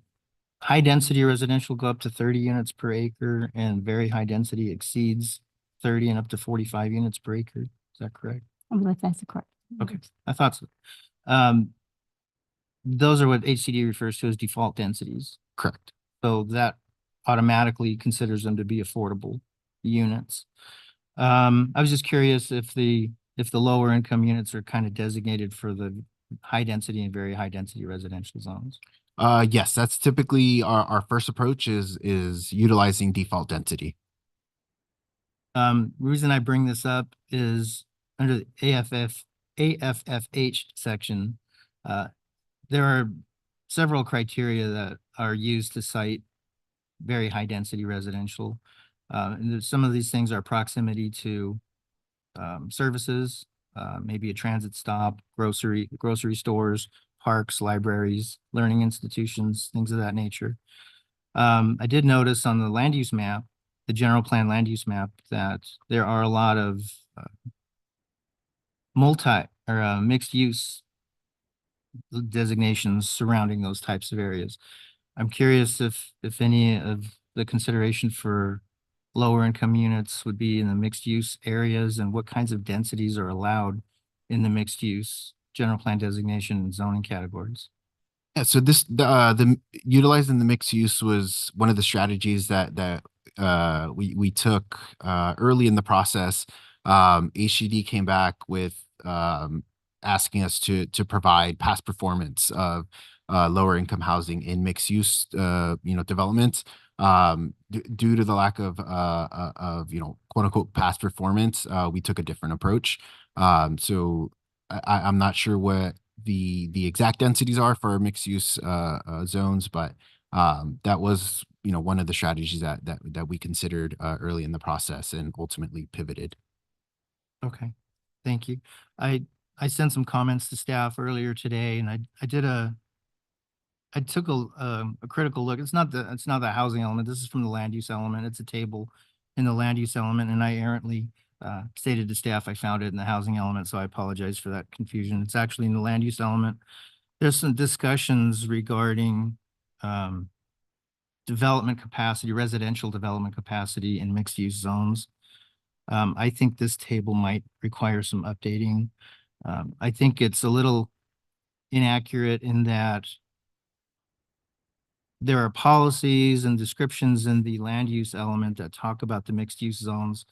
high density residential go up to 30 units per acre and very high density exceeds 30 and up to 45 units per acre? Is that correct? I believe that's correct. Okay, I thought so. Those are what HCD refers to as default densities. Correct. So that automatically considers them to be affordable units. I was just curious if the lower income units are kind of designated for the high density and very high density residential zones. Yes, that's typically our first approach is utilizing default density. Reason I bring this up is under the AFFH section, there are several criteria that are used to cite very high density residential. And some of these things are proximity to services, maybe a transit stop, grocery stores, parks, libraries, learning institutions, things of that nature. I did notice on the land use map, the general plan land use map, that there are a lot of mixed use designations surrounding those types of areas. I'm curious if any of the consideration for lower income units would be in the mixed use areas and what kinds of densities are allowed in the mixed use general plan designation and zoning categories. Yeah, so the utilizing the mixed use was one of the strategies that we took early in the process. HCD came back with asking us to provide past performance of lower income housing in mixed use developments. Due to the lack of quote unquote past performance, we took a different approach. So I'm not sure what the exact densities are for mixed use zones, but that was, one of the strategies that we considered early in the process and ultimately pivoted. Okay, thank you. I sent some comments to staff earlier today, and I took a critical look. It's not the housing element. This is from the land use element. It's a table in the land use element, and I errantly stated to staff I found it in the housing element, so I apologize for that confusion. It's actually in the land use element. There's some discussions regarding development capacity, residential development capacity in mixed use zones. I think this table might require some updating. I think it's a little inaccurate in that there are policies and descriptions in the land use element that talk about the mixed use zones.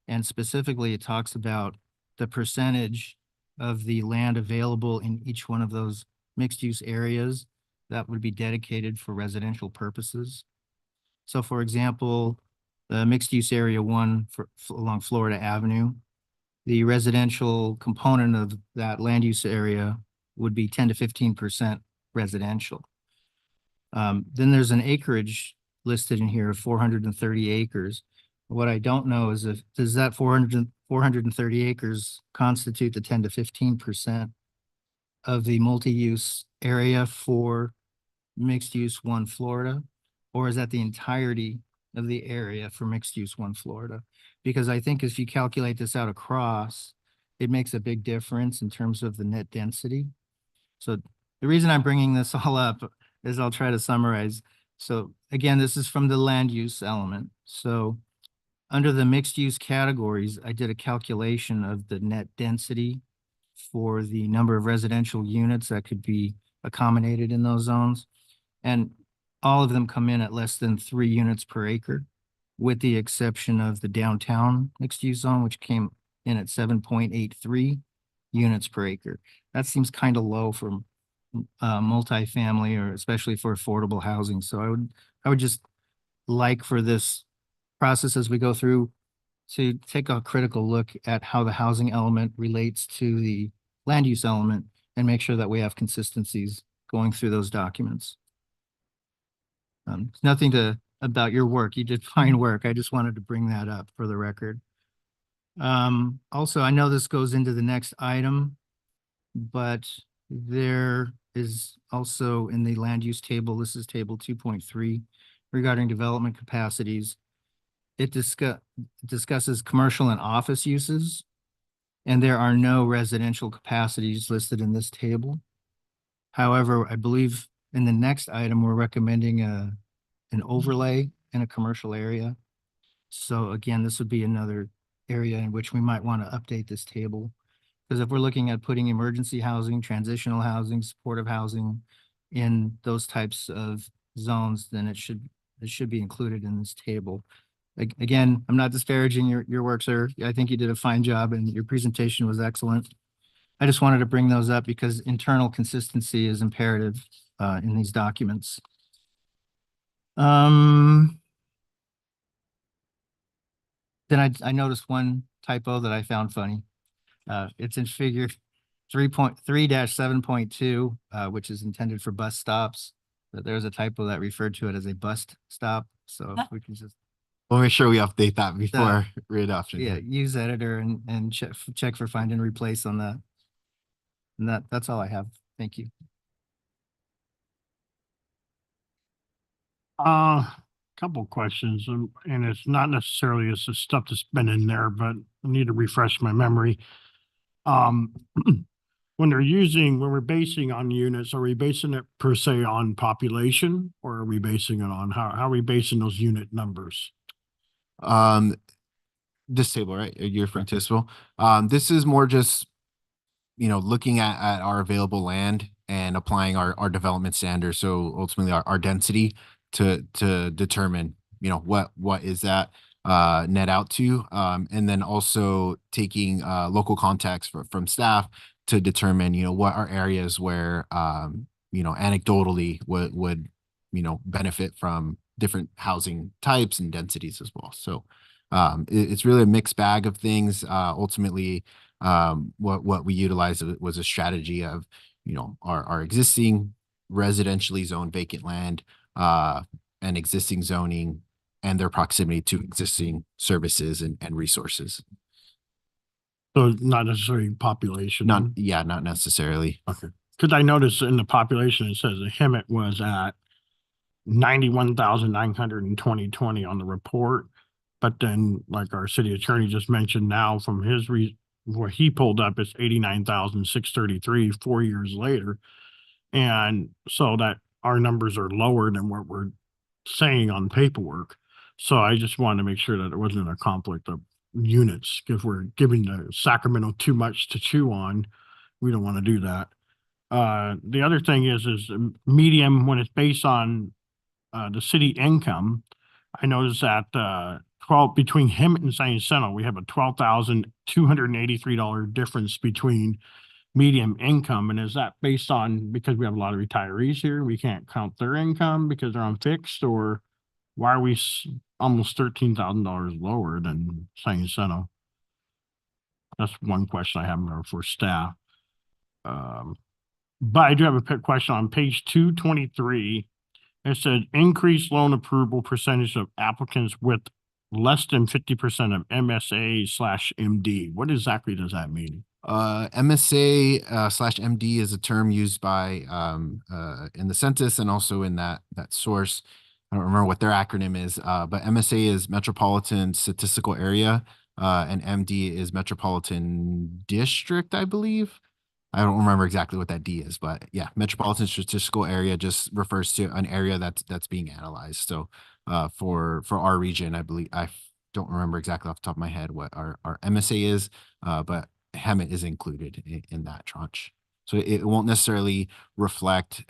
And specifically, it talks about the percentage of the land available in each one of those mixed use areas that would be dedicated for residential purposes. So for example, the mixed use area 1 along Florida Avenue, the residential component of that land use area would be 10 to 15% residential. Then there's an acreage listed in here of 430 acres. What I don't know is does that 430 acres constitute the 10 to 15% of the multi-use area for mixed use 1 Florida? Or is that the entirety of the area for mixed use 1 Florida? Because I think if you calculate this out across, it makes a big difference in terms of the net density. So the reason I'm bringing this all up is I'll try to summarize. So again, this is from the land use element. So under the mixed use categories, I did a calculation of the net density for the number of residential units that could be accommodated in those zones. And all of them come in at less than 3 units per acre, with the exception of the downtown mixed use zone, which came in at 7.83 units per acre. That seems kind of low for multifamily, or especially for affordable housing. So I would just like for this process as we go through to take a critical look at how the housing element relates to the land use element and make sure that we have consistencies going through those documents. Nothing about your work. You did fine work. I just wanted to bring that up for the record. Also, I know this goes into the next item, but there is also in the land use table, this is table 2.3, regarding development capacities. It discusses commercial and office uses, and there are no residential capacities listed in this table. However, I believe in the next item, we're recommending an overlay in a commercial area. So again, this would be another area in which we might want to update this table. Because if we're looking at putting emergency housing, transitional housing, supportive housing in those types of zones, then it should be included in this table. Again, I'm not disparaging your work, sir. I think you did a fine job and your presentation was excellent. I just wanted to bring those up because internal consistency is imperative in these documents. Then I noticed one typo that I found funny. It's in figure 3.3-7.2, which is intended for bus stops. But there's a typo that referred to it as a bus stop. So if we can just We'll make sure we update that before readoption. yeah, use editor and check for find and replace on that. And that's all I have. Thank you. Couple questions, and it's not necessarily it's the stuff that's been in there, but I need to refresh my memory. When we're basing on units, are we basing it per se on population, or are we basing it on how are we basing those unit numbers? This table, right? You're referring to this table. This is more just, looking at our available land and applying our development standards. So ultimately our density to determine, what is that net out to, and then also taking local contacts from staff to determine, what are areas where, anecdotally would benefit from different housing types and densities as well. So it's really a mixed bag of things. Ultimately, what we utilized was a strategy of, our existing residentially zoned vacant land, and existing zoning and their proximity to existing services and resources. So not necessarily population. Not necessarily. Okay, because I noticed in the population, it says the Hemet was at 91,900 in 2020 on the report. But then, like our city attorney just mentioned now from his what he pulled up, it's 89,633 4 years later. And so that our numbers are lower than what we're saying on paperwork. So I just wanted to make sure that it wasn't a conflict of units. If we're giving the Sacramento too much to chew on, we don't want to do that. The other thing is medium, when it's based on the city income, I noticed that 12 between Hemet and San Jacinto, we have a $12,283 difference between medium income. And is that based on, because we have a lot of retirees here, we can't count their income because they're on fixed, or why are we almost $13,000 lower than San Jacinto? That's one question I have there for staff. But I do have a question on page 223. It said increased loan approval percentage of applicants with less than 50% of MSA/MD. What exactly does that mean? MSA/MD is a term used by in the census and also in that source. I don't remember what their acronym is, but MSA is Metropolitan Statistical Area, and MD is Metropolitan District, I believe. I don't remember exactly what that D is, but yeah, Metropolitan Statistical Area just refers to an area that's being analyzed. So for our region, I believe, I don't remember exactly off the top of my head what our MSA is, but Hemet is included in that tranche. So it won't necessarily reflect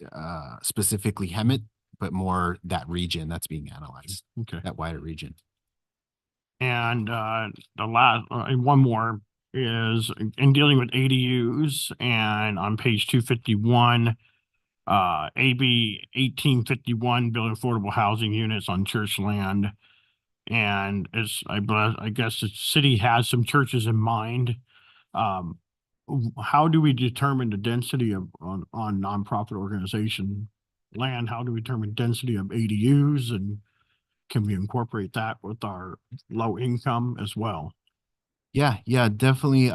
specifically Hemet, but more that region that's being analyzed. Okay. That wider region. And the last, one more is in dealing with ADUs, and on page 251, AB 1851, building affordable housing units on church land. And it's, I guess the city has some churches in mind. How do we determine the density of on nonprofit organization land? How do we determine density of ADUs, and can we incorporate that with our low income as well? Yeah, definitely.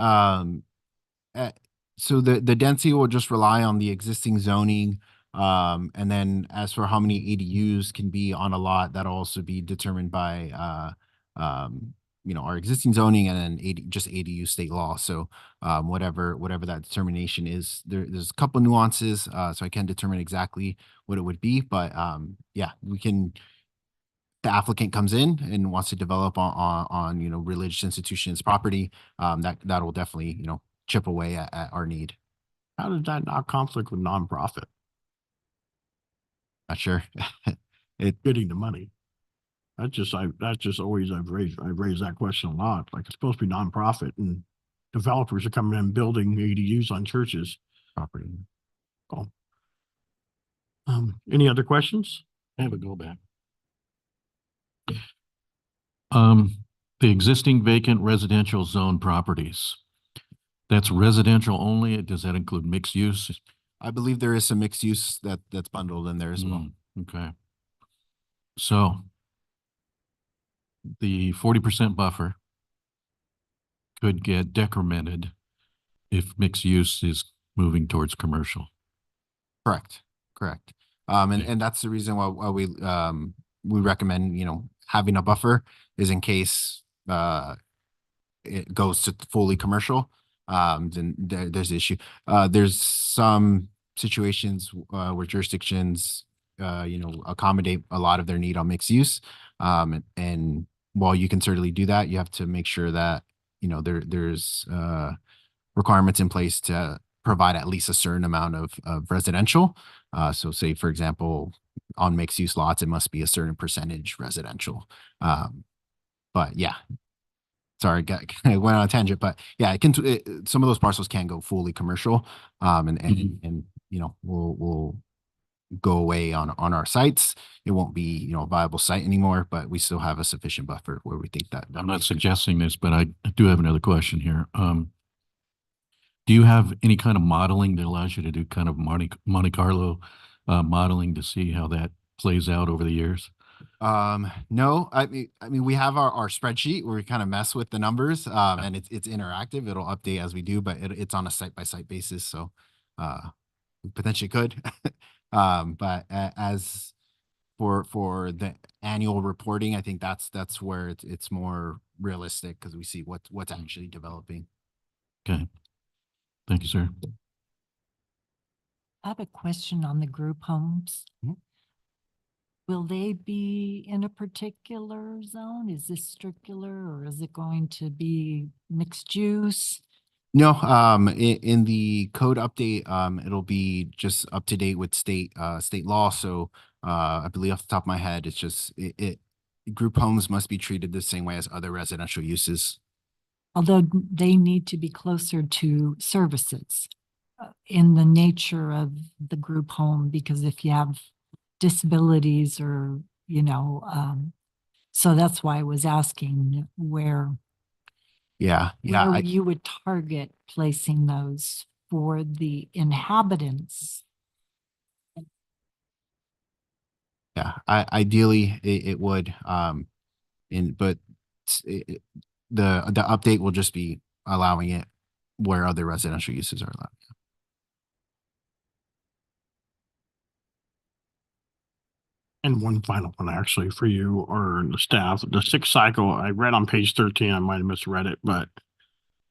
So the density will just rely on the existing zoning. And then as for how many ADUs can be on a lot, that'll also be determined by our existing zoning and then just ADU state law. So whatever that determination is, there's a couple nuances, so I can't determine exactly what it would be, but yeah, we can. The applicant comes in and wants to develop on religious institutions property, that will definitely chip away at our need. How does that not conflict with nonprofit? Not sure. Getting the money. I've raised that question a lot. Like, it's supposed to be nonprofit, and developers are coming in and building ADUs on churches property. Cool. Any other questions? I have a go back. The existing vacant residential zone properties, that's residential only? Does that include mixed use? I believe there is some mixed use that's bundled in there as well. Okay. So the 40% buffer could get decremented if mixed use is moving towards commercial. Correct. And that's the reason why we recommend, having a buffer is in case it goes to fully commercial, then there's the issue. There's some situations where jurisdictions accommodate a lot of their need on mixed use, and while you can certainly do that, you have to make sure that there's requirements in place to provide at least a certain amount of residential. So say, for example, on mixed use lots, it must be a certain percentage residential. But yeah, sorry, I went on a tangent, but yeah, some of those parcels can go fully commercial, and we'll go away on our sites. It won't be a viable site anymore, but we still have a sufficient buffer where we think that. I'm not suggesting this, but I do have another question here. Do you have any kind of modeling that allows you to do kind of Monte Carlo modeling to see how that plays out over the years? No, I mean, we have our spreadsheet where we kind of mess with the numbers, and it's interactive. It'll update as we do, but it's on a site by site basis. So, we potentially could. But as for the annual reporting, I think that's where it's more realistic because we see what's actually developing. Okay. Thank you, sir. I have a question on the group homes. Mhm. Will they be in a particular zone? Is this circular or is it going to be mixed use? No, in the code update, it'll be just up to date with state law. So, I believe off the top of my head, it's just group homes must be treated the same way as other residential uses. Although they need to be closer to services in the nature of the group home, because if you have disabilities or, so that's why I was asking where Yeah, yeah. you would target placing those for the inhabitants. Yeah, ideally it would, but the update will just be allowing it where other residential uses are allowed. And one final one actually for you or the staff, the sixth cycle, I read on page 13, I might have misread it, but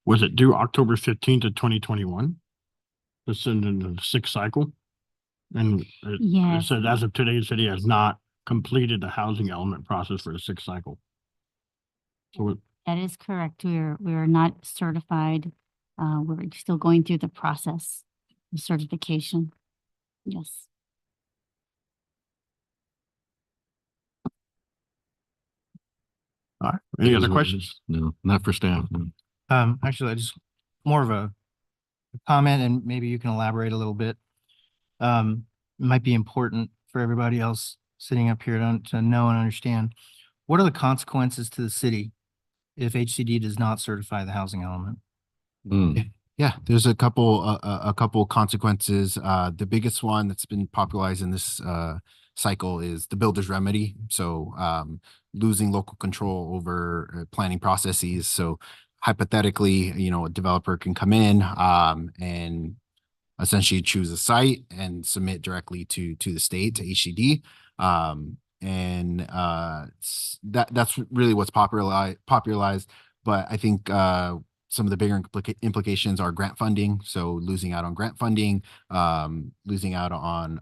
was it due October 15th of 2021? This in the sixth cycle? And it Yes. said as of today, the city has not completed the housing element process for the sixth cycle. So That is correct. We're not certified. We're still going through the process of certification. Yes. all right, any It other is what it questions? is. No, not for staff. no. Actually, I just more of a comment and maybe you can elaborate a little bit. It might be important for everybody else sitting up here to know and understand. What are the consequences to the city if HCD does not certify the housing element? Mm. Yeah, there's a couple consequences. The biggest one that's been popularized in this cycle is the builder's remedy. So, losing local control over planning processes. So hypothetically, a developer can come in and essentially choose a site and submit directly to the state, to HCD. That's really what's popularized. But I think some of the bigger implications are grant funding. So losing out on grant funding, losing out on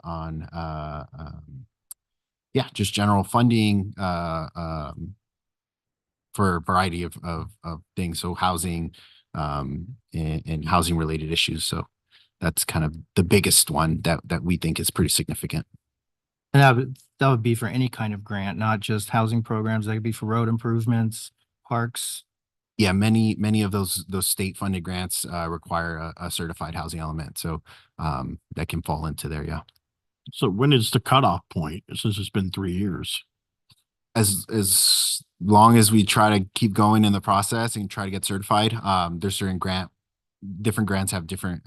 just general funding for a variety of things. So housing and housing related issues. So that's kind of the biggest one that we think is pretty significant. And that would be for any kind of grant, not just housing programs. That could be for road improvements, parks. Yeah, many of those state funded grants require a certified housing element. So that can fall into there. Yeah. So when is the cutoff point, since it's been 3 years? As long as we try to keep going in the process and try to get certified, there's different grants have different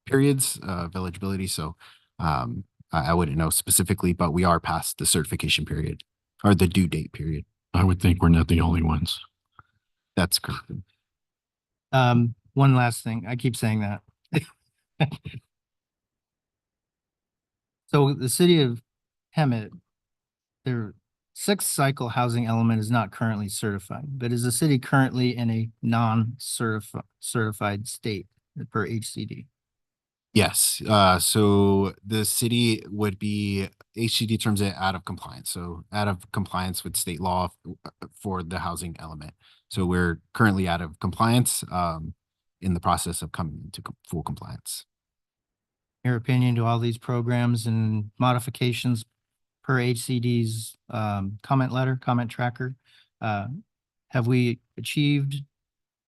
periods of eligibility. So I wouldn't know specifically, but we are past the certification period or the due date period. I would think we're not the only ones. That's correct. One last thing. I keep saying that. So the city of Hemet, their sixth cycle housing element is not currently certified, but is the city currently in a non-certified state per HCD? Yes, so the city would be, HCD terms it out of compliance. So out of compliance with state law for the housing element. So we're currently out of compliance, in the process of coming into full compliance. Your opinion to all these programs and modifications per HCD's comment tracker? Have we achieved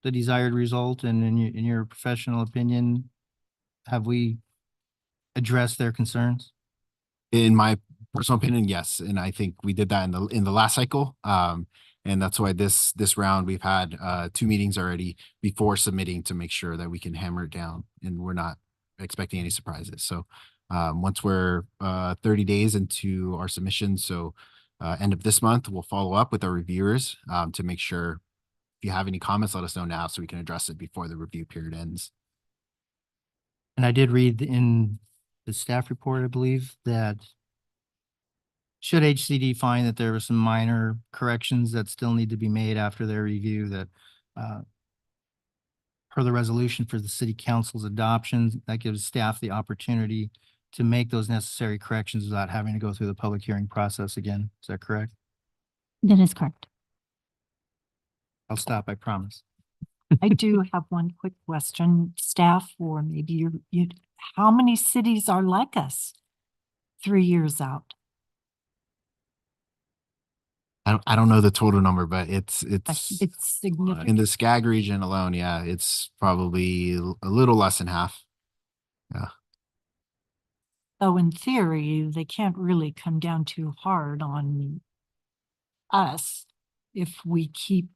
the desired result? And in your professional opinion, have we addressed their concerns? In my personal opinion, yes, and I think we did that in the last cycle. And that's why this round, we've had 2 meetings already before submitting to make sure that we can hammer it down and we're not expecting any surprises. So once we're 30 days into our submission, so end of this month, we'll follow up with our reviewers to make sure if you have any comments, let us know now so we can address it before the review period ends. And I did read in the staff report, I believe, that should HCD find that there were some minor corrections that still need to be made after their review, that per the resolution for the city council's adoption, that gives staff the opportunity to make those necessary corrections without having to go through the public hearing process again. Is that correct? That is correct. I'll stop, I promise. I do have one quick question, staff, or maybe you, how many cities are like us 3 years out? I don't know the total number, but it's It's significant. in the Skag region alone. Yeah, it's probably a little less than half. So in theory, they can't really come down too hard on us if we keep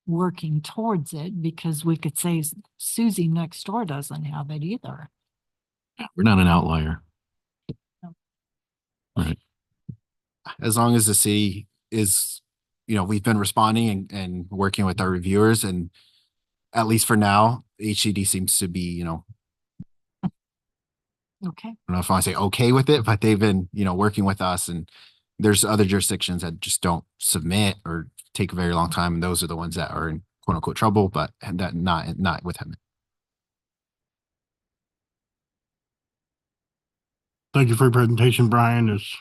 working towards it, because we could say Susie next door doesn't have it either. We're not an outlier. Right. As long as the city is, we've been responding and working with our reviewers, and at least for now, HCD seems to be, Okay. I don't know if I want to say okay with it, but they've been, working with us, and there's other jurisdictions that just don't submit or take a very long time. And those are the ones that are in quote unquote trouble, but that not with him. Thank you for your presentation, Brian. It's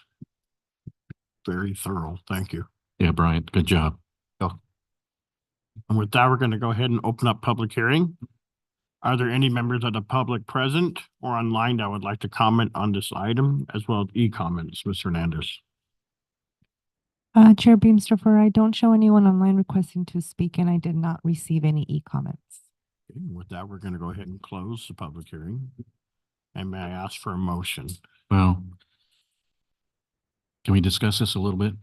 very thorough. Thank you. Yeah, Brian, good job. And with that, we're going to go ahead and open up public hearing. Are there any members of the public present or online that would like to comment on this item, as well as e-comments, Ms. Hernandez? Chair Beamster, I don't show anyone online requesting to speak, and I did not receive any e-comments. Okay, with that, we're going to go ahead and close the public hearing. And may I ask for a motion? Well, can we discuss this a little bit?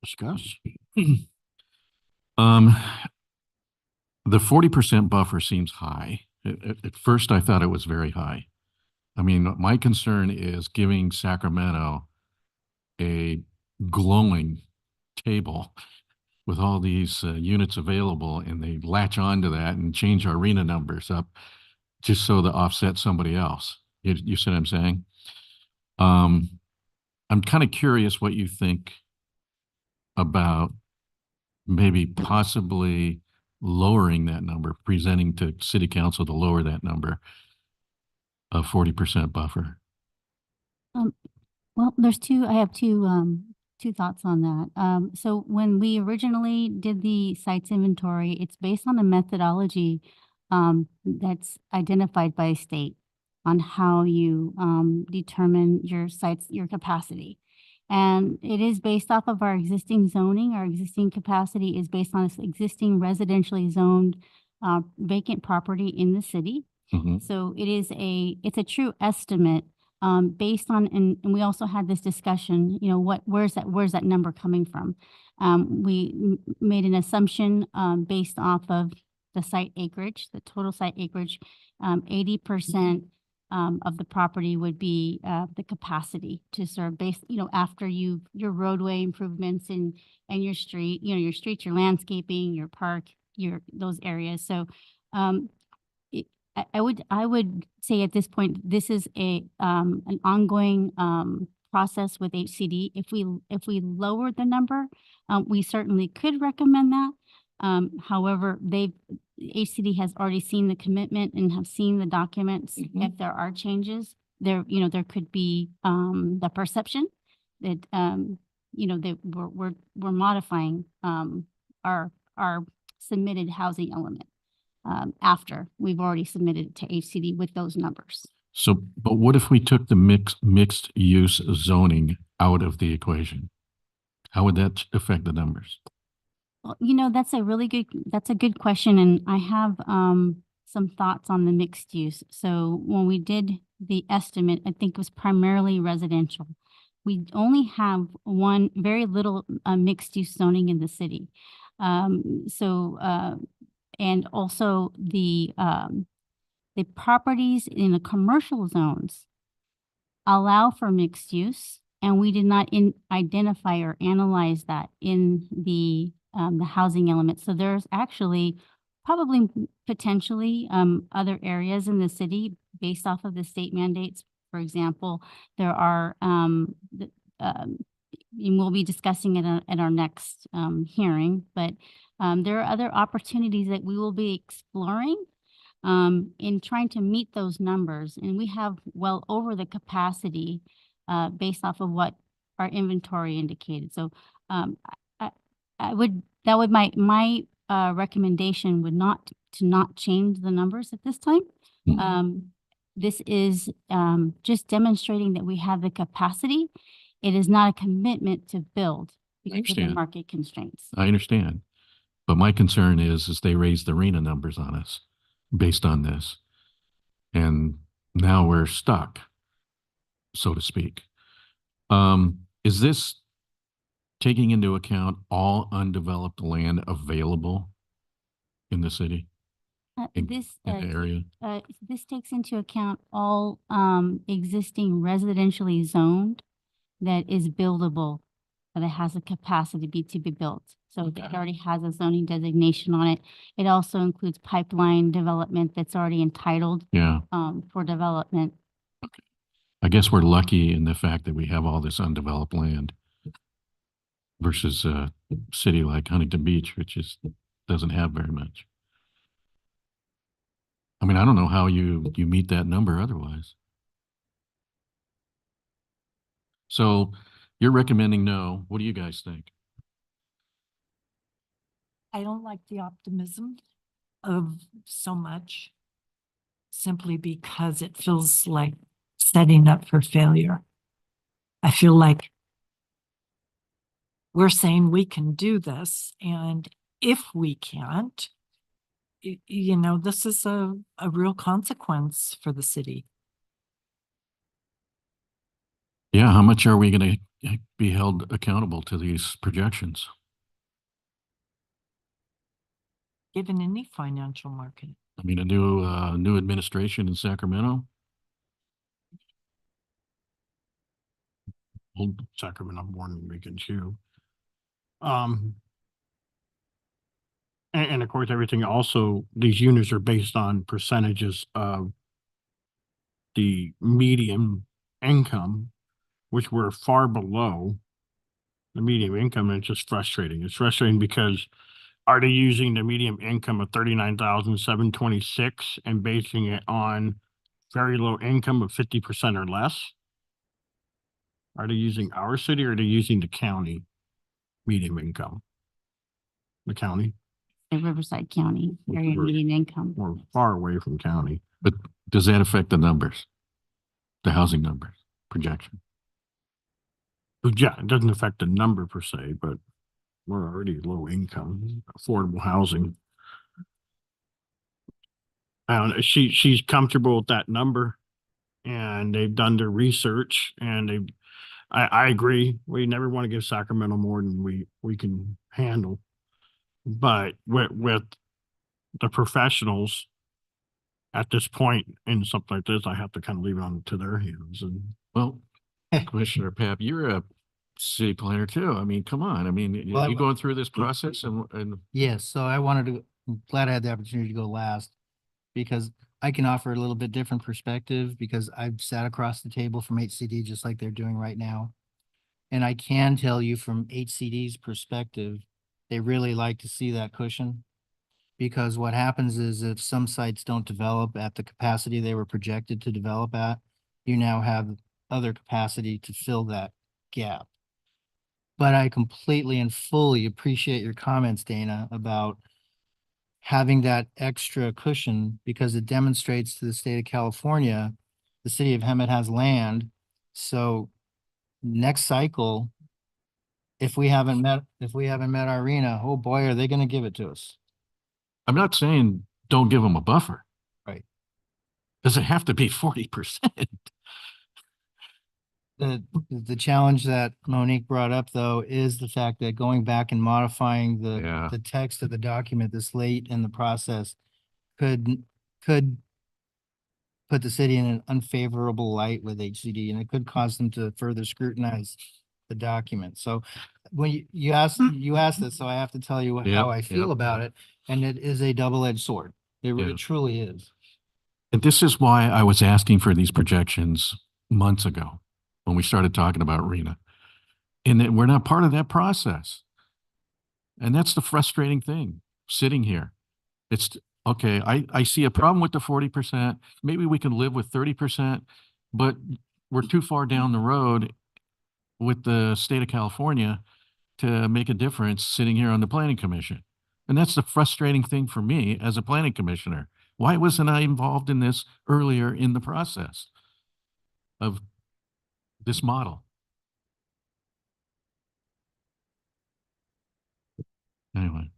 Discuss. The 40% buffer seems high. At first, I thought it was very high. I mean, my concern is giving Sacramento a glowing table with all these units available, and they latch onto that and change our arena numbers up just so to offset somebody else. You see what I'm saying? I'm kind of curious what you think about maybe possibly lowering that number, presenting to city council to lower that number of 40% buffer. Well, I have two thoughts on that. So when we originally did the sites inventory, it's based on a methodology that's identified by state on how you determine your sites, your capacity. And it is based off of our existing zoning. Our existing capacity is based on existing residentially zoned vacant property in the city. Mhm. So it's a true estimate based on, and we also had this discussion, where's that number coming from? We made an assumption based off of the site acreage, the total site acreage, 80% of the property would be the capacity to serve based, after your roadway improvements and your street, your streets, your landscaping, your park, those areas. So I would say at this point, this is an ongoing process with HCD. If we lower the number, we certainly could recommend that. However, HCD has already seen the commitment and have seen the documents. If there are changes, there could be the perception that that we're modifying our submitted housing element after we've already submitted it to HCD with those numbers. So, but what if we took the mixed use zoning out of the equation? How would that affect the numbers? Well, that's a good question. And I have some thoughts on the mixed use. So when we did the estimate, I think it was primarily residential. we only have one, very little mixed use zoning in the city. And also the properties in the commercial zones allow for mixed use, and we did not identify or analyze that in the housing element. So there's actually probably potentially other areas in the city based off of the state mandates. For example, there are and we'll be discussing it at our next hearing, but there are other opportunities that we will be exploring in trying to meet those numbers. And we have well over the capacity based off of what our inventory indicated. So my recommendation would not change the numbers at this time. This is just demonstrating that we have the capacity. It is not a commitment to build because of the understand. market constraints. I understand. But my concern is they raised the RENA numbers on us based on this. And now we're stuck, so to speak. Is this taking into account all undeveloped land available in the city, in the area? This takes into account all existing residentially zoned that is buildable, that has a capacity to be built. So it already has a zoning designation on it. It also includes pipeline development that's already entitled Yeah. For development. I guess we're lucky in the fact that we have all this undeveloped land versus a city like Huntington Beach, which doesn't have very much. I mean, I don't know how you meet that number otherwise. So you're recommending no. What do you guys think? I don't like the optimism of so much simply because it feels like setting up for failure. I feel like we're saying we can do this, and if we can't, you know, this is a real consequence for the city. Yeah, how much are we going to be held accountable to these projections? Given any financial market. I mean, a new administration in Sacramento. Old Sacramento born and Rican too. And of course, everything also, these units are based on percentages of the median income, which were far below the median income, and it's just frustrating. It's frustrating because are they using the median income of 39,726 and basing it on very low income of 50% or less? Are they using our city or are they using the county median income? The county? In Riverside County, area We're- median income. We're far away from county. But does that affect the numbers? The housing numbers, projection? But yeah, it doesn't affect the number per se, but we're already low income, affordable housing. And she's comfortable with that number, and they've done their research, and I agree. We never want to give Sacramento more than we can handle. But with the professionals at this point in something like this, I have to kind of leave it on to their hands. And Well, Commissioner Papp, you're a city planner too. I mean, come on. I mean, Well, you going through this process and Yes, so I'm glad I had the opportunity to go last because I can offer a little bit different perspective because I've sat across the table from HCD just like they're doing right now. And I can tell you from HCD's perspective, they really like to see that cushion. Because what happens is if some sites don't develop at the capacity they were projected to develop at, you now have other capacity to fill that gap. But I completely and fully appreciate your comments, Dana, about having that extra cushion because it demonstrates to the state of California, the city of Hemet has land. So next cycle, if we haven't met our arena, oh boy, are they going to give it to us. I'm not saying don't give them a buffer. Right. Does it have to be 40%? The challenge that Monique brought up, though, is the fact that going back and modifying Yeah. the text of the document this late in the process could put the city in an unfavorable light with HCD, and it could cause them to further scrutinize the document. So when you asked this, so I have to tell you Yep, how I feel yep. about it, and it is a double-edged sword. Yeah. It truly is. And this is why I was asking for these projections months ago when we started talking about RENA. And that we're not part of that process. And that's the frustrating thing, sitting here. It's, okay, I see a problem with the 40%. Maybe we can live with 30%, but we're too far down the road with the state of California to make a difference sitting here on the planning commission. And that's the frustrating thing for me as a planning commissioner. Why wasn't I involved in this earlier in the process of this model? Anyway.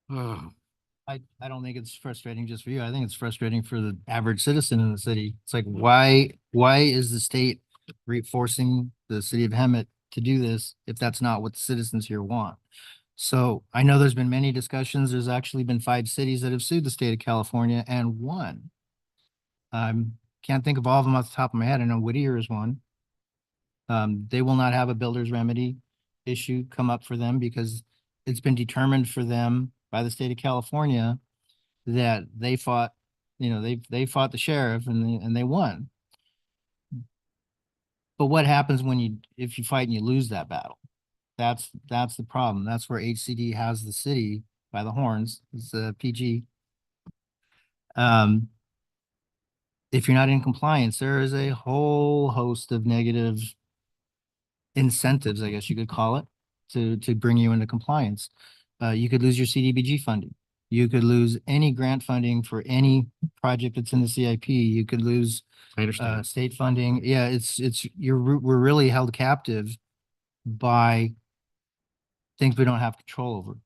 I don't think it's frustrating just for you. I think it's frustrating for the average citizen in the city. It's like, why is the state forcing the city of Hemet to do this if that's not what the citizens here want? So I know there's been many discussions. There's actually been 5 cities that have sued the state of California and won. Can't think of all of them off the top of my head. I know Whittier is one. They will not have a builder's remedy issue come up for them because it's been determined for them by the state of California that they fought, they fought the sheriff and they won. But what happens if you fight and you lose that battle? That's the problem. That's where HCD has the city by the horns. It's PG. If you're not in compliance, there is a whole host of negative incentives, I guess you could call it, to bring you into compliance. You could lose your CDBG funding. You could lose any grant funding for any project that's in the CIP. You could lose I understand. state funding. Yeah, we're really held captive by things we don't have control over.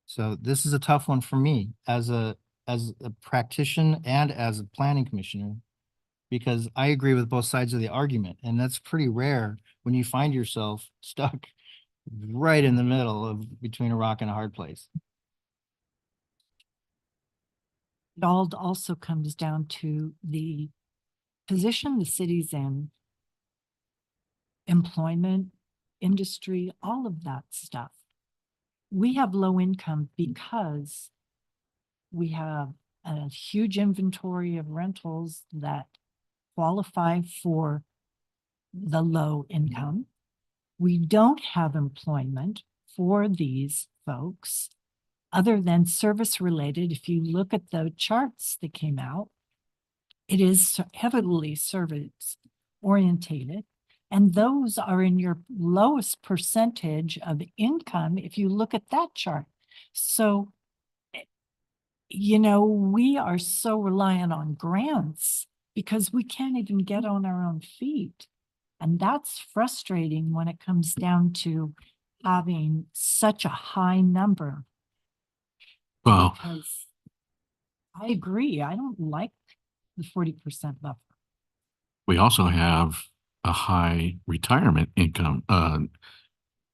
So this is a tough one for me as a practitioner and as a planning commissioner, because I agree with both sides of the argument, and that's pretty rare when you find yourself stuck right in the middle of between a rock and a hard place. It all also comes down to the position the city's in, employment, industry, all of that stuff. We have low income because we have a huge inventory of rentals that qualify for the low income. We don't have employment for these folks other than service related. If you look at the charts that came out, it is heavily service orientated. And those are in your lowest percentage of income if you look at that chart. So, we are so reliant on grants because we can't even get on our own feet. And that's frustrating when it comes down to having such a high number. Well, Because I agree, I don't like the 40% buffer. we also have a high retirement income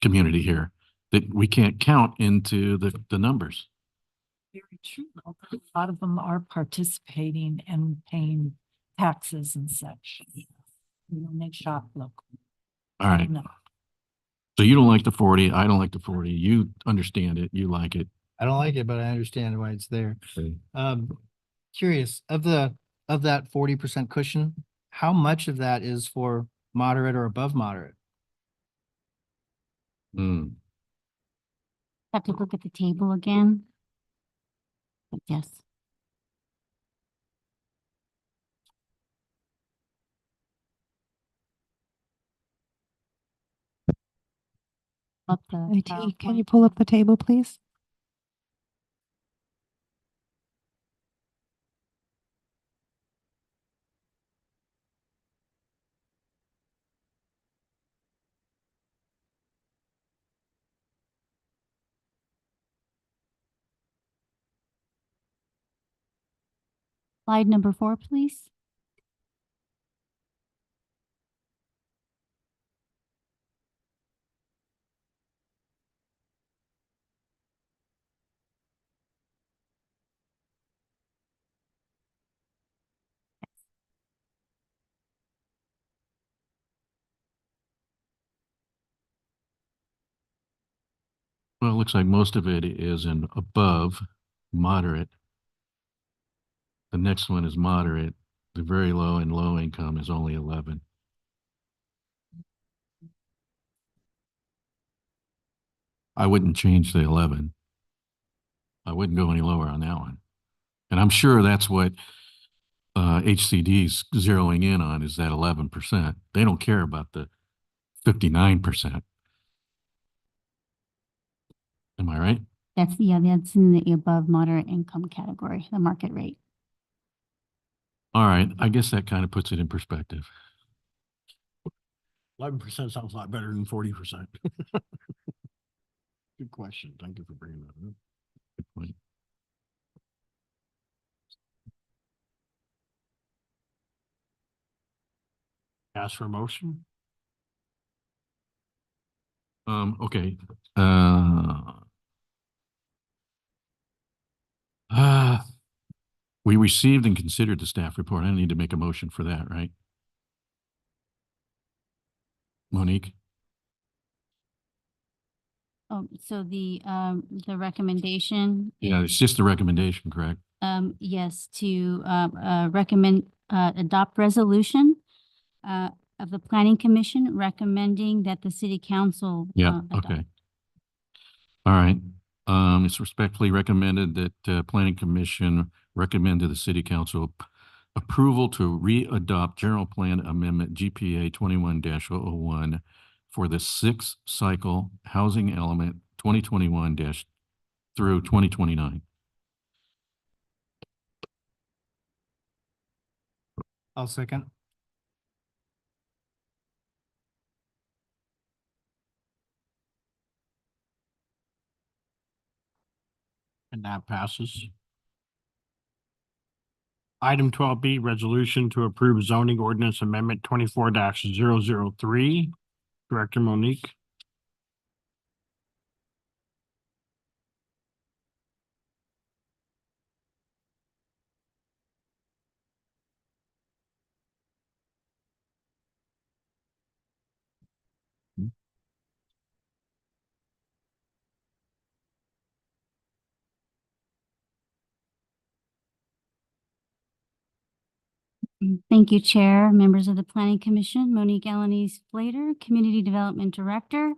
community here that we can't count into the numbers. Very true. A lot of them are participating and paying taxes and such. They shop local. All right. No. So you don't like the 40. I don't like the 40. You understand it. You like it. I don't like it, but I understand why it's there. Okay. Curious, of that 40% cushion, how much of that is for moderate or above moderate? Hmm. Have to look at the table again. But yes. Up the IT, can you PowerPoint. pull up the table, please? Slide number 4, please. Well, it looks like most of it is in above moderate. The next one is moderate. The very low and low income is only 11. I wouldn't change the 11. I wouldn't go any lower on that one. And I'm sure that's what HCD's zeroing in on, is that 11%. They don't care about the 59%. Am I right? That's in the above moderate income category, the market rate. All right. I guess that kind of puts it in perspective. 11% sounds a lot better than 40%. Good question. Thank you for bringing that up. Good point. Ask for a motion? Okay. We received and considered the staff report. I don't need to make a motion for that, right? Monique? Oh, so the recommendation. Yeah, it's just a recommendation, correct? Yes, to recommend adopt resolution of the Planning Commission recommending that the city council. Yeah, adopt. okay. All right. It's respectfully recommended that Planning Commission recommend to the City Council approval to re-adopt General Plan Amendment GPA 21-001 for the sixth cycle housing element 2021 through 2029. I'll second. And that passes. Item 12B, resolution to approve zoning ordinance amendment 24-003. Director Monique. Thank you, Chair, members of the Planning Commission. Monique Alanis Flater, Community Development Director.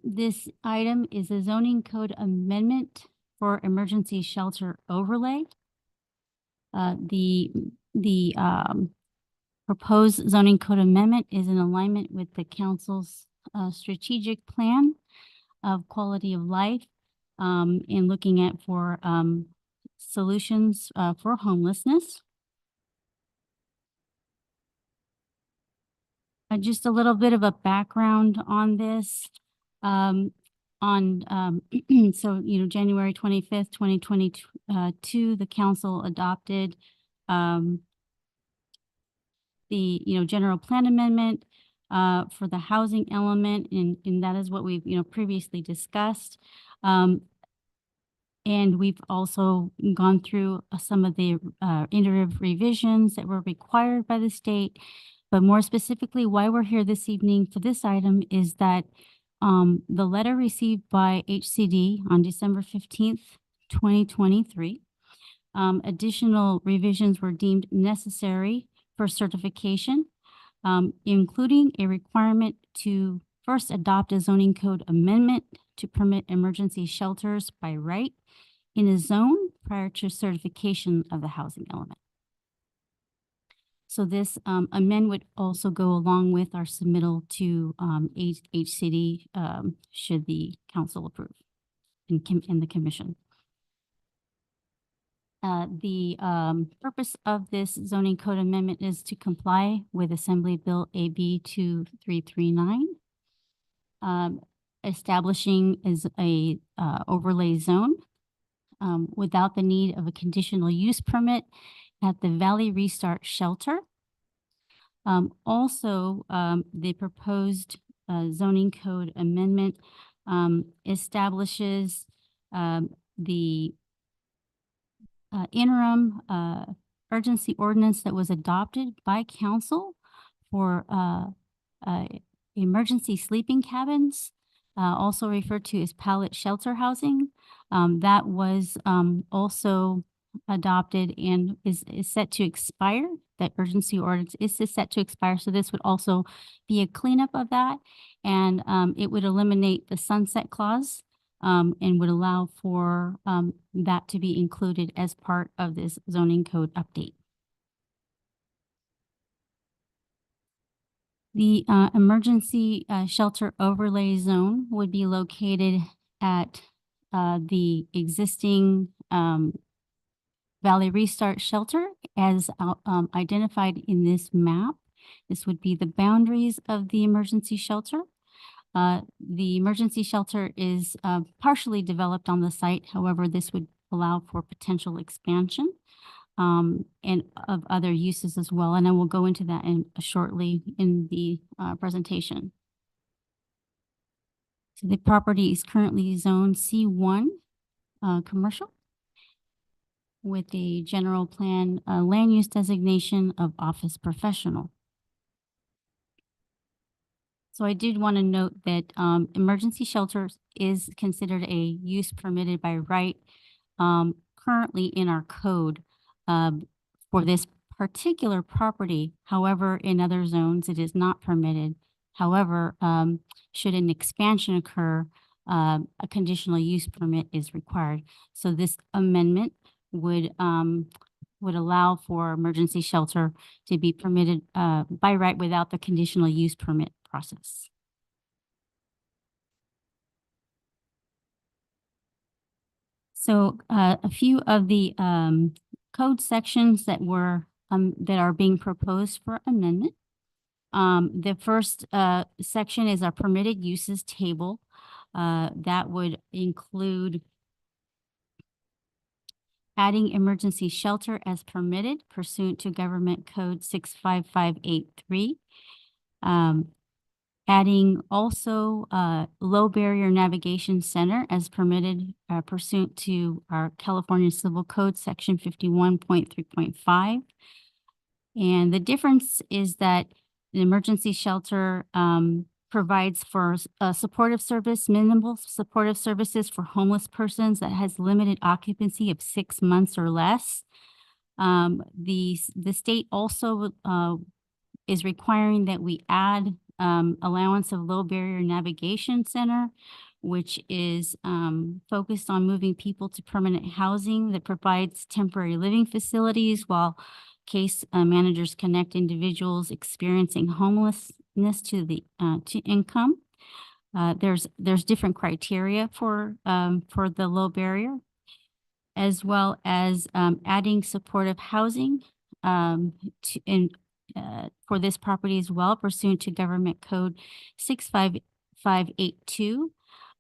This item is a zoning code amendment for emergency shelter overlay. The proposed zoning code amendment is in alignment with the council's strategic plan of quality of life in looking at for solutions for homelessness. Just a little bit of a background on this. So, January 25th, 2022, the council adopted the, general plan amendment for the housing element, and that is what we've, previously discussed. And we've also gone through some of the iterative revisions that were required by the state. But more specifically, why we're here this evening for this item is that the letter received by HCD on December 15th, 2023, additional revisions were deemed necessary for certification, including a requirement to first adopt a zoning code amendment to permit emergency shelters by right in a zone prior to certification of the housing element. So this amendment would also go along with our submittal to HCD should the council approve and the commission. The purpose of this zoning code amendment is to comply with Assembly Bill AB 2339, establishing as a overlay zone without the need of a conditional use permit at the Valley Restart Shelter. Also, the proposed zoning code amendment establishes the interim urgency ordinance that was adopted by council for emergency sleeping cabins also referred to as pallet shelter housing. That was also adopted and is set to expire. That urgency ordinance is set to expire, so this would also be a cleanup of that. And it would eliminate the sunset clause and would allow for that to be included as part of this zoning code update. The emergency shelter overlay zone would be located at the existing Valley Restart Shelter as identified in this map. This would be the boundaries of the emergency shelter. The emergency shelter is partially developed on the site. However, this would allow for potential expansion and of other uses as well. And I will go into that shortly in the presentation. So the property is currently zoned C1 commercial with a general plan land use designation of office professional. So I did want to note that emergency shelters is considered a use permitted by right currently in our code for this particular property. However, in other zones, it is not permitted. However, should an expansion occur, a conditional use permit is required. So this amendment would allow for emergency shelter to be permitted by right without the conditional use permit process. So a few of the code sections that are being proposed for amendment. The first section is our permitted uses table. That would include adding emergency shelter as permitted pursuant to Government Code 65583. Adding also low barrier navigation center as permitted pursuant to our California Civil Code Section 51.3.5. And the difference is that the emergency shelter provides for a supportive service, minimal supportive services for homeless persons that has limited occupancy of 6 months or less. The state also is requiring that we add allowance of low barrier navigation center, which is focused on moving people to permanent housing that provides temporary living facilities while case managers connect individuals experiencing homelessness to income. There's different criteria for the low barrier, as well as adding supportive housing for this property as well, pursuant to Government Code 65582.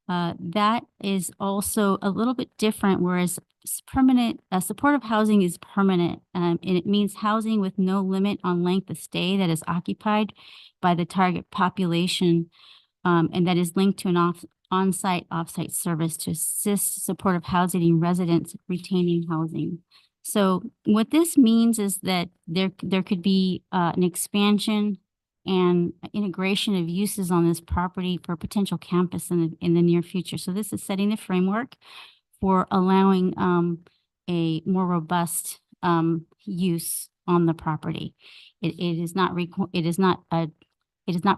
That is also a little bit different, whereas permanent supportive housing is permanent, and it means housing with no limit on length of stay that is occupied by the target population, and that is linked to an on-site, off-site service to assist supportive housing residents retaining housing. So what this means is that there could be an expansion and integration of uses on this property for a potential campus in the near future. So this is setting the framework for allowing a more robust use on the property. It is not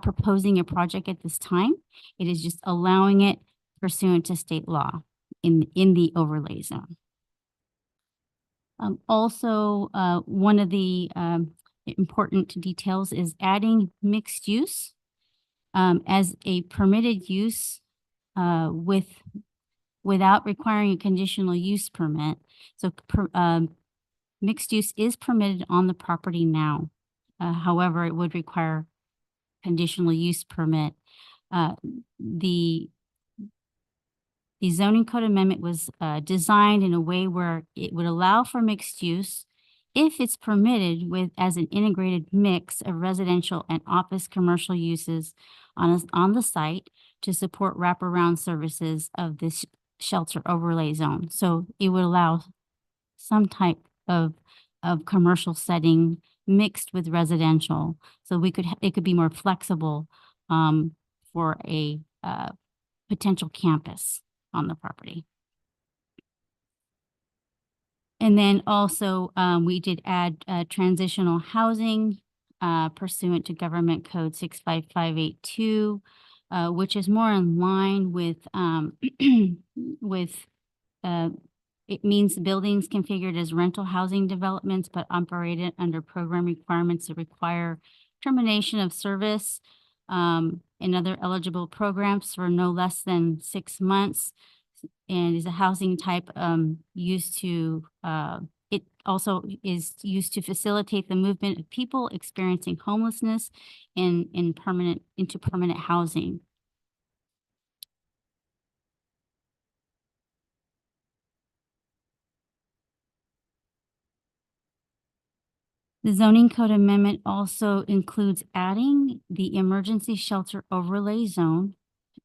proposing a project at this time. It is just allowing it pursuant to state law in the overlay zone. Also, one of the important details is adding mixed use as a permitted use without requiring a conditional use permit. So mixed use is permitted on the property now. However, it would require conditional use permit. The zoning code amendment was designed in a way where it would allow for mixed use if it's permitted as an integrated mix of residential and office commercial uses on the site to support wraparound services of this shelter overlay zone. So it would allow some type of commercial setting mixed with residential. So it could be more flexible for a potential campus on the property. And then also, we did add, transitional housing, pursuant to Government Code 65582, which is more in line with, with, it means buildings configured as rental housing developments, but operated under program requirements that require termination of service, and other eligible programs for no less than 6 months, and is a housing type, used to, it also is used to facilitate the movement of people experiencing homelessness into permanent housing. The zoning code amendment also includes adding the emergency shelter overlay zone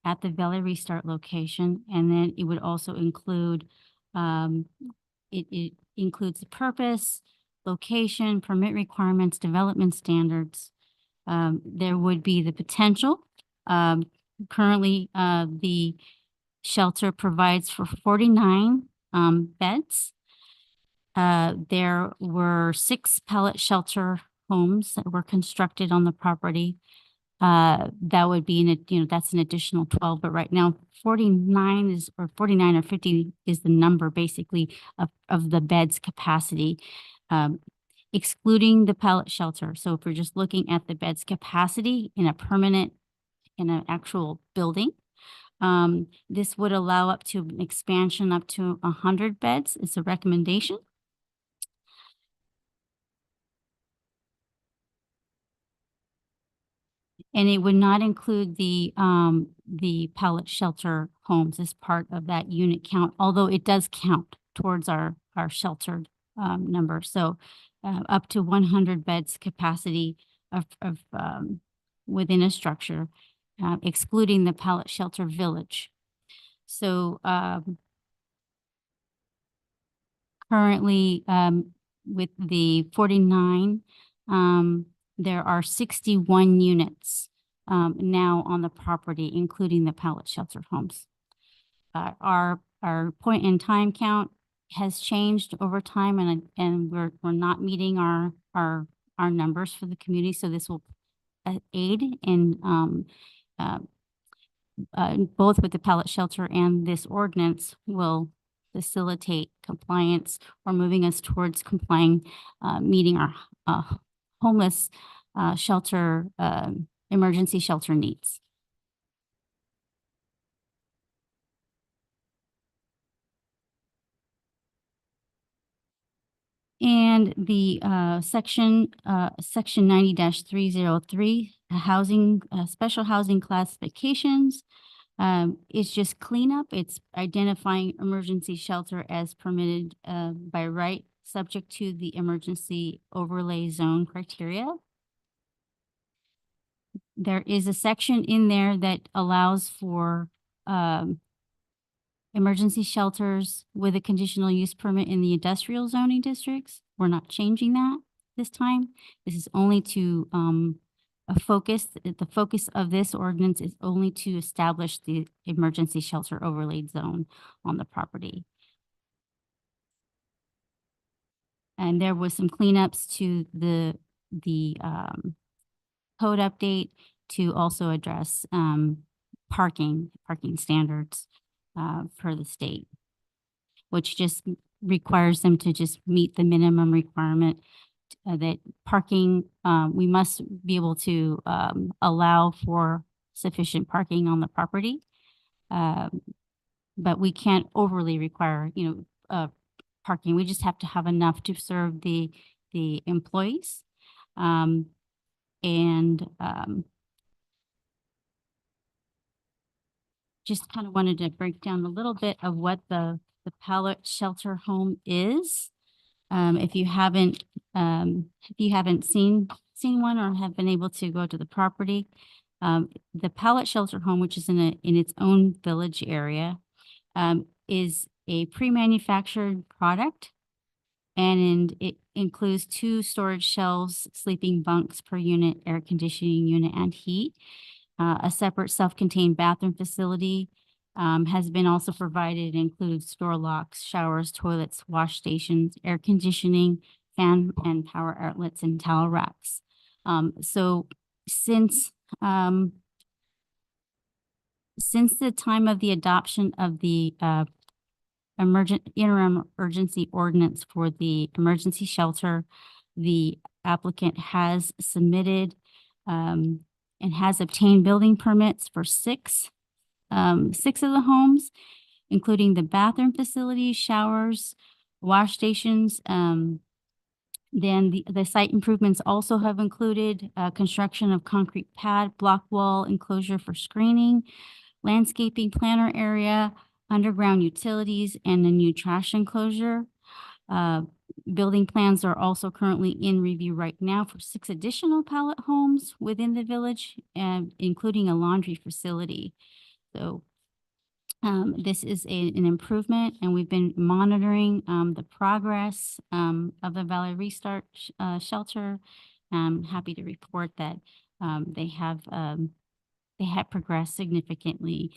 at the Valley Restart location, and then it would also include, it includes the purpose, location, permit requirements, development standards. There would be the potential. Currently, the shelter provides for 49 beds. There were 6 pallet shelter homes that were constructed on the property. That would be that's an additional 12, but right now 49 or 50 is the number basically of the bed's capacity, excluding the pallet shelter. So if we're just looking at the bed's capacity in an actual building, this would allow up to an expansion up to 100 beds. It's a recommendation. And it would not include the pallet shelter homes as part of that unit count, although it does count towards our sheltered number. So up to 100 beds capacity of within a structure, excluding the pallet shelter village. So currently with the 49, there are 61 units now on the property, including the pallet shelter homes. Our point in time count has changed over time, and we're not meeting our numbers for the community. So this will aid in both with the pallet shelter and this ordinance will facilitate compliance or moving us towards complying, meeting our homeless shelter, emergency shelter needs. And the section 90-303, housing, special housing classifications, it's just cleanup. It's identifying emergency shelter as permitted by right, subject to the emergency overlay zone criteria. There is a section in there that allows for emergency shelters with a conditional use permit in the industrial zoning districts. We're not changing that this time. This is only to the focus of this ordinance is only to establish the emergency shelter overlay zone on the property. And there was some cleanups to the code update to also address parking standards for the state, which just requires them to just meet the minimum requirement that parking, we must be able to allow for sufficient parking on the property. But we can't overly require, parking. We just have to have enough to serve the employees. Just kind of wanted to break down a little bit of what the pallet shelter home is. If you haven't seen one or have been able to go to the property, the pallet shelter home, which is in its own village area, is a pre-manufactured product, and it includes 2 storage shelves, sleeping bunks per unit, air conditioning unit, and heat, a separate self-contained bathroom facility, has been also provided. It includes door locks, showers, toilets, wash stations, air conditioning, fan and power outlets, and towel racks. So since the time of the adoption of the interim urgency ordinance for the emergency shelter, the applicant has submitted and has obtained building permits for six of the homes, including the bathroom facilities, showers, wash stations. Then the site improvements also have included construction of concrete pad, block wall enclosure for screening, landscaping planter area, underground utilities, and a new trash enclosure. Building plans are also currently in review right now for 6 additional pallet homes within the village, including a laundry facility. So this is an improvement, and we've been monitoring the progress of the Valley Restart shelter. I'm happy to report that they have progressed significantly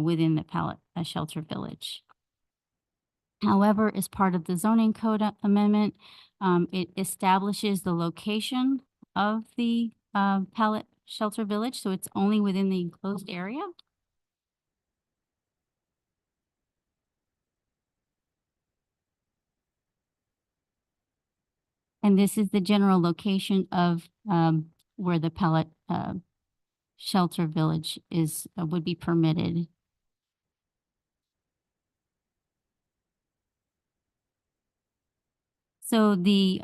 within the pallet shelter village. However, as part of the zoning code amendment, it establishes the location of the pallet shelter village, so it's only within the enclosed area. And this is the general location of where the pallet shelter village is would be permitted. So the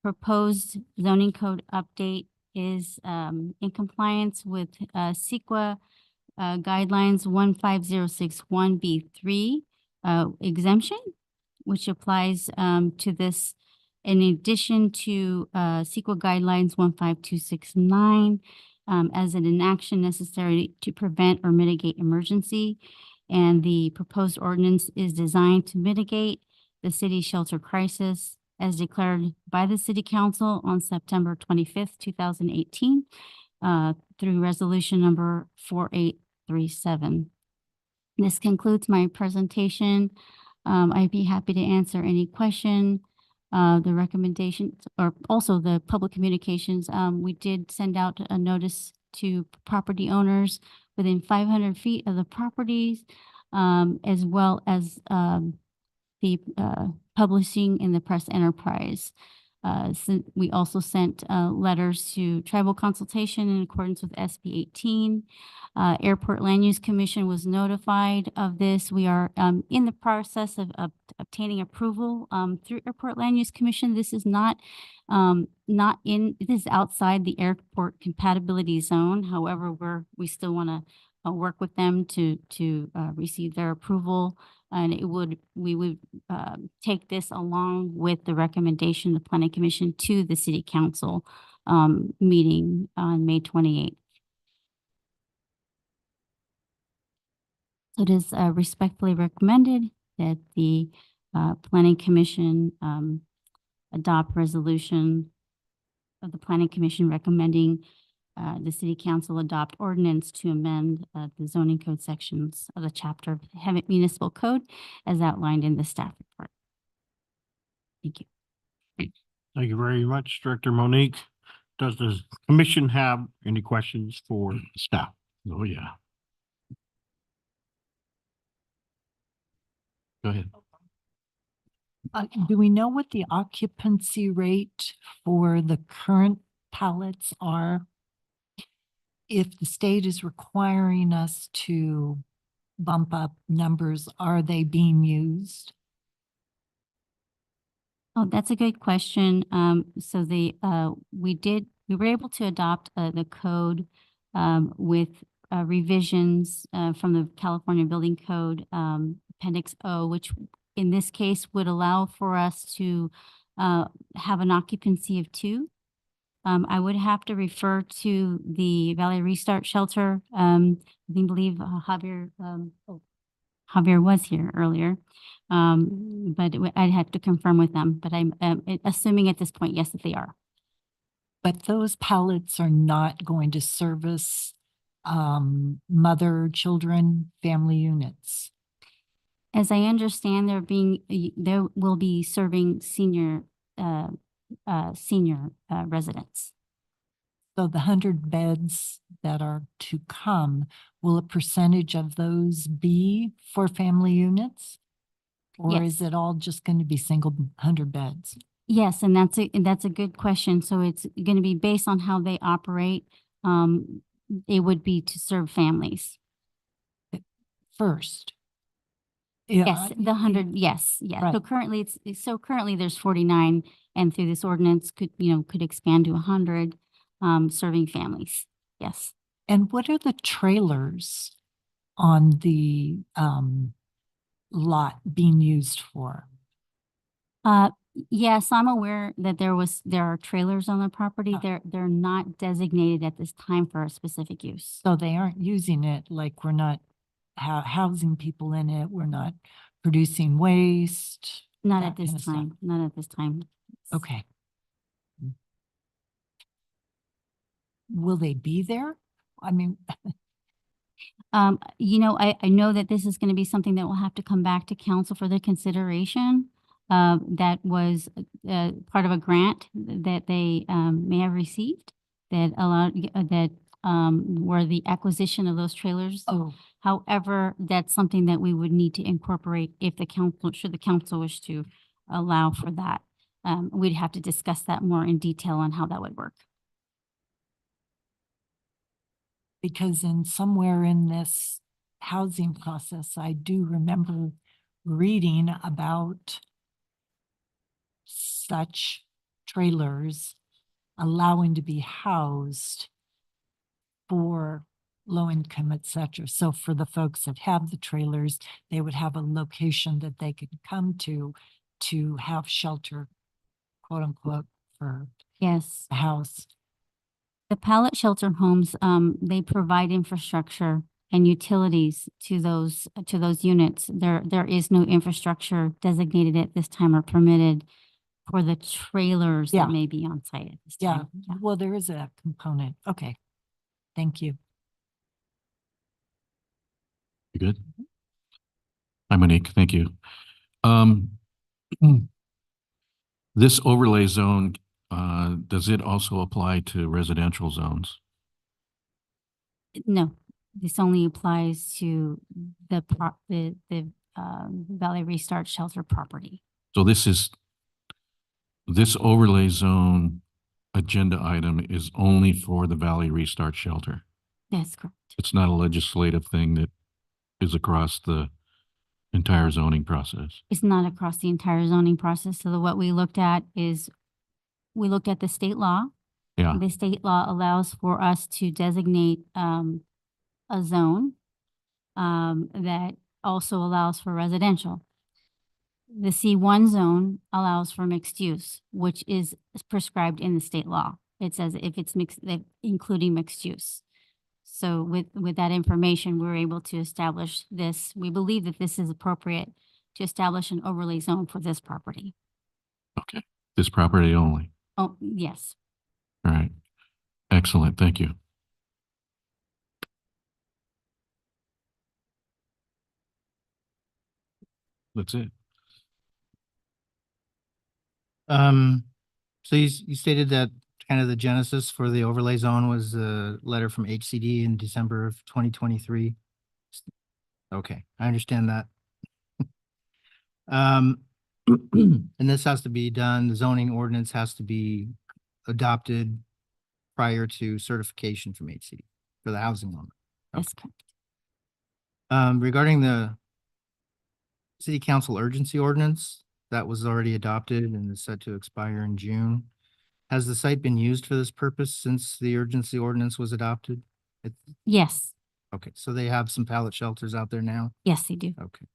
proposed zoning code update is in compliance with CEQA guidelines 15061B3 exemption, which applies to this in addition to CEQA guidelines 15269 as an action necessary to prevent or mitigate emergency. And the proposed ordinance is designed to mitigate the city shelter crisis as declared by the City Council on September 25th, 2018 through resolution number 4837. This concludes my presentation. I'd be happy to answer any question. The recommendations, or also the public communications, we did send out a notice to property owners within 500 feet of the properties, as well as the publishing in the press enterprise. We also sent letters to tribal consultation in accordance with SB 18. Airport Land Use Commission was notified of this. We are in the process of obtaining approval through Airport Land Use Commission. This is this is outside the airport compatibility zone. However, we still want to work with them to receive their approval. And we would take this along with the recommendation of the Planning Commission to the City Council meeting on May 28th. So it is respectfully recommended that the Planning Commission adopt resolution of the Planning Commission recommending the City Council adopt ordinance to amend the zoning code sections of the chapter of the Hemet Municipal Code as outlined in the staff report. Thank you. Thank you very much, Director Monique. Does the commission have any questions for staff? Oh, yeah. Go ahead. Do we know what the occupancy rate for the current pallets are? If the state is requiring us to bump up numbers, are they being used? Oh, that's a good question. So we were able to adopt the code with revisions from the California Building Code Appendix O, which in this case would allow for us to have an occupancy of 2. I would have to refer to the Valley Restart Shelter. I believe Javier was here earlier, but I'd have to confirm with them. But I'm assuming at this point, yes, that they are. But those pallets are not going to service mother, children, family units. As I understand, there will be serving senior residents. So the 100 beds that are to come, will a percentage of those be for family units? Or is Yes. it all just going to be single 100 beds? Yes, and that's a good question. So it's going to be based on how they operate. It would be to serve families. First. Yeah, Yes, the 100, yes, yeah. So Right. currently there's 49, and through this ordinance could expand to 100, serving families. Yes. And what are the trailers on the lot being used for? Yes, I'm aware that there are trailers on the property. Oh. They're not designated at this time for a specific use. So they aren't using it, like we're not housing people in it, we're not producing waste. Not that at this kind of stuff. time, not at this time. Okay. Will they be there? I mean, I know that this is going to be something that will have to come back to council for their consideration. That was part of a grant that they may have received that were the acquisition of those trailers. oh, However, that's something that we would need to incorporate if should the council wish to allow for that. We'd have to discuss that more in detail on how that would work. because somewhere in this housing process, I do remember reading about such trailers allowing to be housed for low income, et cetera. So for the folks that have the trailers, they would have a location that they could come to have shelter, quote unquote, for Yes. the house. The pallet shelter homes, they provide infrastructure and utilities to those units. There is no infrastructure designated at this time or permitted for the trailers Yeah. that may be on site at this Yeah, time. well, there is a component. Okay. Thank you. You good? Hi, Monique. Thank you. This overlay zone, does it also apply to residential zones? No, this only applies to the Valley Restart Shelter property. So this overlay zone agenda item is only for the Valley Restart Shelter. That's correct. It's not a legislative thing that is across the entire zoning process. It's not across the entire zoning process. So what we looked at is, we looked at the state law. Yeah, The state law allows for us to designate a zone that also allows for residential. The C1 zone allows for mixed use, which is prescribed in the state law. It says if it's mixed, including mixed use. So with that information, we're able to establish this. We believe that this is appropriate to establish an overlay zone for this property. okay. This property only. Oh, yes. All right. Excellent. Thank you. That's it. So you stated that kind of the genesis for the overlay zone was a letter from HCD in December of 2023. Okay, I understand that. And this has to be done, the zoning ordinance has to be adopted prior to certification from HCD for the housing loan. That's correct. Regarding the city council urgency ordinance, that was already adopted and is set to expire in June. Has the site been used for this purpose since the urgency ordinance was adopted? Yes. Okay, so they have some pallet shelters out there now? Yes, they do. Okay.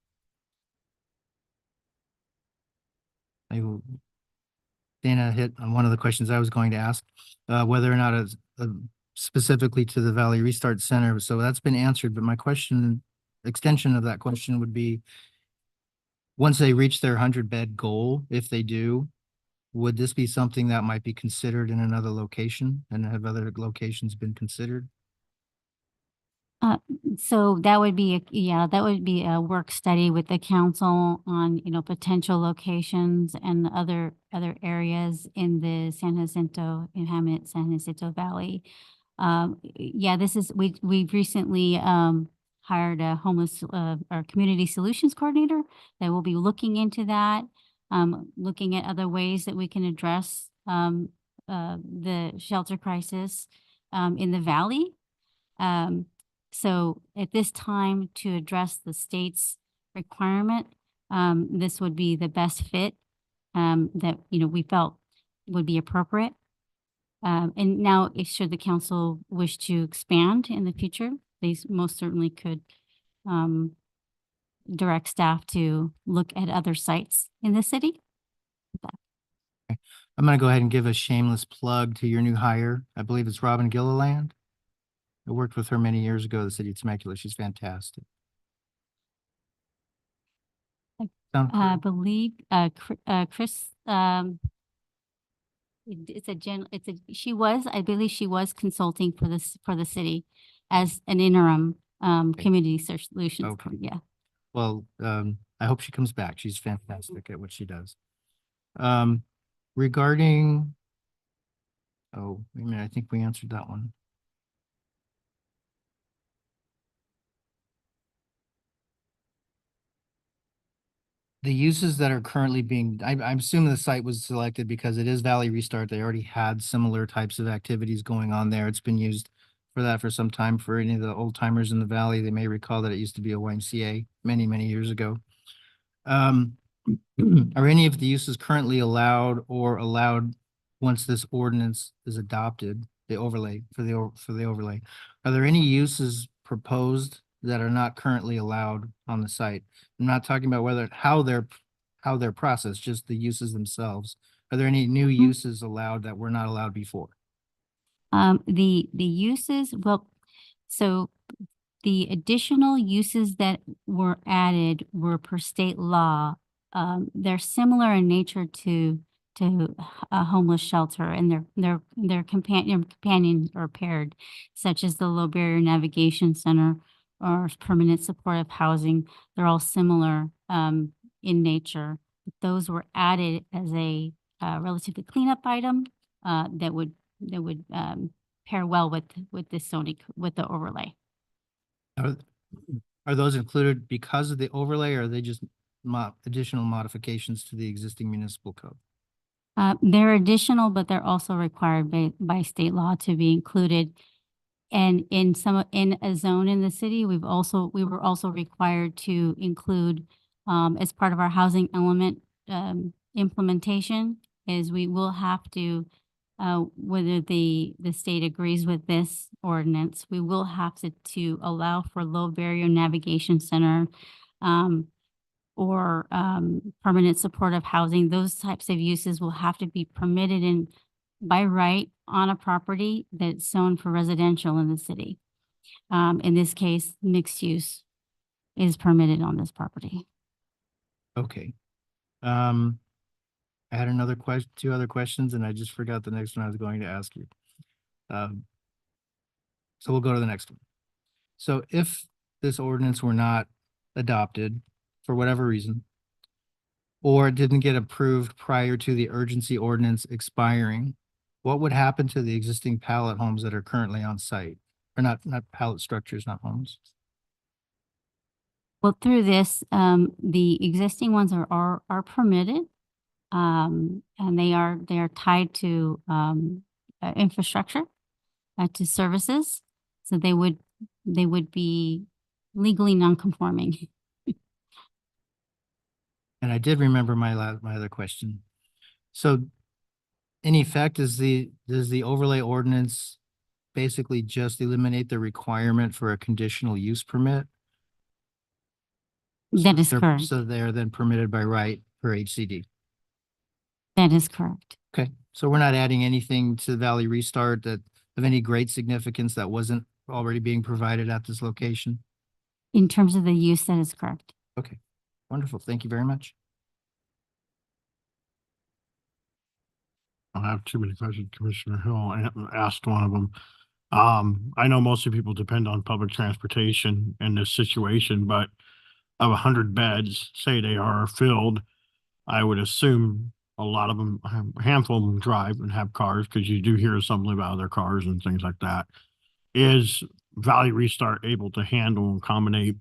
Dana hit on one of the questions I was going to ask, whether or not it's specifically to the Valley Restart Center. So that's been answered, but my question, extension of that question would be, once they reach their 100-bed goal, if they do, would this be something that might be considered in another location? And have other locations been considered? So that would be, that would be a work study with the council on, potential locations and other areas in the San Jacinto, in Hamlet, San Jacinto Valley. We've recently, hired a homeless, or community solutions coordinator that will be looking into that, looking at other ways that we can address, the shelter crisis, in the valley. So at this time, to address the state's requirement, this would be the best fit, that, we felt would be appropriate. And now, if should the council wish to expand in the future, they most certainly could, direct staff to look at other sites in the city. I'm gonna go ahead and give a shameless plug to your new hire. I believe it's Robin Gilliland. I worked with her many years ago at the city of Temecula. She's fantastic. Sound I correct? believe, Chris, I believe she was consulting for the city as an interim, community solutions. Okay. Yeah. Well, I hope she comes back. She's fantastic at what she does. Regarding, oh, wait a minute, I think we answered that one. The uses that are currently being, I'm assuming the site was selected because it is Valley Restart. They already had similar types of activities going on there. It's been used for that for some time. For any of the old timers in the valley, they may recall that it used to be a YMCA many, many years ago. Are any of the uses currently allowed or allowed once this ordinance is adopted, the overlay for the overlay? Are there any uses proposed that are not currently allowed on the site? I'm not talking about how they're processed, just the uses themselves. Are there any new uses allowed that were not allowed before? The uses, well, so the additional uses that were added were per state law. They're similar in nature to a homeless shelter, and their companion or paired, such as the Low Barrier Navigation Center or permanent supportive housing. They're all similar, in nature. Those were added as a, relatively cleanup item, that would pair well with this zoning, with the overlay. Are those included because of the overlay, or are they just additional modifications to the existing municipal code? They're additional, but they're also required by state law to be included. And in a zone in the city, we were also required to include, as part of our housing element, implementation, is we will have to, whether the state agrees with this ordinance, we will have to allow for low barrier navigation center, or permanent supportive housing. Those types of uses will have to be permitted in by right on a property that's zoned for residential in the city. In this case, mixed use is permitted on this property. Okay. I had two other questions, and I just forgot the next one I was going to ask you. So we'll go to the next one. So if this ordinance were not adopted for whatever reason, or it didn't get approved prior to the urgency ordinance expiring, what would happen to the existing pallet homes that are currently on site? Or not pallet structures, not homes? Well, through this, the existing ones are permitted. And they are tied to, infrastructure, to services. So they would be legally non-conforming. And I did remember my other question. So in effect, does the overlay ordinance basically just eliminate the requirement for a conditional use permit? That is correct. So they're then permitted by right per HCD. That is correct. Okay, so we're not adding anything to Valley Restart that of any great significance that wasn't already being provided at this location? In terms of the use, that is correct. Okay, wonderful. Thank you very much. I don't have too many questions. Commissioner Hill asked one of them. I know most of people depend on public transportation in this situation, but of 100 beds, say they are filled, I would assume a lot of them, a handful of them drive and have cars, because you do hear something about their cars and things like that. Is Valley Restart able to handle and accommodate,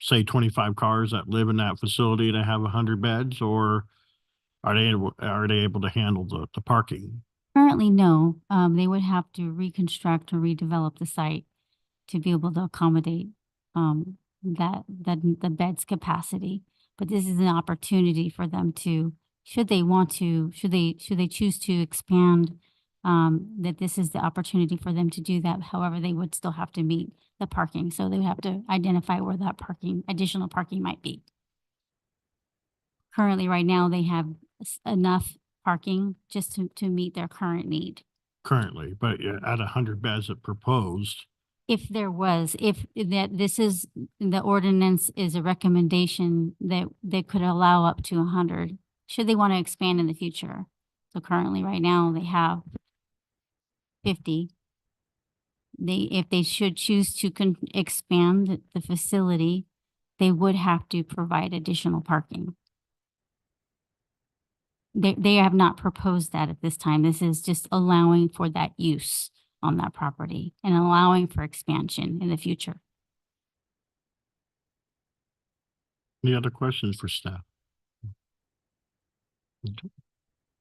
say, 25 cars that live in that facility to have 100 beds, or are they able to handle the parking? Currently, no. They would have to reconstruct or redevelop the site to be able to accommodate the bed's capacity. But this is an opportunity for them to, should they want to, should they choose to expand, that this is the opportunity for them to do that. However, they would still have to meet the parking. So they would have to identify where that additional parking might be. Currently, right now, they have enough parking just to meet their current need. Currently, but at 100 beds that proposed, If this is, the ordinance is a recommendation that they could allow up to 100, should they want to expand in the future. So currently, right now, they have 50. If they should choose to expand the facility, they would have to provide additional parking. They have not proposed that at this time. This is just allowing for that use on that property and allowing for expansion in the future. any other questions for staff? Okay.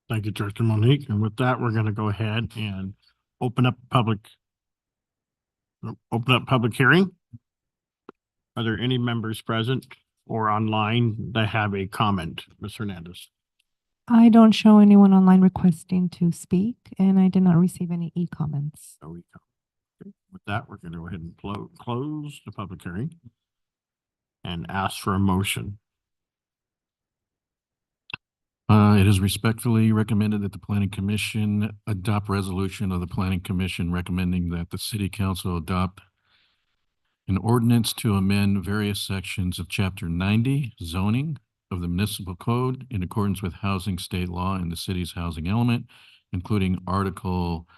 Thank you, Director Monique. And with that, we're going to go ahead and open up public hearing. Are there any members present or online that have a comment? Ms. Hernandez? I don't show anyone online requesting to speak, and I did not receive any e-comments. There we go. Okay. With that, we're going to go ahead and close the public hearing and ask for a motion. It is respectfully recommended that the Planning Commission adopt resolution of the Planning Commission recommending that the City Council adopt an ordinance to amend various sections of Chapter 90 zoning of the municipal code in accordance with housing state law and the city's housing element, including Article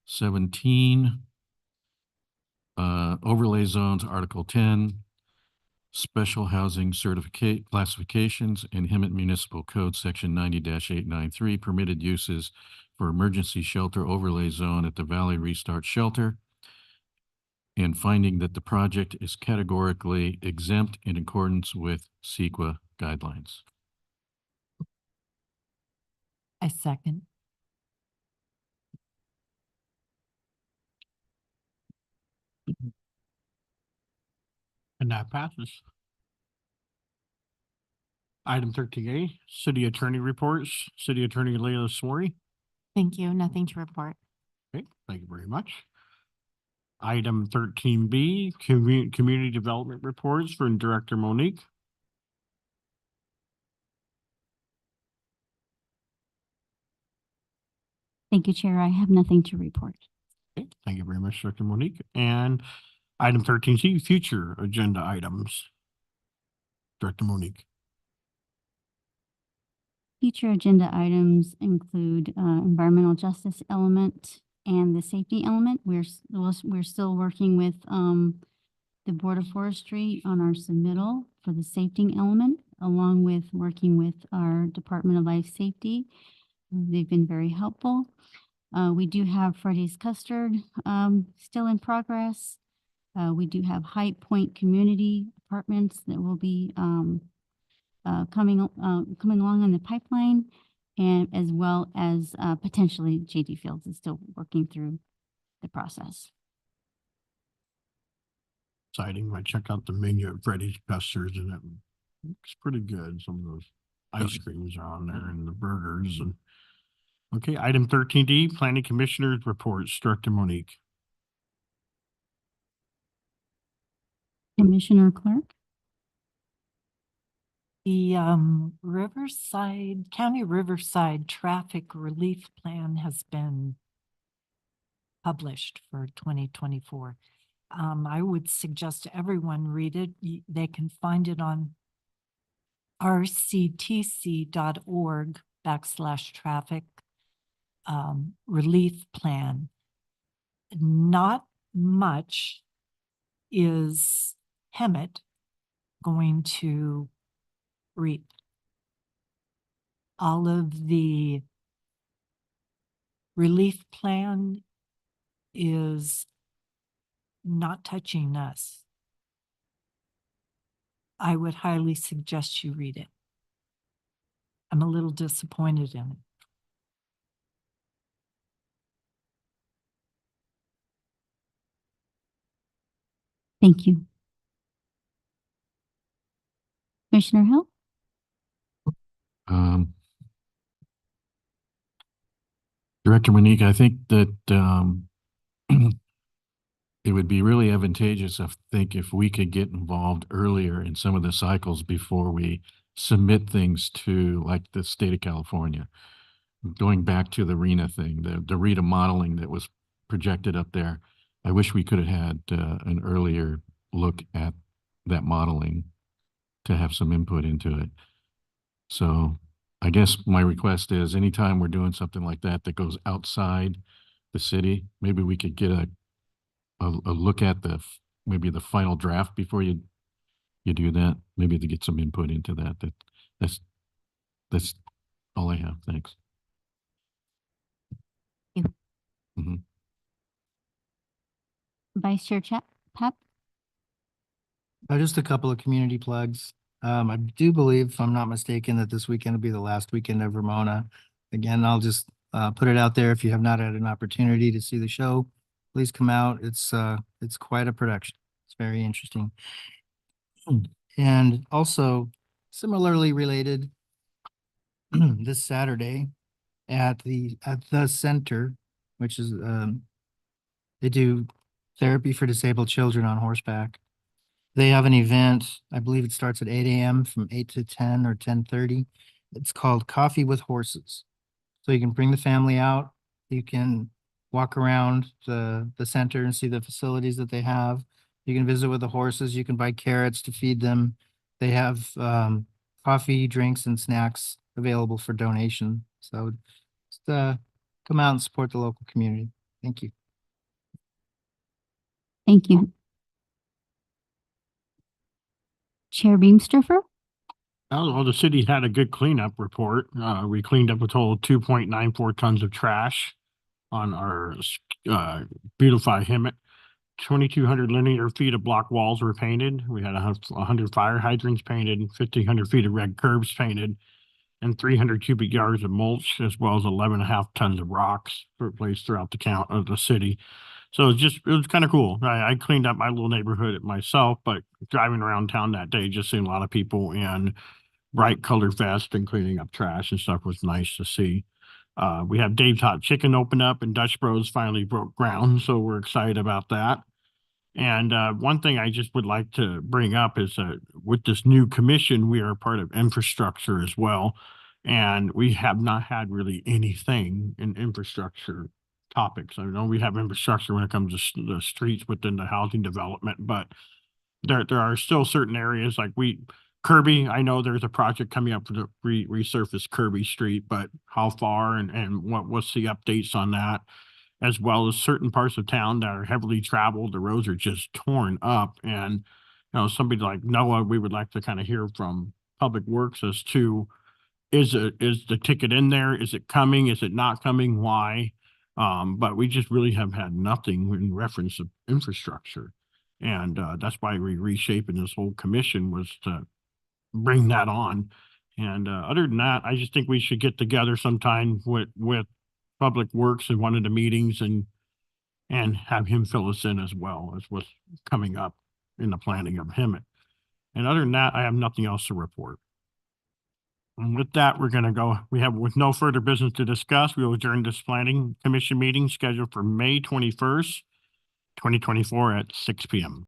17, overlay zones, Article 10, special housing certificate classifications, and Hemet Municipal Code Section 90-893, permitted uses for emergency shelter overlay zone at the Valley Restart Shelter, and finding that the project is categorically exempt in accordance with CEQA guidelines. I second. And that passes. Item 13A, City Attorney reports. City Attorney Leila Sori. Thank you. Nothing to report. Okay, thank you very much. Item 13B, Community Development reports from Director Monique. Thank you, Chair. I have nothing to report. Okay, thank you very much, Director Monique. And item 13C, future agenda items. Director Monique. Future agenda items include environmental justice element and the safety element. We're still working with the Board of Forestry on our submittal for the safety element, along with working with our Department of Life Safety. They've been very helpful. We do have Freddy's Custard still in progress. We do have High Point Community Apartments that will be coming along in the pipeline, and as well as potentially JD Fields is still working through the process. Exciting. I checked out the menu at Freddy's Custards and it looks pretty good. Some of those ice creams are on there and the burgers and. Okay, item 13D, Planning Commissioners reports. Director Monique. Commissioner Clark? The County Riverside Traffic Relief Plan has been published for 2024. I would suggest everyone read it. They can find it on rctc.org/traffic relief plan. Not much is Hemet going to reap? All of the relief plan is not touching us. I would highly suggest you read it. I'm a little disappointed in it. Thank you. Commissioner Hill? Director Monique, I think that it would be really advantageous, if we could get involved earlier in some of the cycles before we submit things to like the state of California. Going back to the RENA thing, the RETA modeling that was projected up there, I wish we could have had an earlier look at that modeling to have some input into it. So I guess my request is anytime we're doing something like that that goes outside the city, maybe we could get a look at maybe the final draft before you do that, maybe to get some input into that. That's all I have. Thanks. Vice Chair Pep? Just a couple of community plugs. I do believe, if I'm not mistaken, that this weekend will be the last weekend of Ramona. Again, I'll just put it out there. If you have not had an opportunity to see the show, please come out. It's quite a production. It's very interesting. And also, similarly related, this Saturday at the center, which is they do therapy for disabled children on horseback. They have an event, I believe it starts at 8 a.m. from 8 to 10 or 10:30. It's called Coffee with Horses. So you can bring the family out. You can walk around the center and see the facilities that they have. You can visit with the horses. You can buy carrots to feed them. They have coffee, drinks, and snacks available for donation. So just come out and support the local community. Thank you. Thank you. Chair Beamsterfer? Well, the city had a good cleanup report. We cleaned up a total of 2.94 tons of trash on our beautify Hemet. 2,200 linear feet of block walls were painted. We had 100 fire hydrants painted, 1,500 feet of red curbs painted, and 300 cubic yards of mulch, as well as 11.5 tons of rocks placed throughout the count of the city. So it was kind of cool. I cleaned up my little neighborhood myself, but driving around town that day, just seeing a lot of people in bright colored vests and cleaning up trash and stuff was nice to see. We have Dave's Hot Chicken open up and Dutch Bros finally broke ground, so we're excited about that. And one thing I just would like to bring up is with this new commission, we are part of infrastructure as well. And we have not had really anything in infrastructure topics. I know we have infrastructure when it comes to the streets within the housing development, but there are still certain areas like Kirby, I know there's a project coming up to resurface Kirby Street, but how far and what's the updates on that? As well as certain parts of town that are heavily traveled, the roads are just torn up. And, somebody like Noah, we would like to kind of hear from Public Works as to, is the ticket in there? Is it coming? Is it not coming? Why? But we just really have had nothing in reference to infrastructure. And that's why we reshaping this whole commission was to bring that on. And other than that, I just think we should get together sometime with Public Works in one of the meetings and have him fill us in as well as what's coming up in the planning of Hemet. And other than that, I have nothing else to report. And with that, we're going to go, with no further business to discuss, we will adjourn this planning commission meeting scheduled for May 21st, 2024 at 6 p.m.